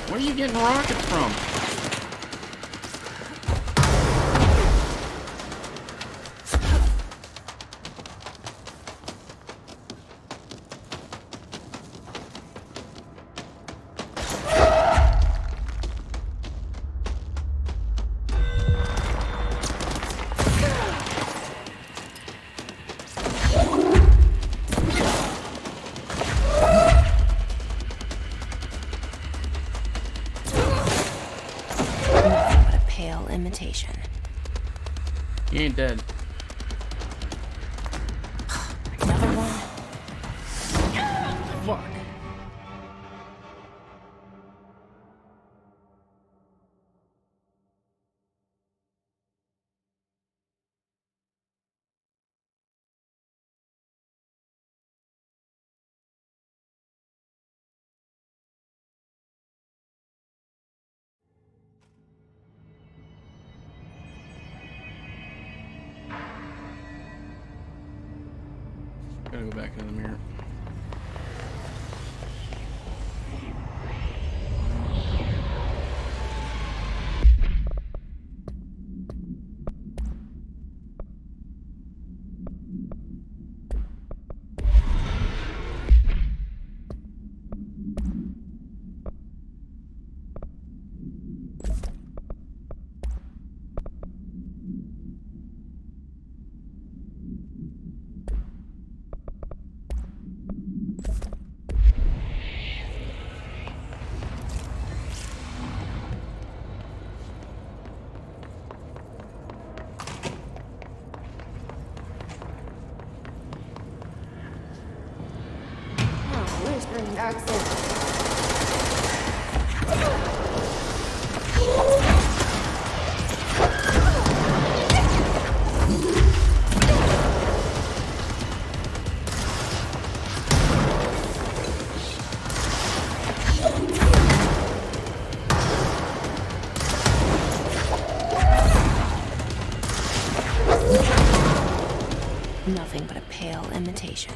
Speaker 1: Where are you getting rockets from?
Speaker 2: Imitation.
Speaker 1: He ain't dead.
Speaker 2: Another one.
Speaker 1: Fuck. Gotta go back in the mirror.
Speaker 2: Nothing but a pale imitation.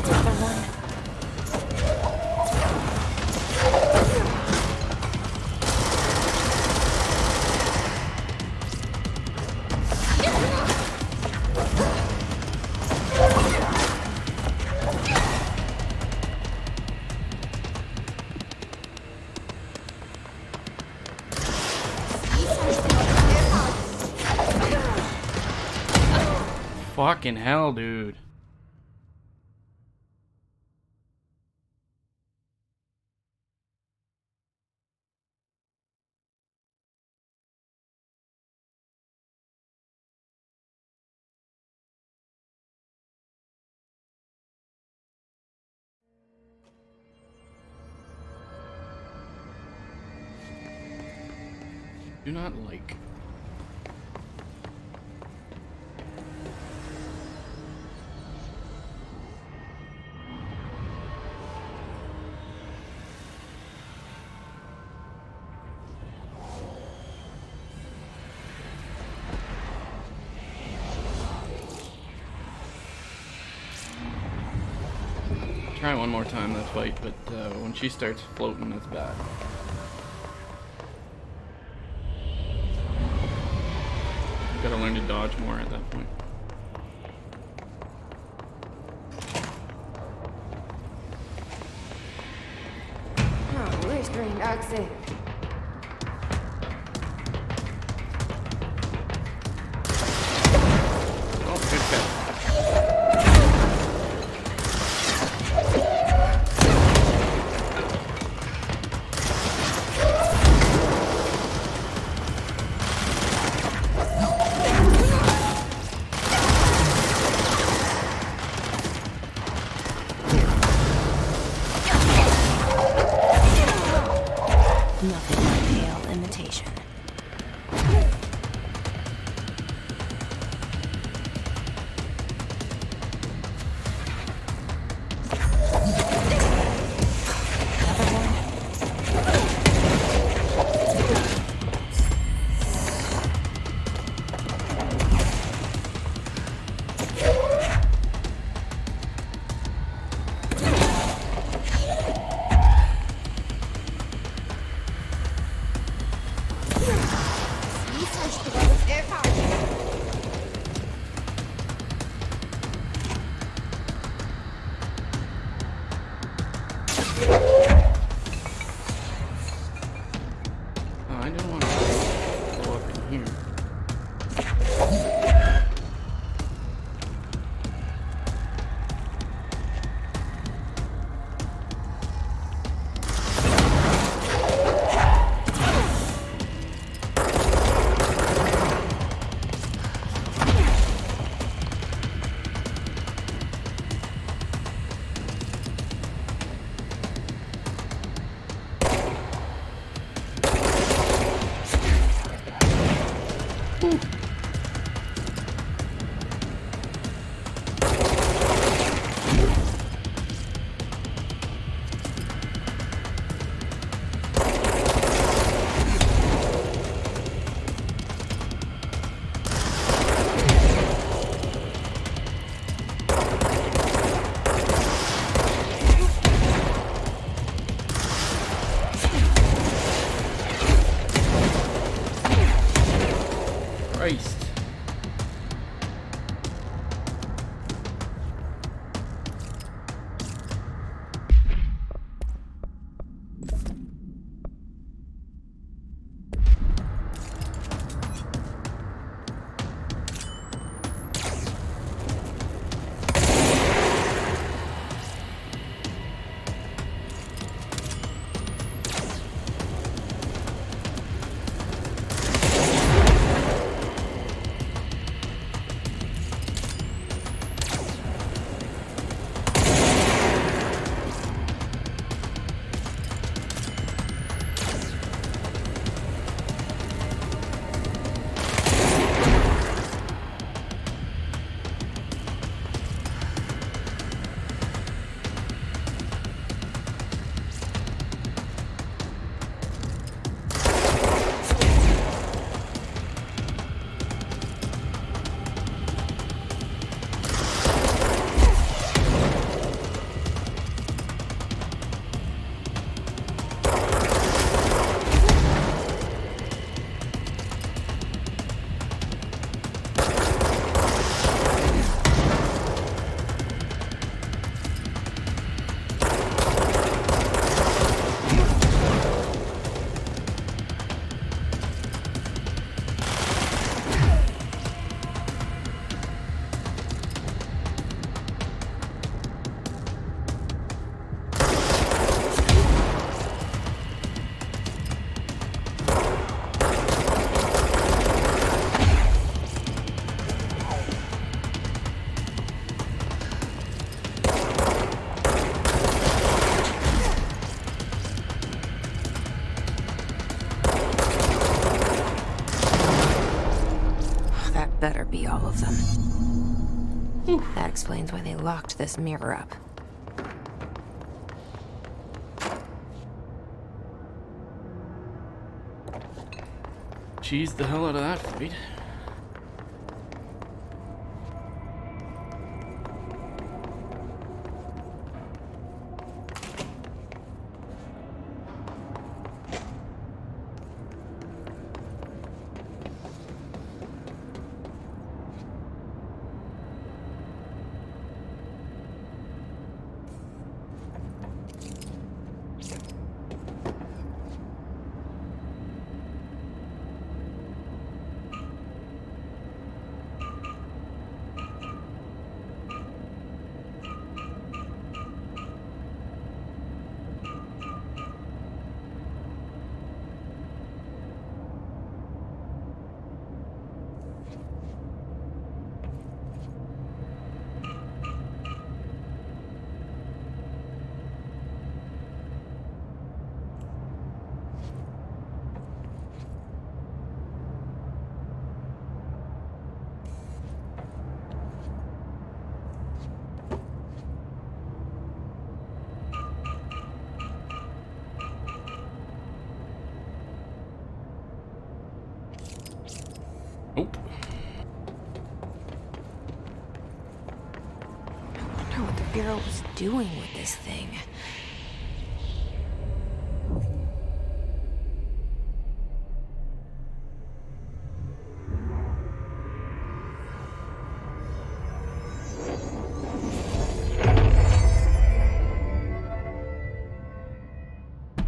Speaker 2: Another one.
Speaker 1: Fucking hell, dude. Do not like. try one more time that fight, but when she starts floating, that's bad. Gotta learn to dodge more at that point.
Speaker 17: Restrained exit.
Speaker 1: Oh, good catch.
Speaker 2: Nothing but pale imitation.
Speaker 1: I don't want to go up in here. Christ.
Speaker 2: Better be all of them. That explains why they locked this mirror up.
Speaker 1: Cheese the hell out of that fight.
Speaker 2: Bureau was doing with this thing.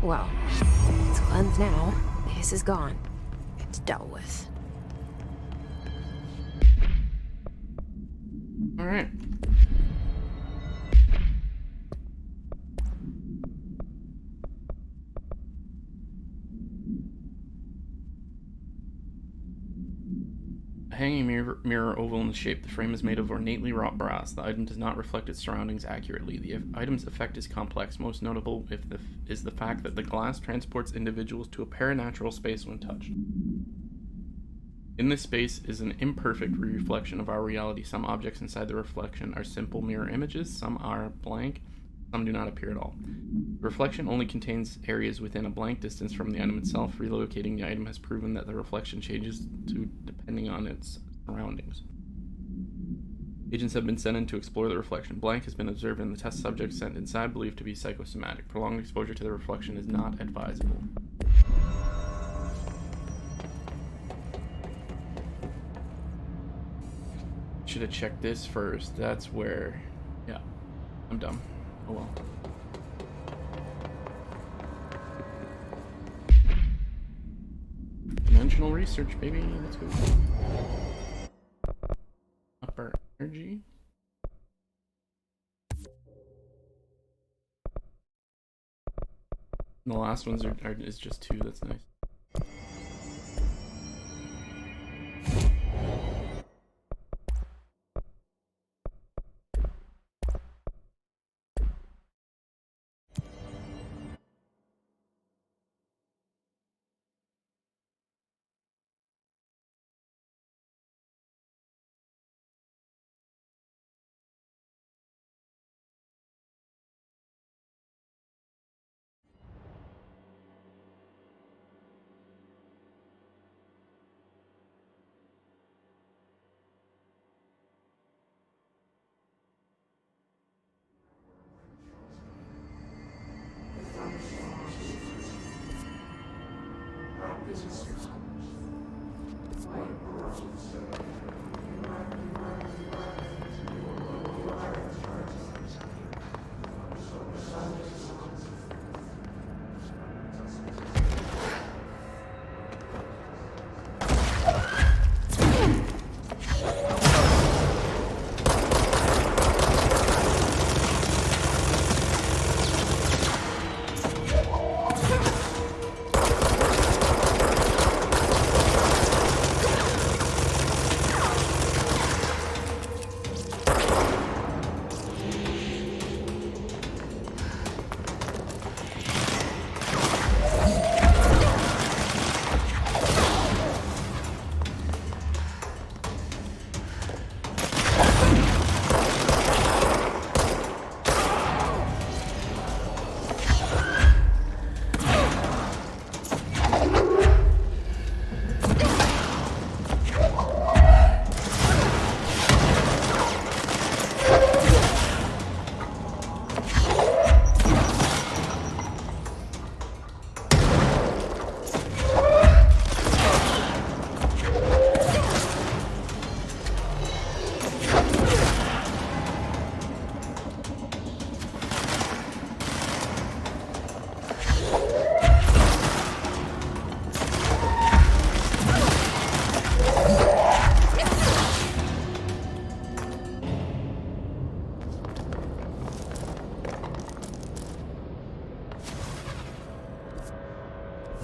Speaker 2: Well, it's cleansed now. The hiss is gone. It's dealt with.
Speaker 1: Alright. A hanging mirror oval in shape. The frame is made of ornately wrought brass. The item does not reflect its surroundings accurately. The item's effect is complex. Most notable is the fact that the glass transports individuals to a paranatural space when touched. In this space is an imperfect reflection of our reality. Some objects inside the reflection are simple mirror images, some are blank, some do not appear at all. The reflection only contains areas within a blank distance from the item itself. Relocating the item has proven that the reflection changes depending on its surroundings. Agents have been sent in to explore the reflection. Blank has been observed in the test subject sent inside, believed to be psychosomatic. Prolonged exposure to the reflection is not advisable. Should have checked this first. That's where... Yeah. I'm dumb. Oh well. Dimensional research, baby. Let's go. Upper energy. And the last ones is just 2. That's nice.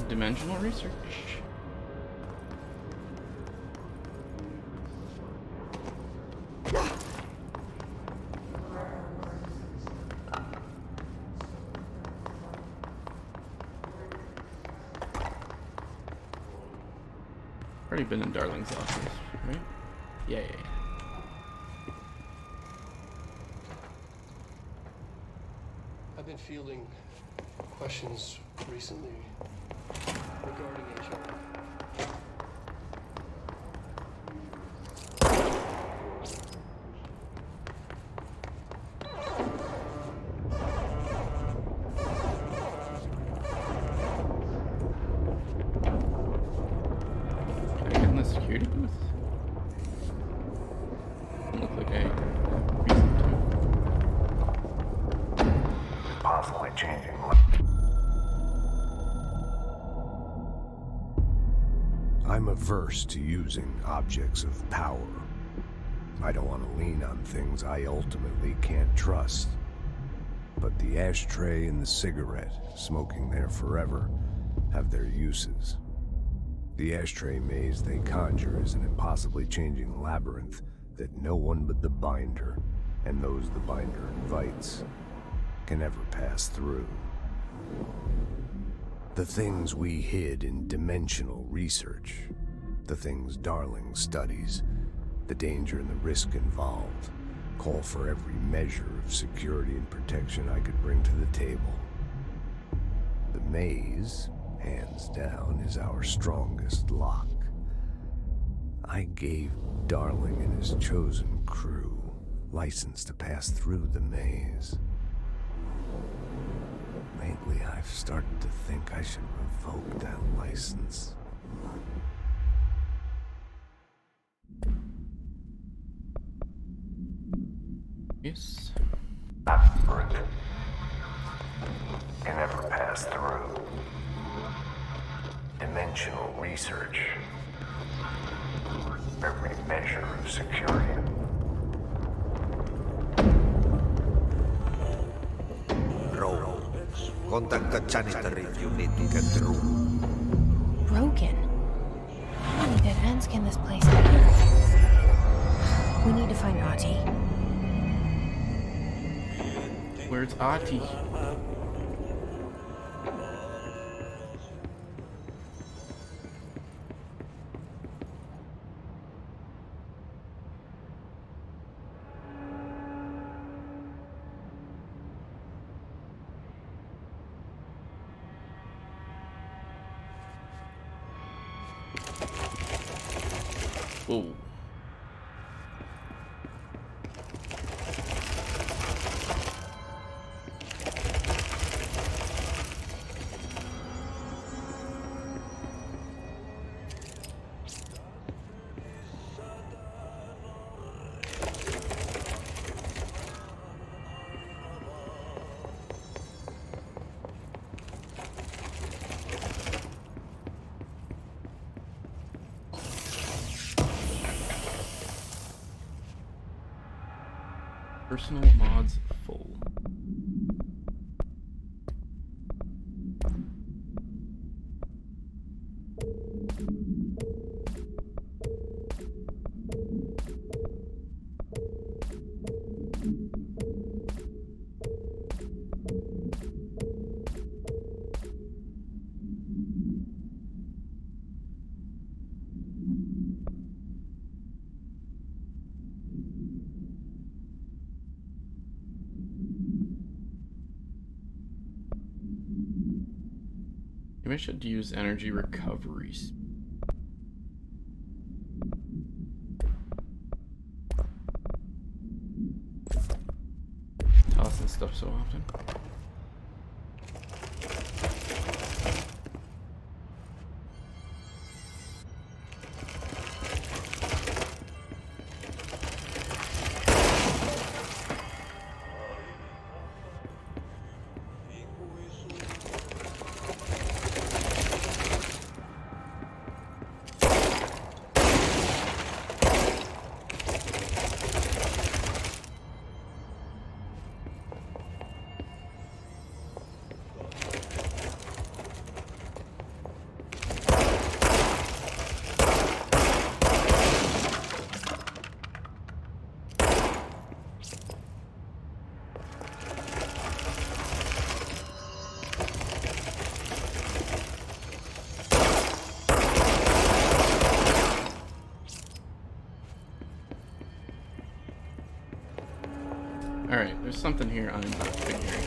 Speaker 1: Dimensional research. Already been in Darling's office, right? Yeah.
Speaker 12: I've been fielding questions recently regarding HR.
Speaker 7: constantly changing.
Speaker 8: I'm averse to using objects of power. I don't want to lean on things I ultimately can't trust. But the ashtray and the cigarette, smoking there forever, have their uses. The ashtray maze they conjure is an impossibly changing labyrinth that no one but the binder, and those the binder invites, can ever pass through. The things we hid in dimensional research, the things Darling studies, the danger and the risk involved, call for every measure of security and protection I could bring to the table. The maze, hands down, is our strongest lock. I gave Darling and his chosen crew license to pass through the maze. Lately, I've started to think I should revoke that license.
Speaker 1: Yes.
Speaker 7: Labyrinth can never pass through. Dimensional research. Every measure of security.
Speaker 18: Roll. Contact the janitor if you need to get through.
Speaker 2: Broken. How many dead ends can this place have? We need to find Ahti.
Speaker 1: Where's Ahti? Whoa. Personal mods full. Maybe I should use energy recoveries. Tossing stuff so often. Alright, there's something here I'm not figuring out.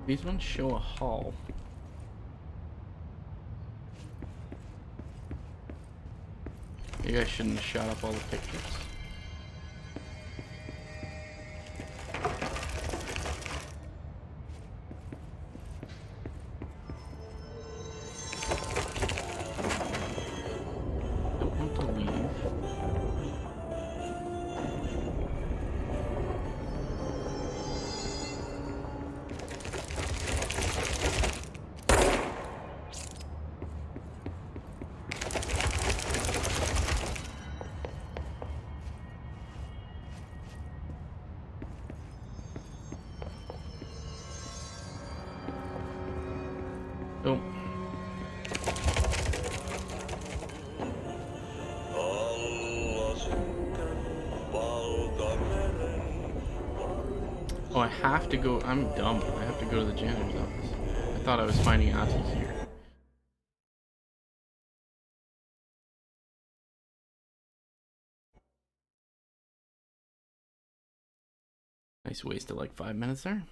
Speaker 1: These ones show a hall. Maybe I shouldn't have shot up all the pictures. Don't want to leave. Oh. Oh, I have to go. I'm dumb. I have to go to the janitor's office. I thought I was finding Ati here. Nice waste of like 5 minutes there.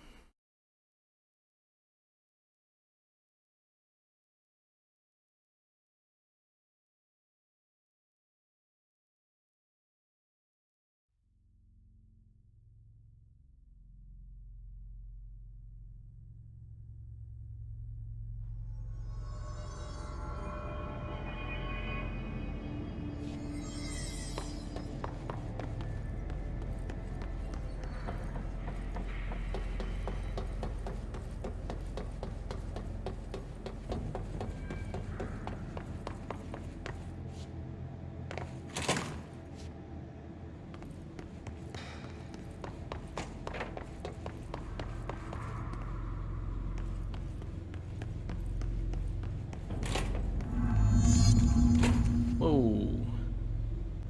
Speaker 1: Whoa.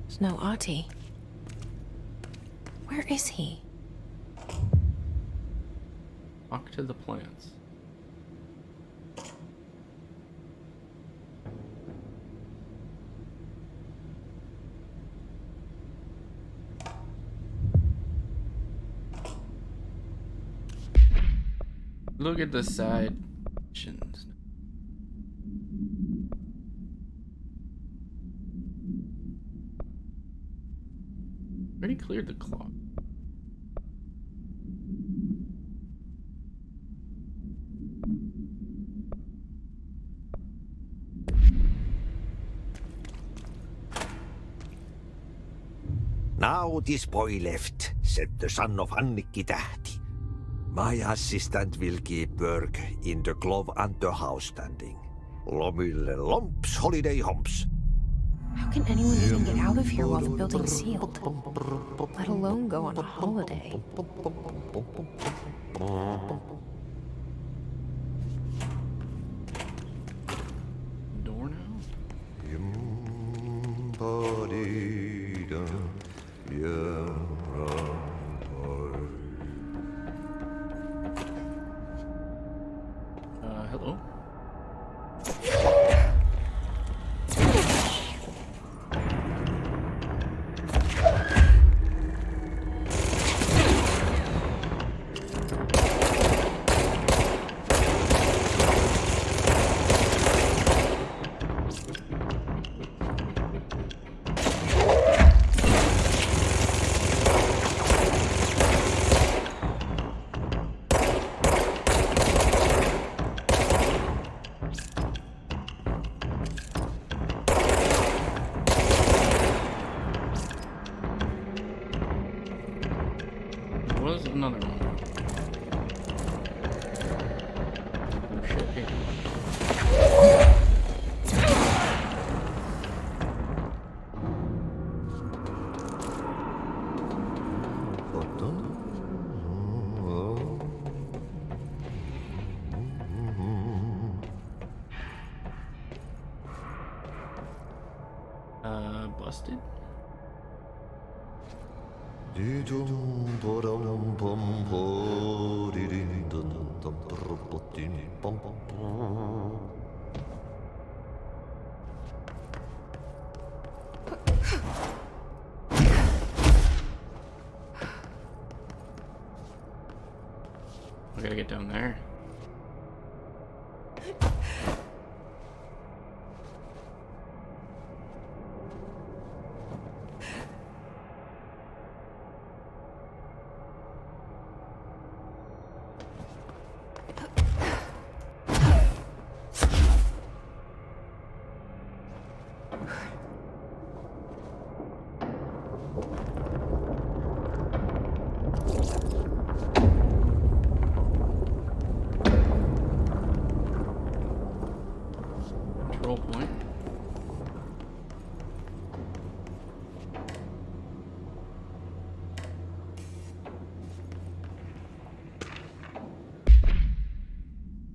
Speaker 2: There's no Ati. Where is he?
Speaker 1: Walk to the plants. Look at the side missions. Already cleared the clock.
Speaker 18: Now this boy left, said the son of Annikki Tähti. My assistant will keep work in the glove and the house standing. Lomille lomps, holiday humps.
Speaker 2: How can anyone even get out of here while the building's sealed? Let alone go on a holiday.
Speaker 1: Door now? Hello? Was another one. Oh shit, hey. Busted? I gotta get down there.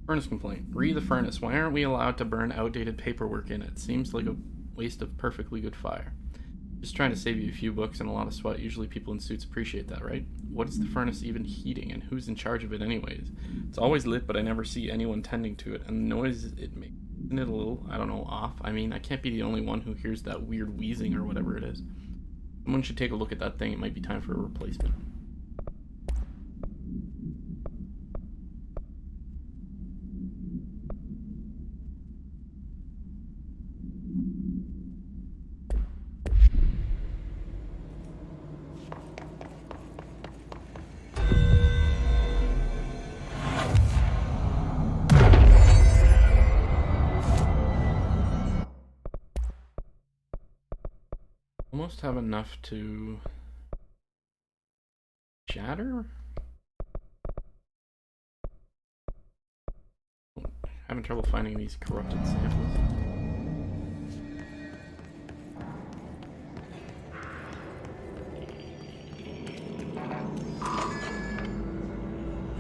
Speaker 1: Furnace complaint. Re the furnace. Why aren't we allowed to burn outdated paperwork in it? Seems like a waste of perfectly good fire. Just trying to save you a few bucks and a lot of sweat. Usually people in suits appreciate that, right? What is the furnace even heating, and who's in charge of it anyways? It's always lit, but I never see anyone tending to it, and the noise it makes, isn't it a little, I don't know, off? I mean, I can't be the only one who hears that weird wheezing or whatever it is. Someone should take a look at that thing. It might be time for a replacement. Almost have enough to shatter? Having trouble finding these corrupted samples.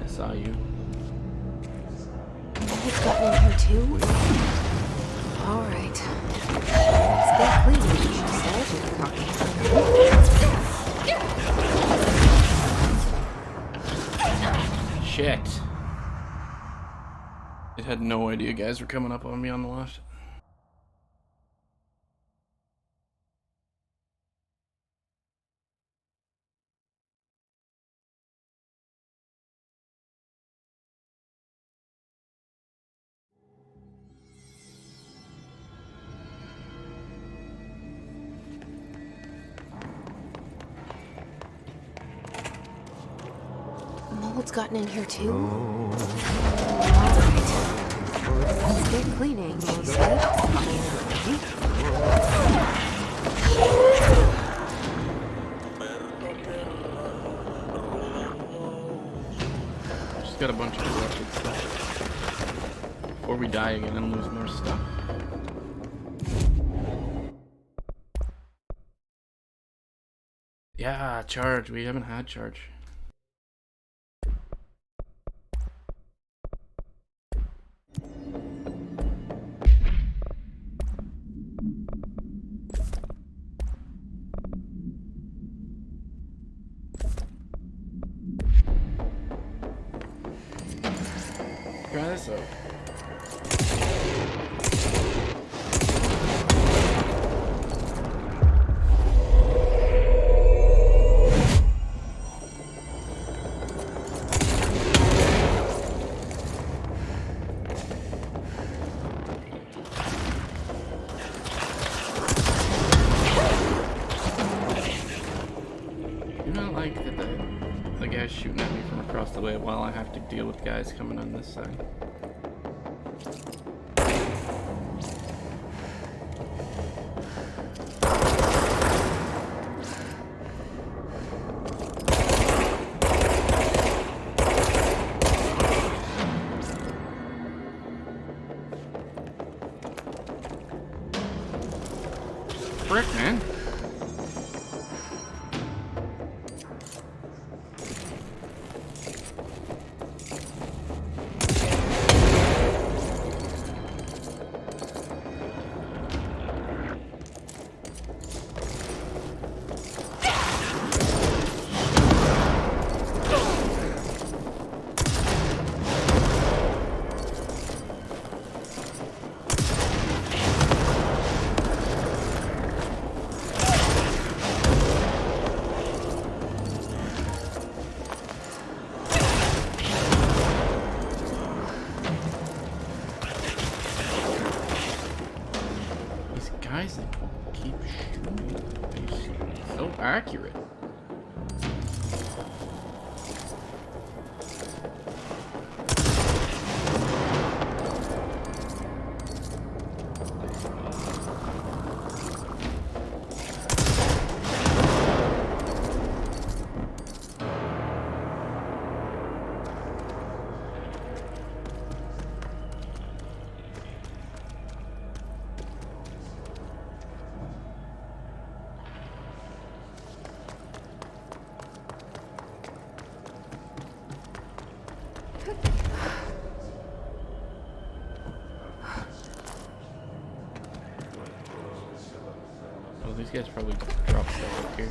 Speaker 1: I saw you.
Speaker 2: It's gotten in here too? Alright. Let's get clean, she said.
Speaker 1: Shit. It had no idea guys were coming up on me on the left.
Speaker 2: Mold's gotten in here too? Alright. Let's get cleaning, she said.
Speaker 1: Just got a bunch of corrupted stuff. Before we die again and lose more stuff. Yeah, charge. We haven't had charge. Try this out. The guy's shooting at me from across the way while I have to deal with guys coming on this side. Frick, man. Guys that keep shooting. They're so accurate. these guys probably drop stuff up here.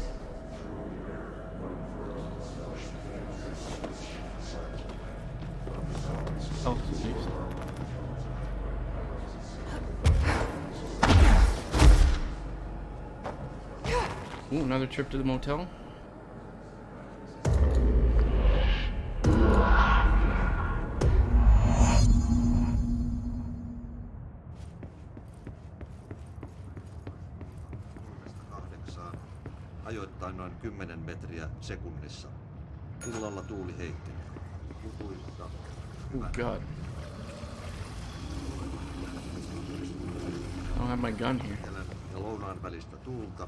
Speaker 1: Oh, jeez. Ooh, another trip to the motel.
Speaker 19: Ajoittain noin 10 metriä sekunnissa. Illalla tuuli heikkenee.
Speaker 1: Oh god. I don't have my gun here.
Speaker 19: Ja lounaan välistä tuulta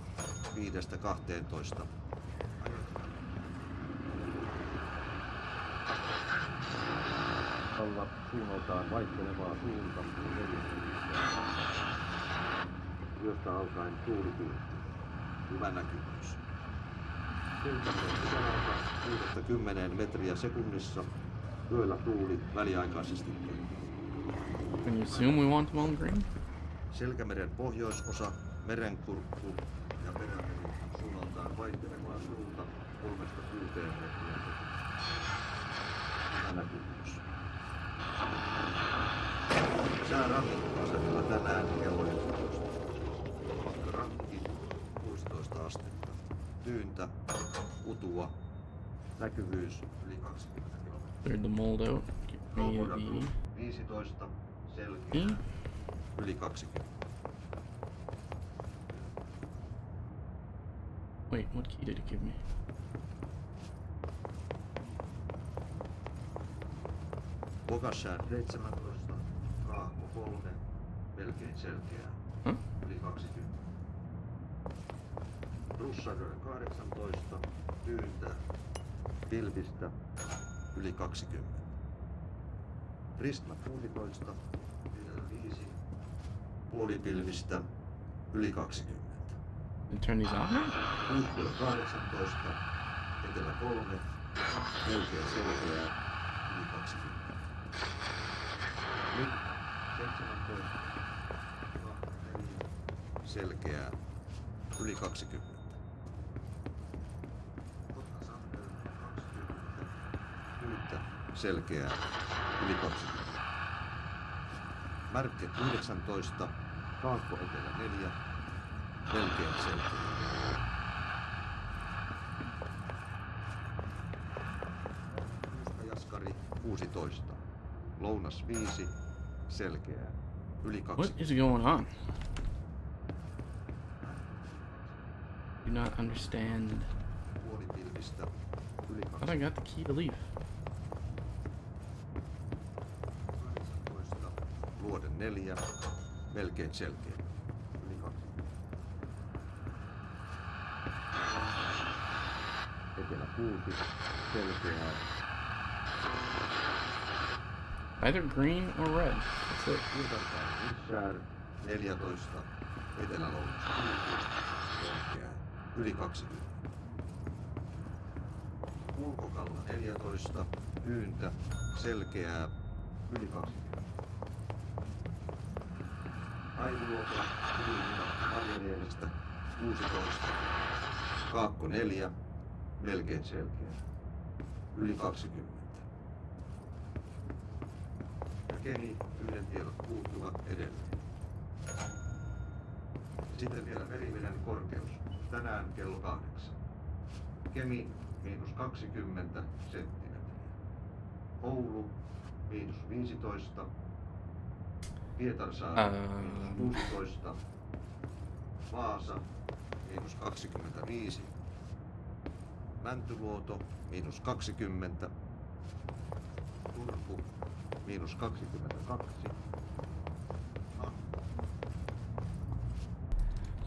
Speaker 19: 5-12. Alla suunnaltaan vaihtelevaa suunta. Yöstä alkaen tuuli tyyntyy. Hyvä näkyvyys. 10 metriä sekunnissa. Yöllä tuuli väliaikaisesti tyyntyy.
Speaker 1: Can you assume we want them all green?
Speaker 19: Selkämeren pohjoisosa, merenkurkku ja perämeri suunnaltaan vaihtelevaa suunta 3-6 metriä. Hyvä näkyvyys. Sää rannikkoasemilla tänään kello 11. Rankki 16 astetta. Tyyntä, utua, näkyvyys yli 20 kilometriä.
Speaker 1: Cleared the mold out. Give me the
Speaker 19: 15, selkeä, yli 20.
Speaker 1: Wait, what key did it give me?
Speaker 19: Pokassään 17, kaakko 3, melkein selkeää, yli 20. Russadöö 18, tyyntä, pilvistä, yli 20. Ristma 16, 5, puolipilvistä, yli 20.
Speaker 1: And turn these on?
Speaker 19: Kuukkula 18, etelä 3, melkein selkeää, yli 20. Nyt 17, 4, selkeää, yli 20. Tyyntä, selkeää, yli 20. Märket 19, kaakko etelä 4, melkein selkeää. Jaskari 16, lounas 5, selkeää, yli 20.
Speaker 1: What is going on? Do not understand.
Speaker 19: Puolipilvistä, yli 20.
Speaker 1: Thought I got the key to leave.
Speaker 19: Luoden 4, melkein selkeä. Yli 20. Etelä 6, selkeää.
Speaker 1: Either green or red. That's it.
Speaker 19: Isär 14, etelä-lounas 6, selkeää. Yli 20. Ulkokalla 14, tyyntä, selkeää, yli 20. Aivuoto, Marjaniemestä 16, kaakko 4, melkein selkeä, yli 20. Ja Kemi, yhden tiedot puuttuvat edelleen. Sitten vielä merimeren korkeus, tänään kello 8. Kemi, -20 senttimetriä. Oulu, -15. Pietarsaari, -16. Vaasa, -25. Mäntyluoto, -20. Turku, -22.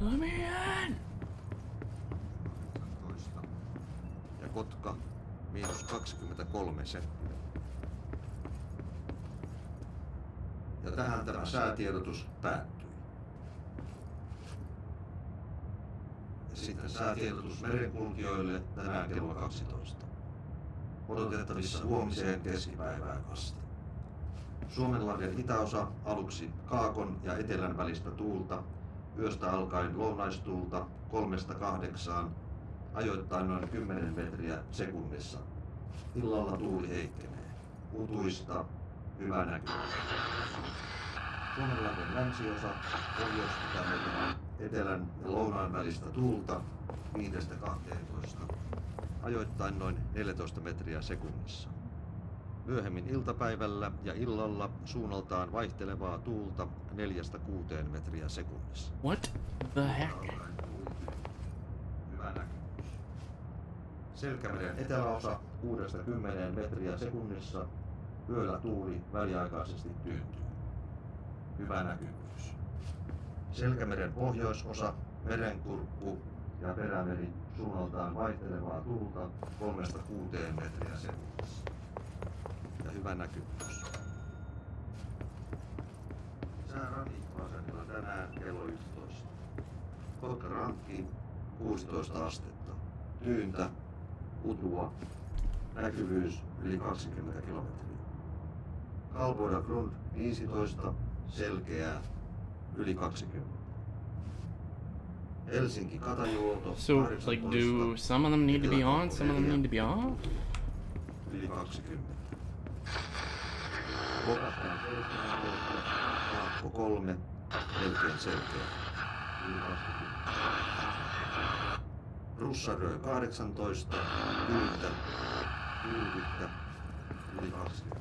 Speaker 1: Let me in!
Speaker 19: Ja Kotka, -23 senttimetriä. Ja tähän tämä säätiedotus päättyi. Ja sitten säätiedotus merenkulkijoille tänään kello 12. Odotettavissa huomiseen keskipäivään asti. Suomenlahden itäosa aluksi kaakon ja etelän välistä tuulta Yöstä alkaen lounaistuulta 3–8, ajoittain noin 10 metriä sekunnissa. Illalla tuuli heikkenee. Utuista, hyvä näkyvyys. Suomenlahden länsiosa, Pohjois-Itämeren, etelän ja lounaan välistä tuulta 5–12, ajoittain noin 14 metriä sekunnissa. Myöhemmin iltapäivällä ja illalla suunnaltaan vaihtelevaa tuulta 4–6 metriä sekunnissa.
Speaker 1: What the heck?
Speaker 19: Hyvä näkyvyys. Selkämeren eteläosa 6–10 metriä sekunnissa. Yöllä tuuli väliaikaisesti tyyntyy. Hyvä näkyvyys. Selkämeren pohjoisosa, merenkurkku ja perämeri suunnaltaan vaihtelevaa tuulta 3–6 metriä sekunnissa. Ja hyvä näkyvyys. Sää rannikkoasemilla tänään kello 11. Kotka-Rankki 16 astetta. Tyyntä, utua, näkyvyys yli 20 kilometriä. Kalvoida Grund 15, selkeää, yli 20. Helsinki Katajuoto
Speaker 1: So, like, do some of them need to be on, some of them need to be off?
Speaker 19: Yli 20. Porastaan 17, Laakko 3, melkein selkeä, yli 20. Russarö 18, tyyntä, ylvyttä, yli 20.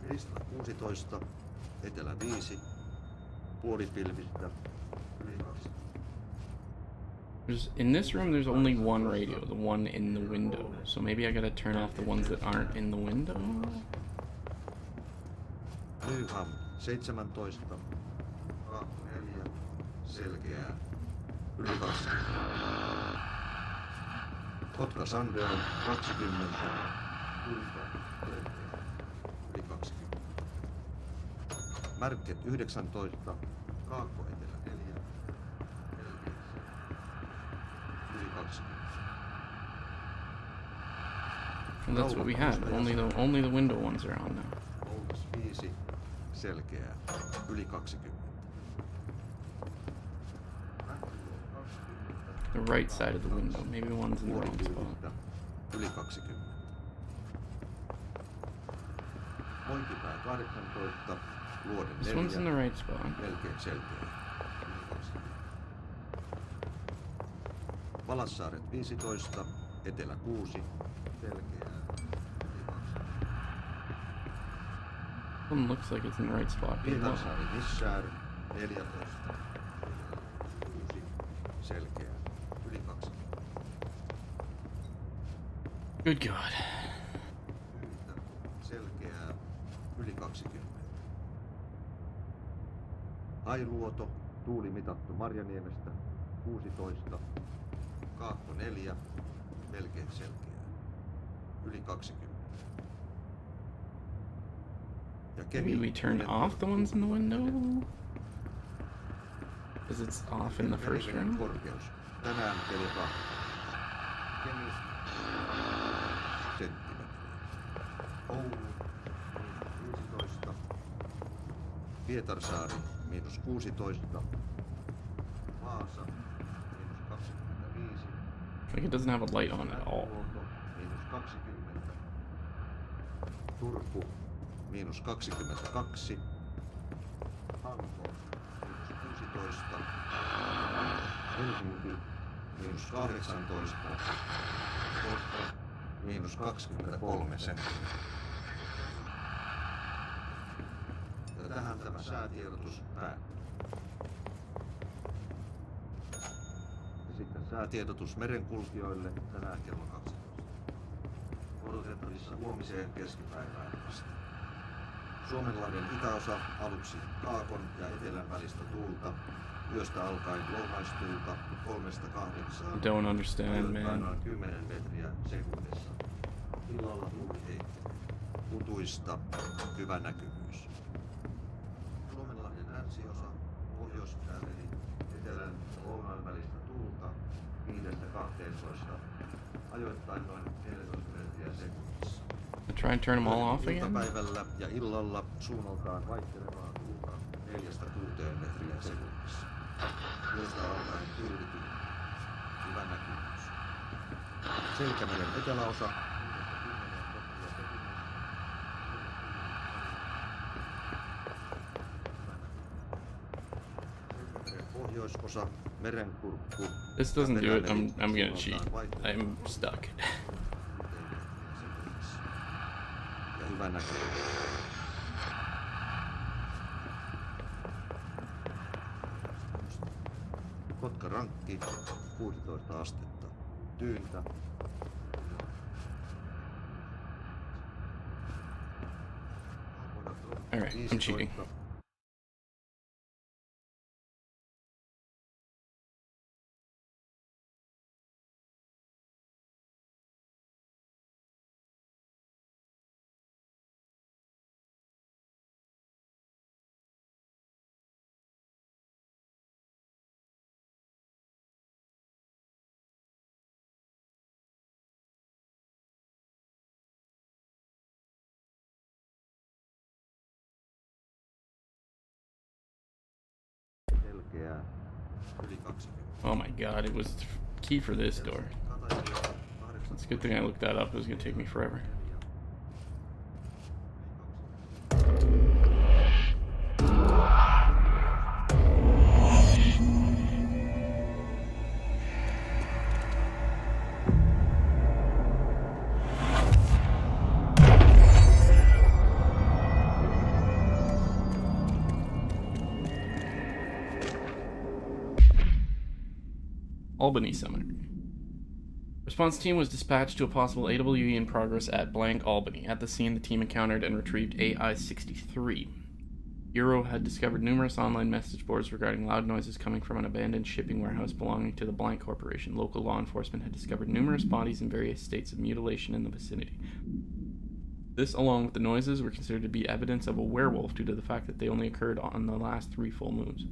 Speaker 19: Ristla 16, etelä 5, puolipilvistä, yli 20.
Speaker 1: In this room, there's only one radio, the one in the window. So maybe I gotta turn off the ones that aren't in the window?
Speaker 19: Nyham 17, Kaakko 4, selkeää, yli 20. Kotka Sandöön 20, Kulta, selkeää, yli 20. Märket 19, Kaakko Etelä 4, yli 20.
Speaker 1: And that's what we had. Only the window ones are on now.
Speaker 19: Oulas 5, selkeää, yli 20.
Speaker 1: The right side of the window. Maybe one's in the wrong spot.
Speaker 19: Yli 20. Moinkipää 18, Luoden 4.
Speaker 1: This one's in the right spot.
Speaker 19: Melkein selkeä. Yli 20. Valassaaret 15, Etelä 6, selkeää. Yli 20.
Speaker 1: One looks like it's in the right spot.
Speaker 19: Pietarsaari Nissaar 14, 6, selkeää. Yli 20.
Speaker 1: Good God.
Speaker 19: Selkeää, yli 20. Hailuoto, tuuli mitattu Marjaniemestä, 16, Kaakko 4, melkein selkeää, yli 20. Ja
Speaker 1: Maybe we turn off the ones in the window? Because it's off in the first room?
Speaker 19: Korkeus, tänään kello 2. Kemi, senttimetriä. Oulu, 15. Pietarsaari, -16. Vaasa, -25.
Speaker 1: Like it doesn't have a light on at all.
Speaker 19: -20. Turku, -22. Hanko, -16. Helsinki, -18. Kotka, -23 senttiä. Ja tähän tämä säätiedotus päättyy. Sitten säätiedotus merenkulkijoille tänään kello 12. Odotettavissa huomiseen keskipäivään asti. Suomenlahden itäosa aluksi Kaakon ja etelän välistä tuulta. Yöstä alkaen lounaistuulta 3–8.
Speaker 1: Don't understand, man.
Speaker 19: Noin 10 metriä sekunnissa. Illalla tuuli heikkenee. Utuista, hyvä näkyvyys. Suomenlahden länsiosa, pohjois-Itämeri, etelän ja lounaan välistä tuulta 5–12. Ajoittain noin 14 metriä sekunnissa.
Speaker 1: Try and turn them all off again?
Speaker 19: Iltapäivällä ja illalla suunnaltaan vaihtelevaa tuulta metriä sekunnissa. Yöstä alkaen tyylityn. Hyvä näkymys. Selkämeren eteläosa. Pohjoisosa, merenkurkku.
Speaker 1: This doesn't do it. I'm gonna cheat. I'm stuck.
Speaker 19: Ja hyvä näkymys. Kotka rankki, 16 astetta. Tyyntä.
Speaker 1: Alright, I'm cheating. Oh my god, it was the key for this door. It's a good thing I looked that up. It was going to take me forever. Albany Cemetery. Response team was dispatched to a possible AWE in progress at blank Albany. At the scene, the team encountered and retrieved AI-63. Bureau had discovered numerous online message boards regarding loud noises coming from an abandoned shipping warehouse belonging to the Blank Corporation. Local law enforcement had discovered numerous bodies in various states of mutilation in the vicinity. This, along with the noises, were considered to be evidence of a werewolf due to the fact that they only occurred on the last 3 full moons.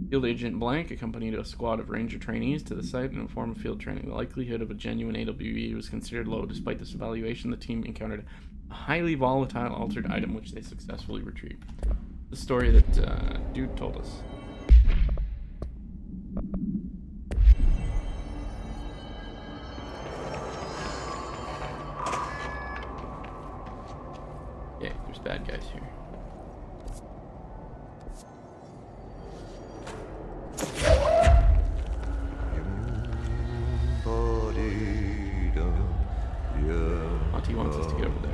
Speaker 1: Field Agent Blank accompanied a squad of ranger trainees to the site and informed field training. The likelihood of a genuine AWE was considered low. Despite this evaluation, the team encountered a highly volatile altered item which they successfully retrieved. The story that dude told us. Yeah, there's bad guys here. Monty wants us to get over there.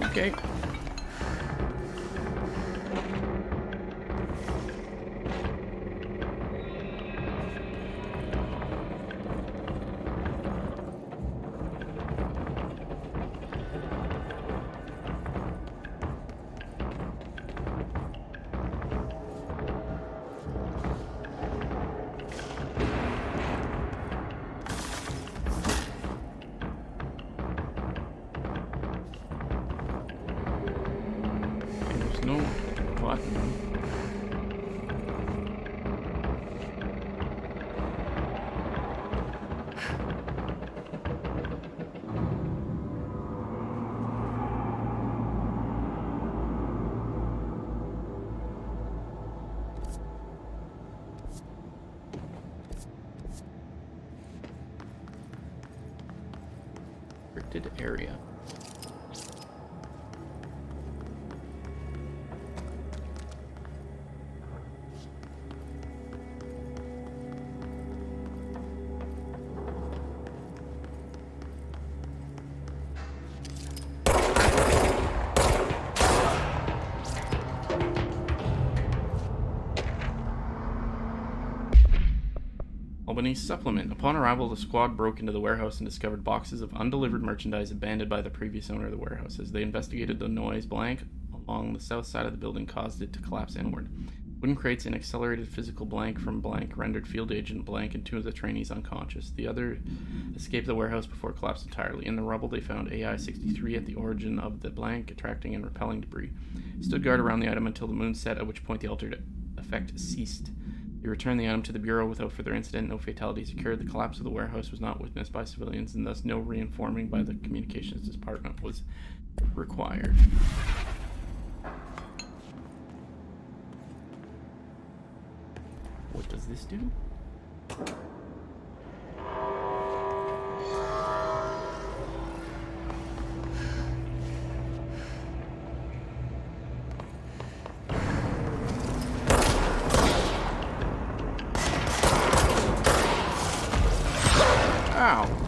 Speaker 1: Okay. No button. Restricted area. Albany supplement. Upon arrival, the squad broke into the warehouse and discovered boxes of undelivered merchandise abandoned by the previous owner of the warehouse. As they investigated the noise, blank along the south side of the building caused it to collapse inward. Wooden crates and accelerated physical blank from blank rendered field agent blank and 2 of the trainees unconscious. The other escaped the warehouse before it collapsed entirely. In the rubble, they found AI-63 at the origin of the blank, attracting and repelling debris. It stood guard around the item until the moon set, at which point the altered effect ceased. They returned the item to the Bureau without further incident. No fatalities occurred. The collapse of the warehouse was not witnessed by civilians, and thus no reinforming by the communications department was required. What does this do? Ow.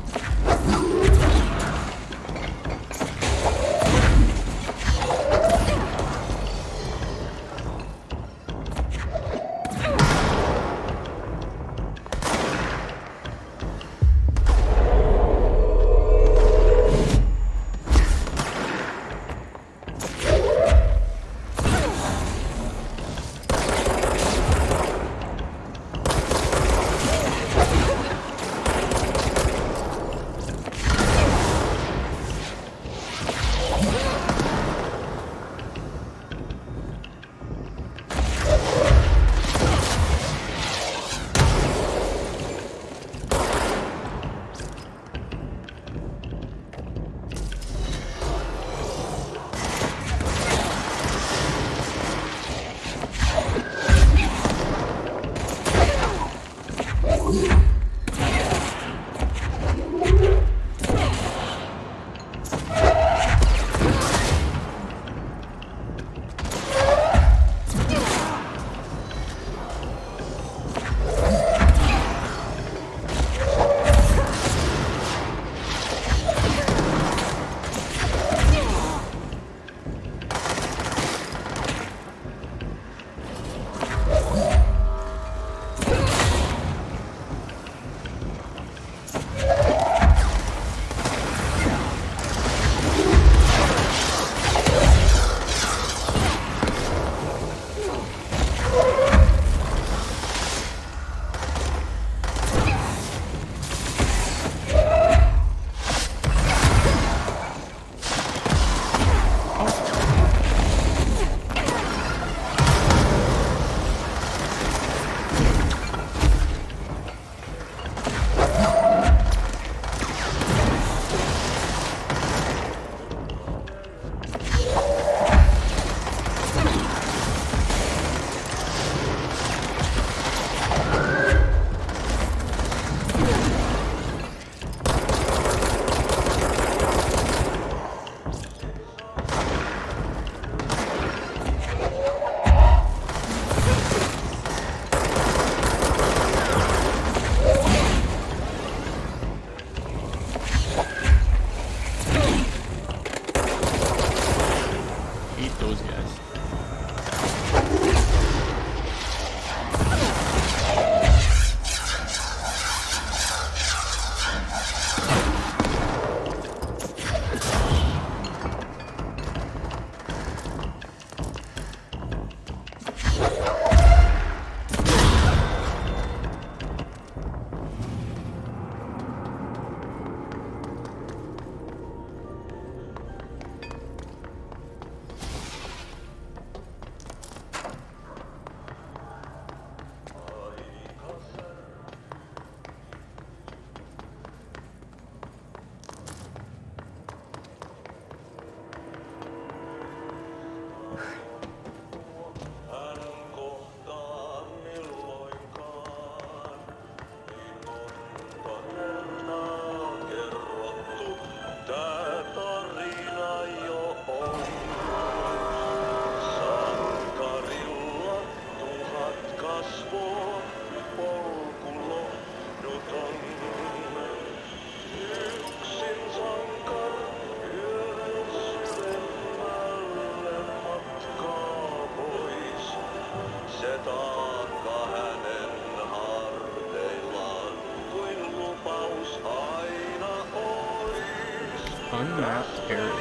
Speaker 1: Unmapped area.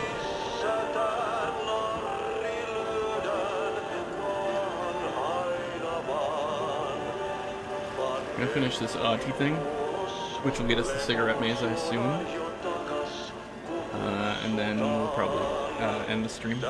Speaker 1: I'm gonna finish this Auntie thing, which will get us the cigarette maze, I assume. And then we'll probably end the stream.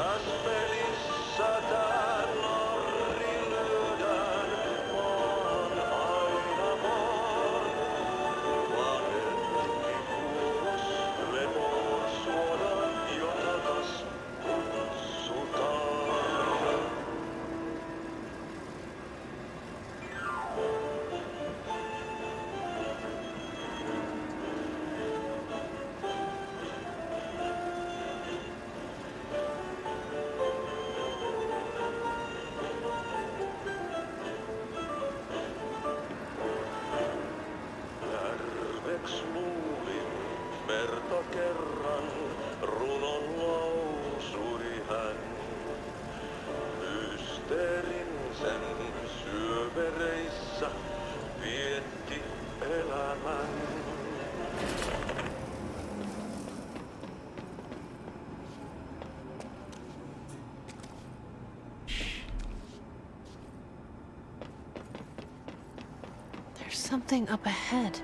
Speaker 2: There's something up ahead.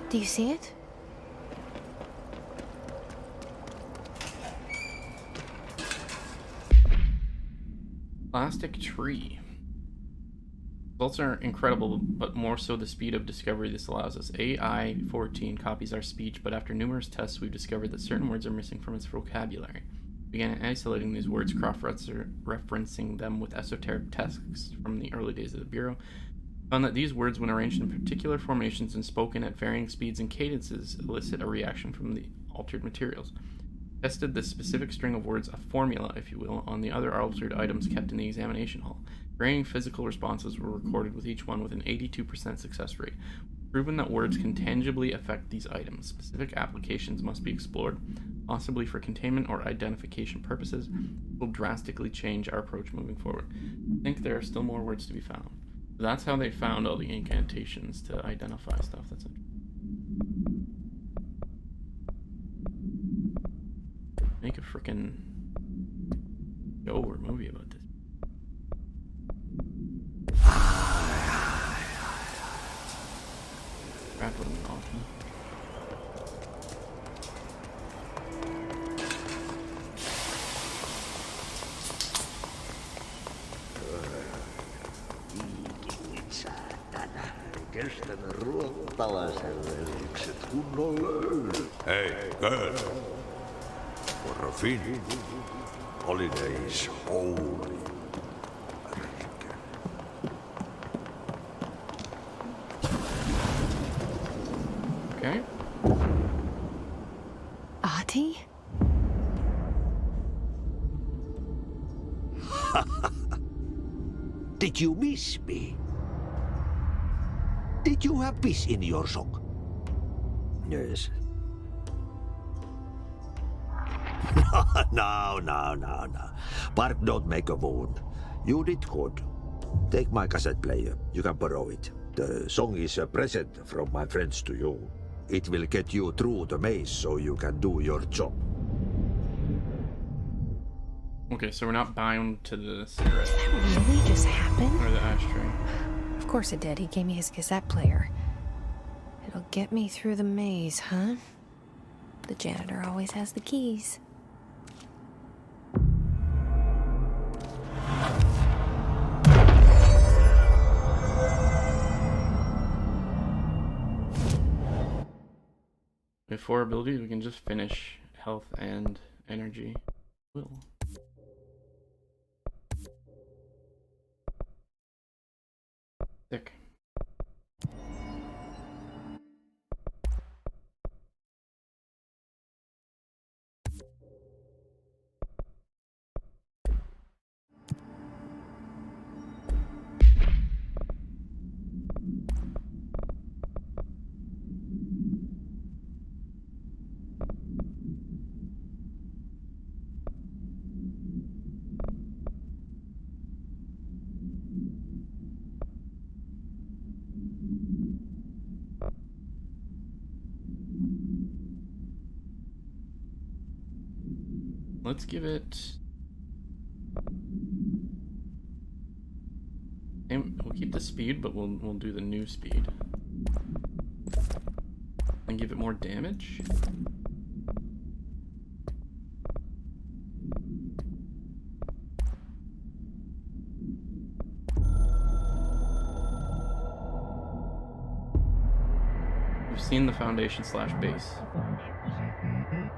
Speaker 2: Do you see it?
Speaker 1: Plastic tree. Results are incredible, but more so the speed of discovery this allows us. AI-14 copies our speech, but after numerous tests, we've discovered that certain words are missing from its vocabulary. We began isolating these words, cross-referencing them with esoteric texts from the early days of the Bureau. Found that these words, when arranged in particular formations and spoken at varying speeds and cadences, elicit a reaction from the altered materials. Tested this specific string of words, a formula, if you will, on the other altered items kept in the examination hall. Varying physical responses were recorded with each one with an 82% success rate. Proven that words can tangibly affect these items. Specific applications must be explored, possibly for containment or identification purposes. Will drastically change our approach moving forward. I think there are still more words to be found. So that's how they found all the incantations to identify stuff. That's interesting. Make a freaking show or movie about this. Crap with an awesome.
Speaker 18: Kestänyt ruottalaiselle ylikset kunnolla. Hey, girl. For a Finn, holidays holy.
Speaker 1: Okay.
Speaker 2: Ahti?
Speaker 18: Did you miss me? Did you have peace in your song? Yes. No. Bark don't make a wound. You did good. Take my cassette player. You can borrow it. The song is a present from my friends to you. It will get you through the maze so you can do your job.
Speaker 1: Okay, so we're not bound to the cigarette.
Speaker 2: Did that really just happen?
Speaker 1: Or the ashtray.
Speaker 2: Of course it did. He gave me his cassette player. It'll get me through the maze, huh? The janitor always has the keys.
Speaker 1: With 4 abilities, we can just finish health and energy. Will. Sick. Let's give it... We'll keep the speed, but we'll do the new speed. And give it more damage? We've seen the foundation slash base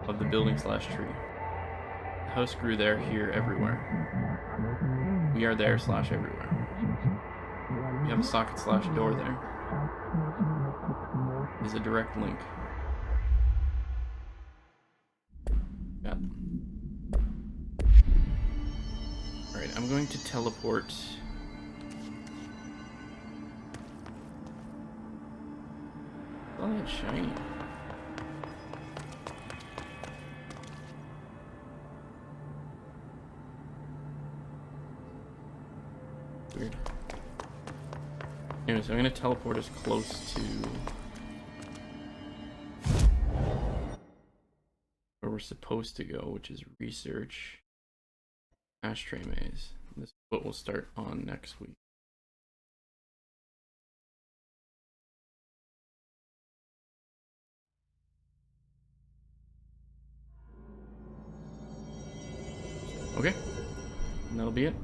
Speaker 1: of the building slash tree. The house grew there, here, everywhere. We are there slash everywhere. We have a socket slash door there. Is a direct link. Got them. Alright, I'm going to teleport. Oh, that's shiny. Weird. Anyways, I'm gonna teleport us close to where we're supposed to go, which is research ashtray maze. This is what we'll start on next week. Okay, and that'll be it.